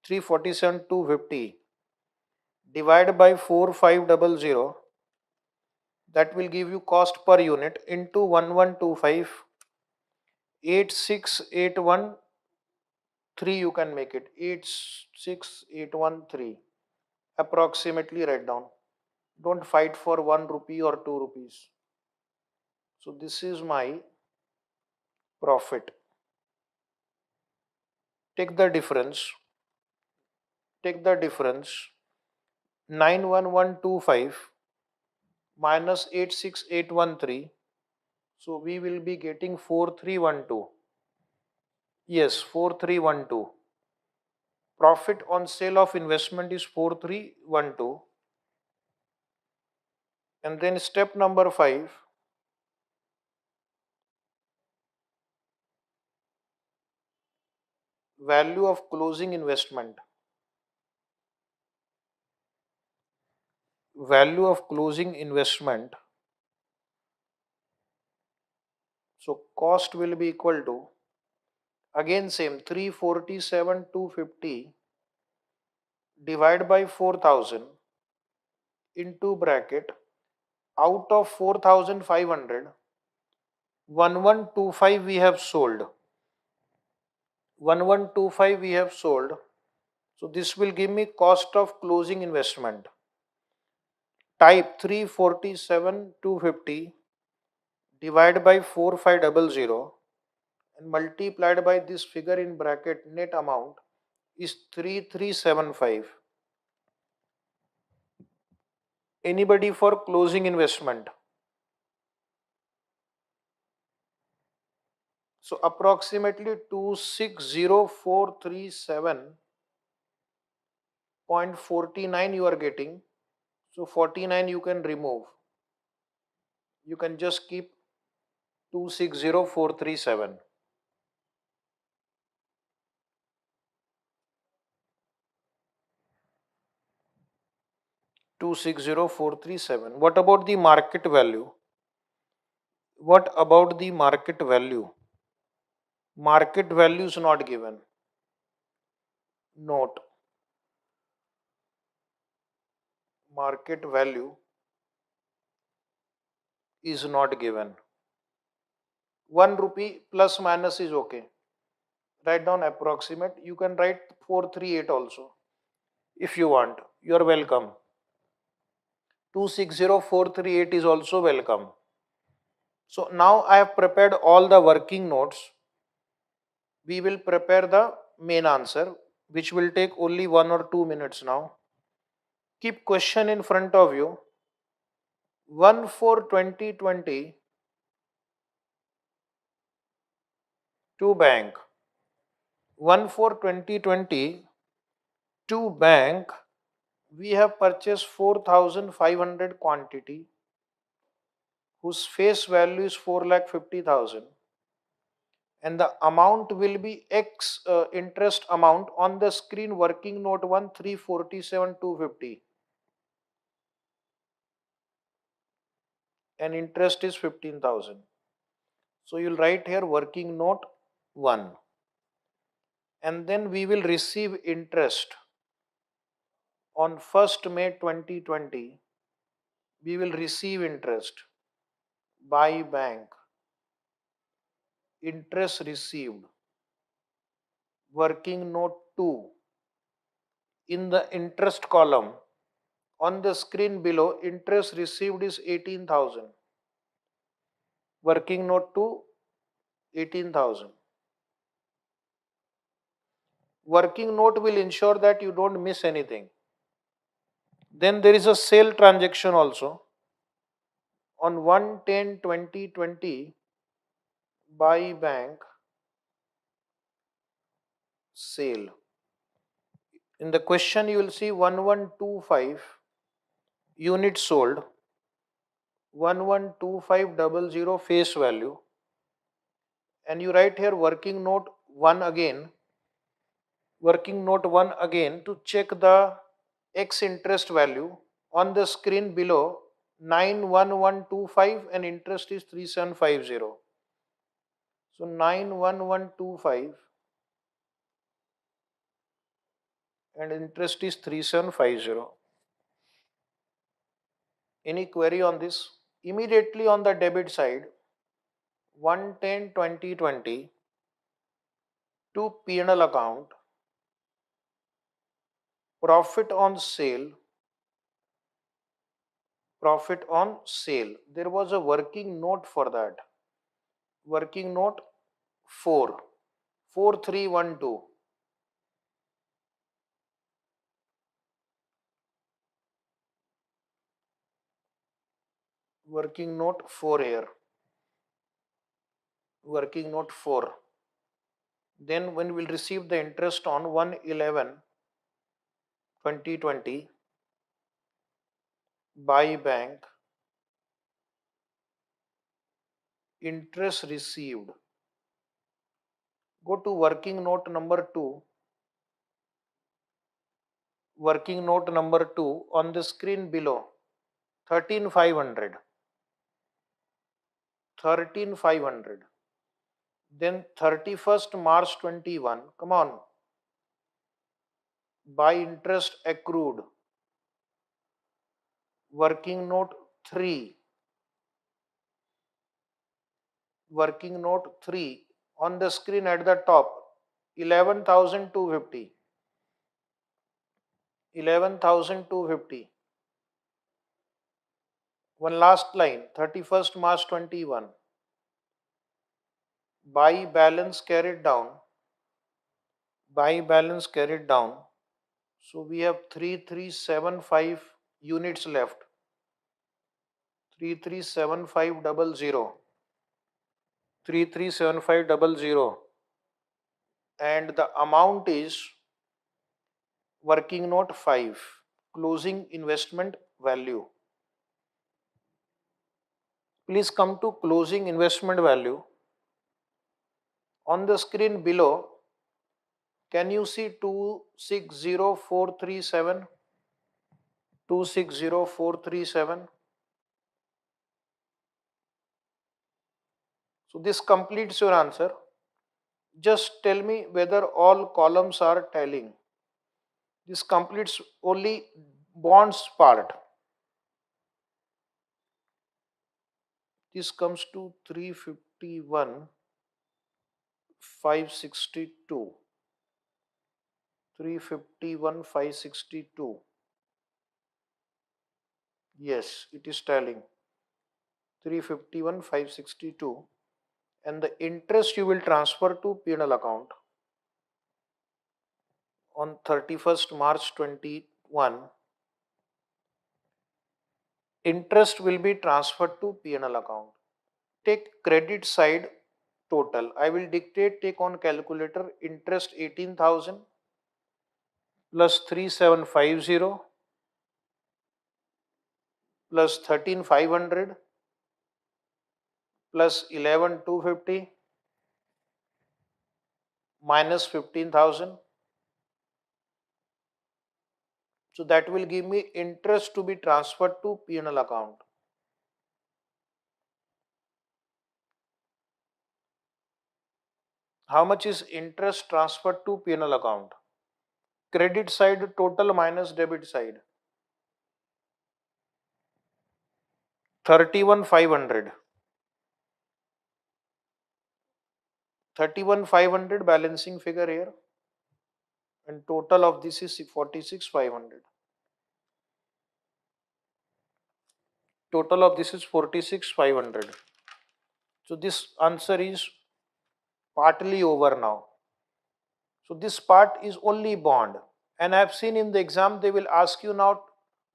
347,250, divide by 4500, that will give you cost per unit, into 1125, 86813, you can make it 86813, approximately. Write down. Don't fight for 1 rupee or 2 rupees. So this is my profit. Take the difference. Take the difference. 91125 minus 86813. So we will be getting 4312. Yes, 4312. Profit on sale of investment is 4312. And then step number 5. Value of closing investment. Value of closing investment. So cost will be equal to, again same, 347,250 divide by 4,000 into bracket, out of 4,500, 1125 we have sold. 1125 we have sold. So this will give me cost of closing investment. Type 347,250 divided by 4500 and multiplied by this figure in bracket, net amount is 3375. Anybody for closing investment? So approximately 260,437.49 you are getting. So 49 you can remove. You can just keep 260,437. 260,437. What about the market value? What about the market value? Market value is not given. Note, market value is not given. 1 rupee plus minus is okay. Write down approximate. You can write 438 also if you want. You are welcome. 260,438 is also welcome. So now I have prepared all the working notes. We will prepare the main answer, which will take only 1 or 2 minutes now. Keep question in front of you. 1 for 2020 to bank. 1 for 2020 to bank. We have purchased 4,500 quantity whose face value is 4,50,000, and the amount will be X interest amount on the screen. Working note 1, 347,250, and interest is 15,000. So you'll write here working note 1, and then we will receive interest on 1st May 2020. We will receive interest by bank. Interest received. Working note 2. In the interest column on the screen below, interest received is 18,000. Working note 2, 18,000. Working note will ensure that you don't miss anything. Then there is a sale transaction also on 1/10/2020 by bank sale. In the question you will see 1125 units sold, 112500 face value, and you write here working note 1 again. Working note 1 again to check the X interest value on the screen below. 91125 and interest is 3750. So 91125 and interest is 3750. Any query on this? Immediately on the debit side, 1/10/2020 to P&L account, profit on sale, profit on sale. There was a working note for that. Working note 4, 4312. Working note 4 here. Working note 4. Then when we'll receive the interest on 1/11/2020 by bank, interest received. Go to working note number 2. Working note number 2 on the screen below. 13,500. 13,500. Then 31st March 21. Come on. By interest accrued. Working note 3. Working note 3 on the screen at the top. 11,250. 11,250. One last line. 31st March 21. By balance carried down. By balance carried down. So we have 3375 units left. 337500. 337500, and the amount is working note 5, closing investment value. Please come to closing investment value. On the screen below, can you see 260437? 260437. So this completes your answer. Just tell me whether all columns are tallying. This completes only bonds part. This comes to 351 562. 351 562. Yes, it is tallying. 351 562. And the interest you will transfer to P&L account on 31st March 21. Interest will be transferred to P&L account. Take credit side total. I will dictate, take on calculator, interest 18,000 plus 3750 plus 13,500 plus 11,250 minus 15,000. So that will give me interest to be transferred to P&L account. How much is interest transferred to P&L account? Credit side total minus debit side. 31,500. 31,500 balancing figure here, and total of this is 46,500. Total of this is 46,500. So this answer is partly over now. So this part is only bond. And I have seen in the exam they will ask you now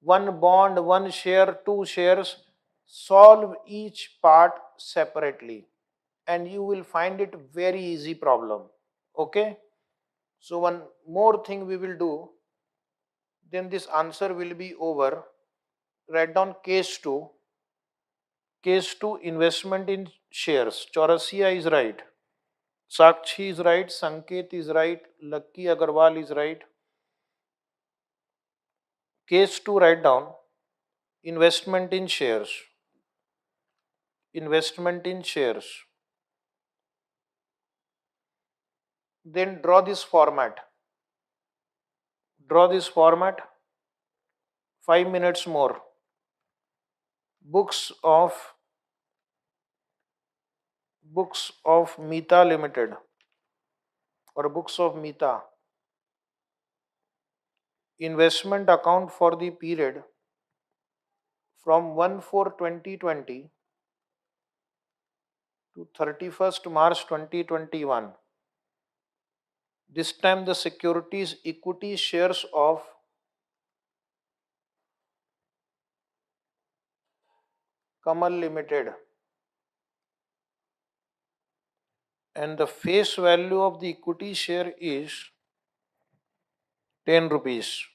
one bond, one share, two shares. Solve each part separately and you will find it very easy problem. Okay. So one more thing we will do, then this answer will be over. Write down case 2. Case 2, investment in shares. Chaurasia is right. Sakshi is right. Sanket is right. Lucky Agarwal is right. Case 2, write down investment in shares. Investment in shares. Then draw this format. Draw this format. 5 minutes more. Books of Mita Limited or books of Mita. Investment account for the period from 1/4/2020 to 31st March 2021. This time the securities equity shares of Kamal Limited, and the face value of the equity share is 10 rupees.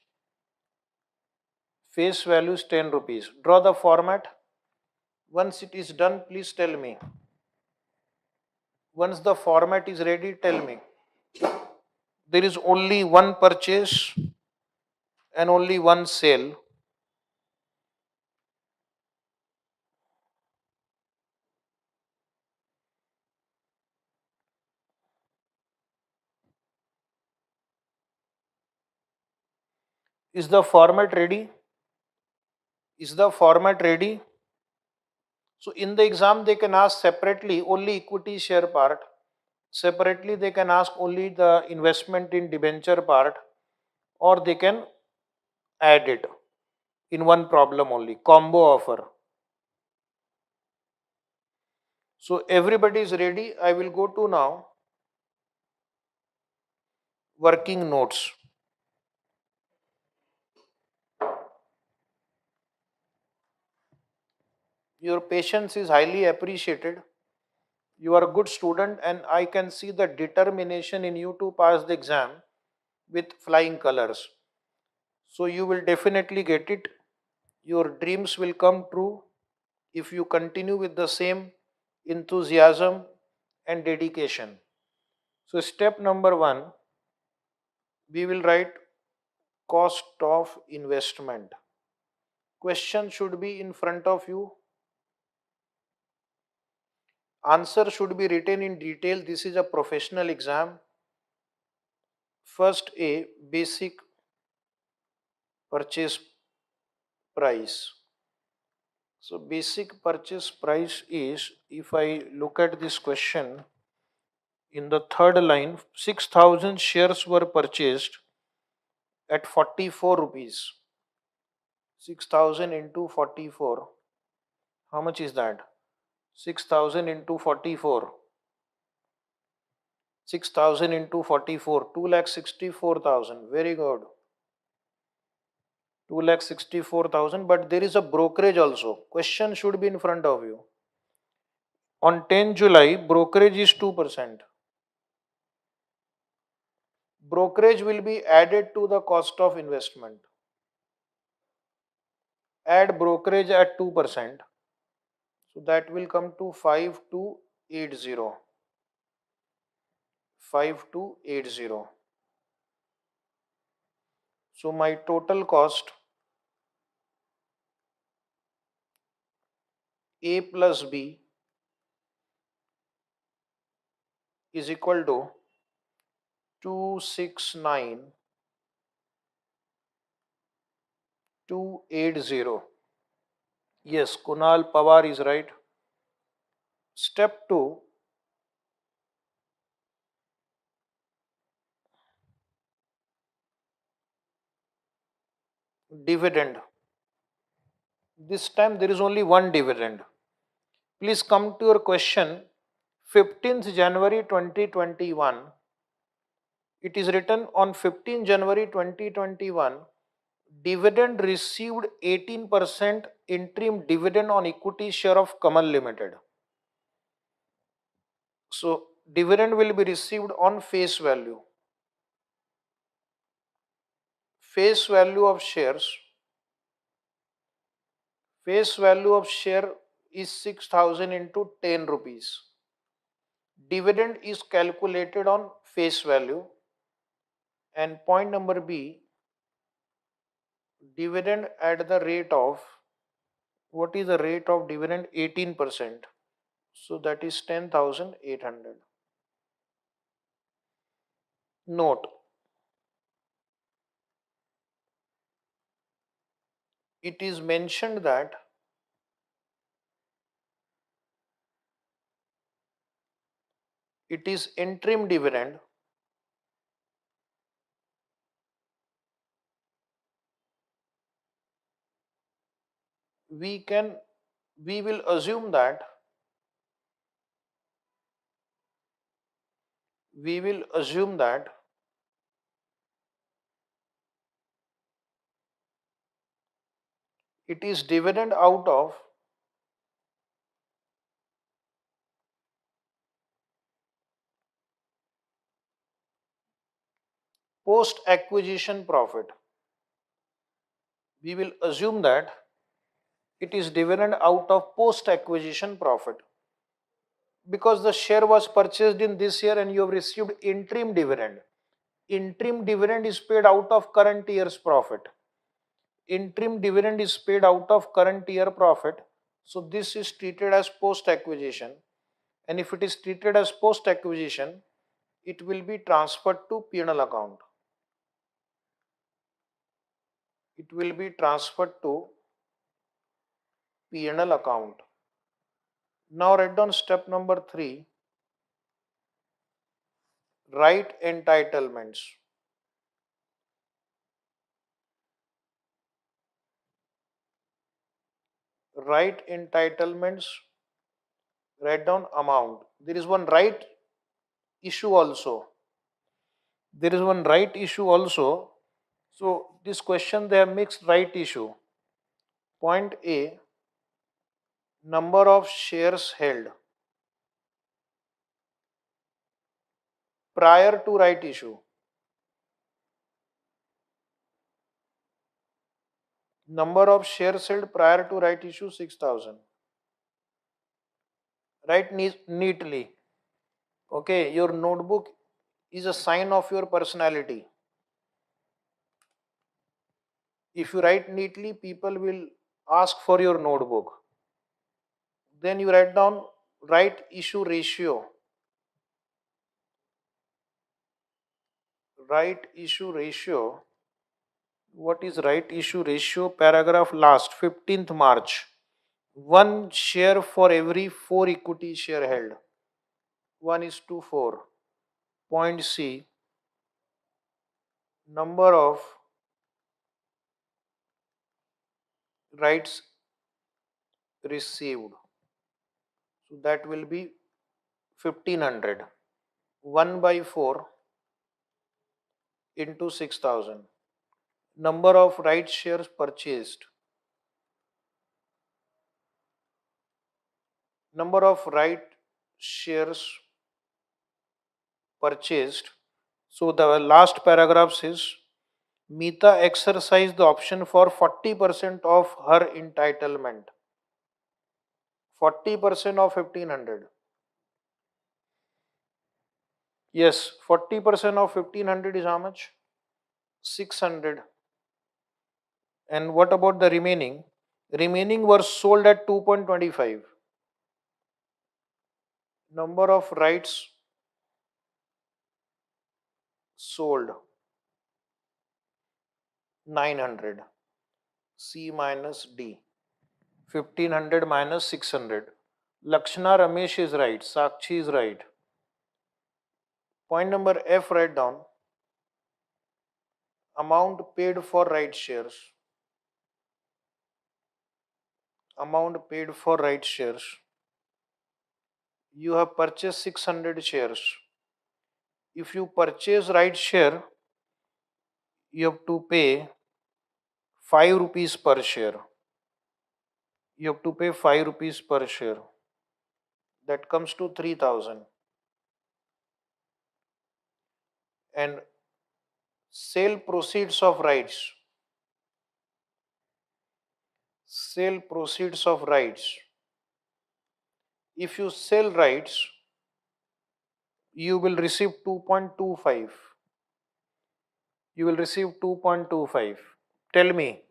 Face value is 10 rupees. Draw the format. Once it is done, please tell me. Once the format is ready, tell me. There is only one purchase and only one sale. Is the format ready? Is the format ready? So in the exam they can ask separately only equity share part. Separately they can ask only the investment in debenture part, or they can add it in one problem only, combo offer. So everybody is ready. I will go to now working notes. Your patience is highly appreciated. You are a good student, and I can see the determination in you to pass the exam with flying colors. So, you will definitely get it. Your dreams will come true if you continue with the same enthusiasm and dedication. So, step number one, we will write cost of investment. Question should be in front of you. Answer should be written in detail. This is a professional exam. First, a basic purchase price. So, basic purchase price is, if I look at this question, in the third line, 6,000 shares were purchased at 44 rupees. 6,000 into 44. How much is that? 6,000 into 44. 6,000 into 44. 2,64,000. Very good. 2,64,000. But there is a brokerage also. Question should be in front of you. On 10 July, brokerage is 2%. Brokerage will be added to the cost of investment. Add brokerage at 2%. So that will come to 5280. 5280. So my total cost A plus B is equal to 269,280. Yes, Kunal Pawar is right. Step 2, dividend. This time there is only one dividend. Please come to your question. 15th January 2021. It is written on 15 January 2021. Dividend received 18% interim dividend on equity share of Kamal Limited. So, dividend will be received on face value. Face value of shares. Face value of share is 6,000 into 10 rupees. Dividend is calculated on face value. And point number B, dividend at the rate of, what is the rate of dividend? 18%. So that is 10,800. Note, it is mentioned that it is interim dividend. We can, we will assume that, we will assume that it is dividend out of post acquisition profit. We will assume that it is dividend out of post acquisition profit, because the share was purchased in this year and you have received interim dividend. Interim dividend is paid out of current year's profit. Interim dividend is paid out of current year profit. So this is treated as post acquisition. And if it is treated as post acquisition, it will be transferred to P&L account. It will be transferred to P&L account. Now write down step number 3. Write entitlements. Write entitlements. Write down amount. There is one right issue also. There is one right issue also. So this question, they have mixed right issue. Point A, number of shares held prior to right issue. Number of shares held prior to right issue 6,000. Write neatly. Okay, your notebook is a sign of your personality. If you write neatly, people will ask for your notebook. Then you write down right issue ratio. Right issue ratio. What is right issue ratio? Paragraph last, 15th March. One share for every four equity share held. 1:4. Point C. Number of rights received. So that will be 1500. 1 by 4 into 6,000. Number of right shares purchased. Number of right shares purchased. So the last paragraph says Mita exercised the option for 40% of her entitlement. 40% of 1500. Yes, 40% of 1500 is how much? 600. And what about the remaining? Remaining were sold at 2.25. Number of rights sold 900. C minus D. 1500 minus 600. Lakshana Ramesh is right. Sakshi is right. Point number F, write down. Amount paid for right shares. Amount paid for right shares. You have purchased 600 shares. If you purchase right share, you have to pay 5 rupees per share. You have to pay 5 rupees per share. That comes to 3,000. And sale proceeds of rights. Sale proceeds of rights. If you sell rights, you will receive 2.25. You will receive 2.25. Tell me,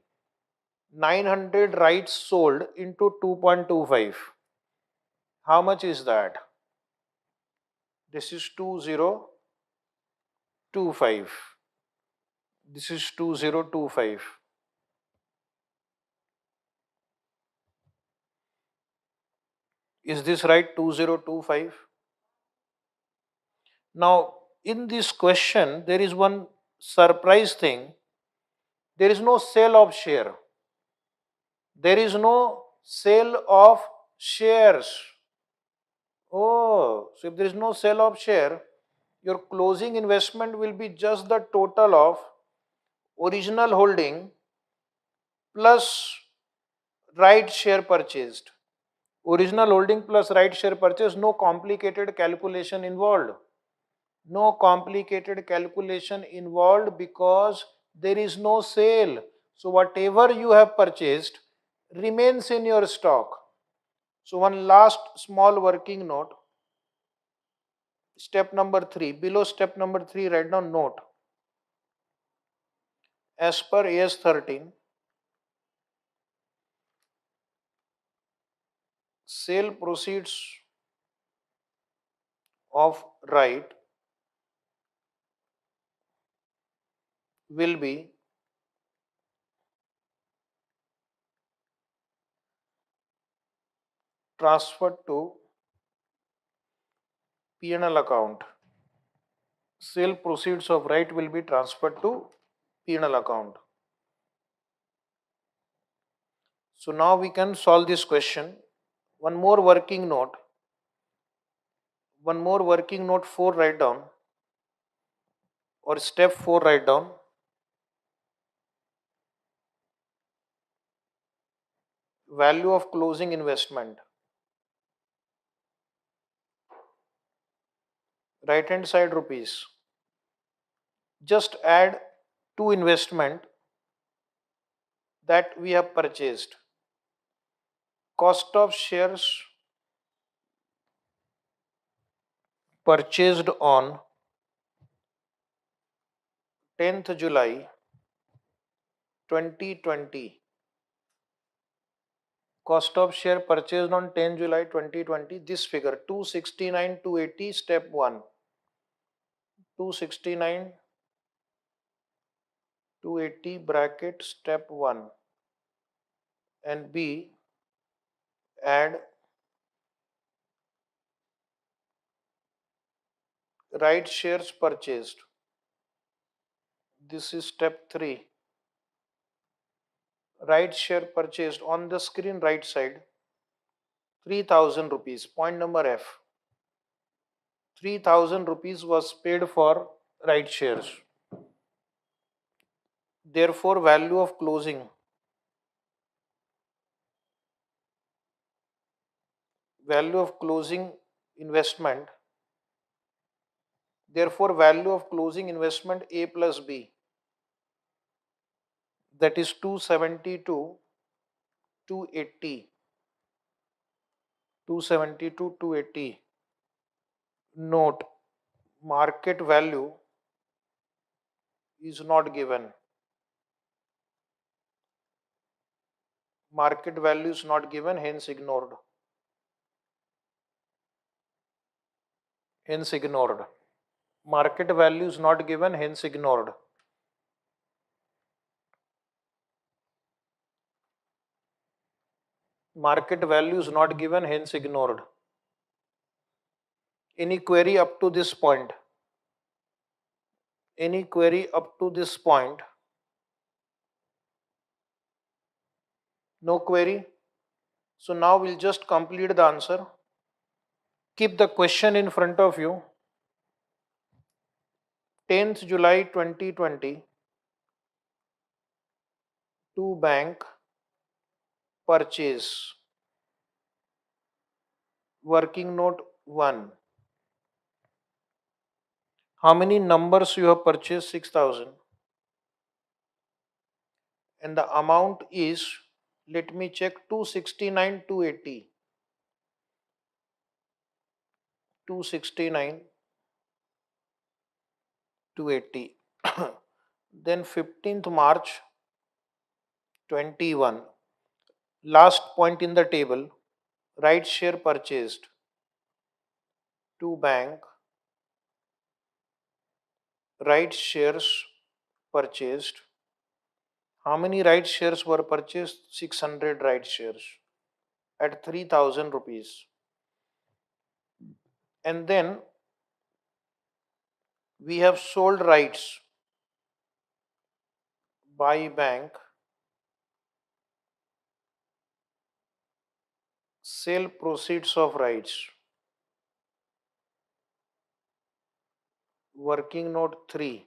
900 rights sold into 2.25. How much is that? This is 2025. This is 2025. Is this right? 2025. Now, in this question, there is one surprise thing. There is no sale of share. There is no sale of shares. Oh, so if there is no sale of share, your closing investment will be just the total of original holding plus right share purchased. Original holding plus right share purchase, no complicated calculation involved. No complicated calculation involved because there is no sale. So whatever you have purchased remains in your stock. So one last small working note. Step number 3. Below step number 3, write down note. As per AS 13, sale proceeds of right will be transferred to P&L account. Sale proceeds of right will be transferred to P&L account. So now we can solve this question. One more working note. 4 write down, or step 4 write down. value of closing investment, right hand side rupees. Just add two investment that we have purchased. Cost of shares purchased on 10th July 2020. Cost of share purchased on 10 July 2020. This figure 269 280 step 1. 269 280 bracket step 1, and B, add right shares purchased. This is step 3. Right share purchased on the screen right side 3000 rupees. Point number F. 3000 rupees was paid for right shares. Therefore, value of closing investment. Therefore, value of closing investment A plus B, that is 272 280. 272 280. Note, market value is not given. Market value is not given, hence ignored. Hence ignored. Market value is not given, hence ignored. Market value is not given, hence ignored. Any query up to this point? Any query up to this point? No query? So now we'll just complete the answer. Keep the question in front of you. 10th July 2020, to bank purchase. Working note 1. How many numbers you have purchased? 6000. And the amount is, let me check, 269 280. 269 280. Then 15th March 21. Last point in the table, right share purchased. To bank, right shares purchased. How many right shares were purchased? 600 right shares at 3000 rupees. And then we have sold rights by bank, sale proceeds of rights. Working note 3,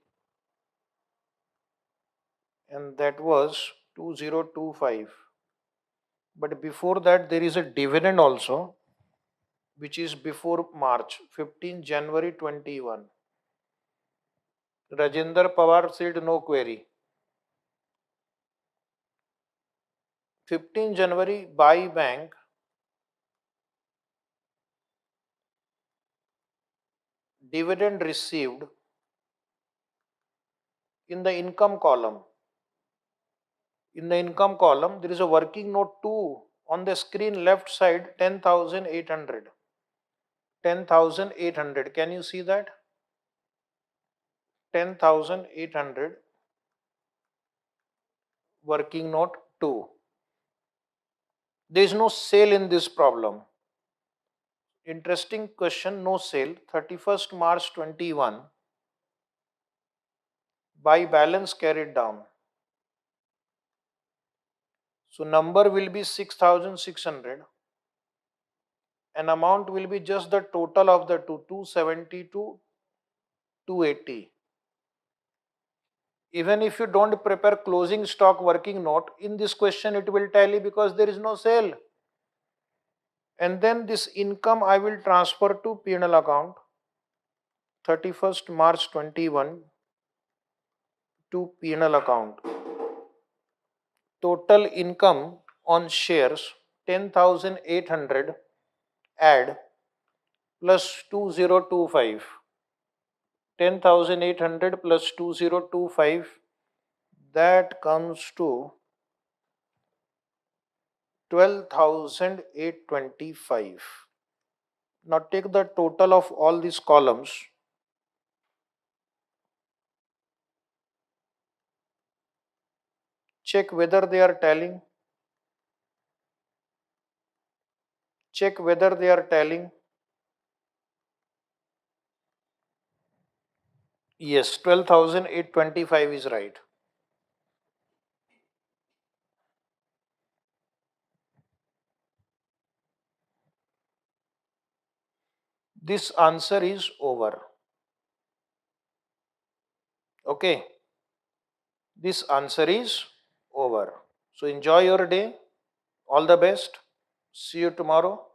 and that was 2025. But before that, there is a dividend also, which is before March, 15 January 21. Rajendra Pawar said no query. 15 January by bank, dividend received in the income column. In the income column, there is a working note 2 on the screen left side, 10,800. 10,800. Can you see that? 10,800. Working note 2. There is no sale in this problem. Interesting question, no sale. 31st March 21. By balance carried down. So number will be 6,600. And amount will be just the total of the two, 270 to 280. Even if you don't prepare closing stock working note, in this question it will tally because there is no sale. And then this income I will transfer to P&L account 31st March 21 to P&L account. Total income on shares 10,800 add plus 2025. 10,800 plus 2025, that comes to 12,825. Now take the total of all these columns. Check whether they are tallying. Check whether they are tallying. Yes, 12,825 is right. This answer is over. Okay. This answer is over. So enjoy your day. All the best. See you tomorrow.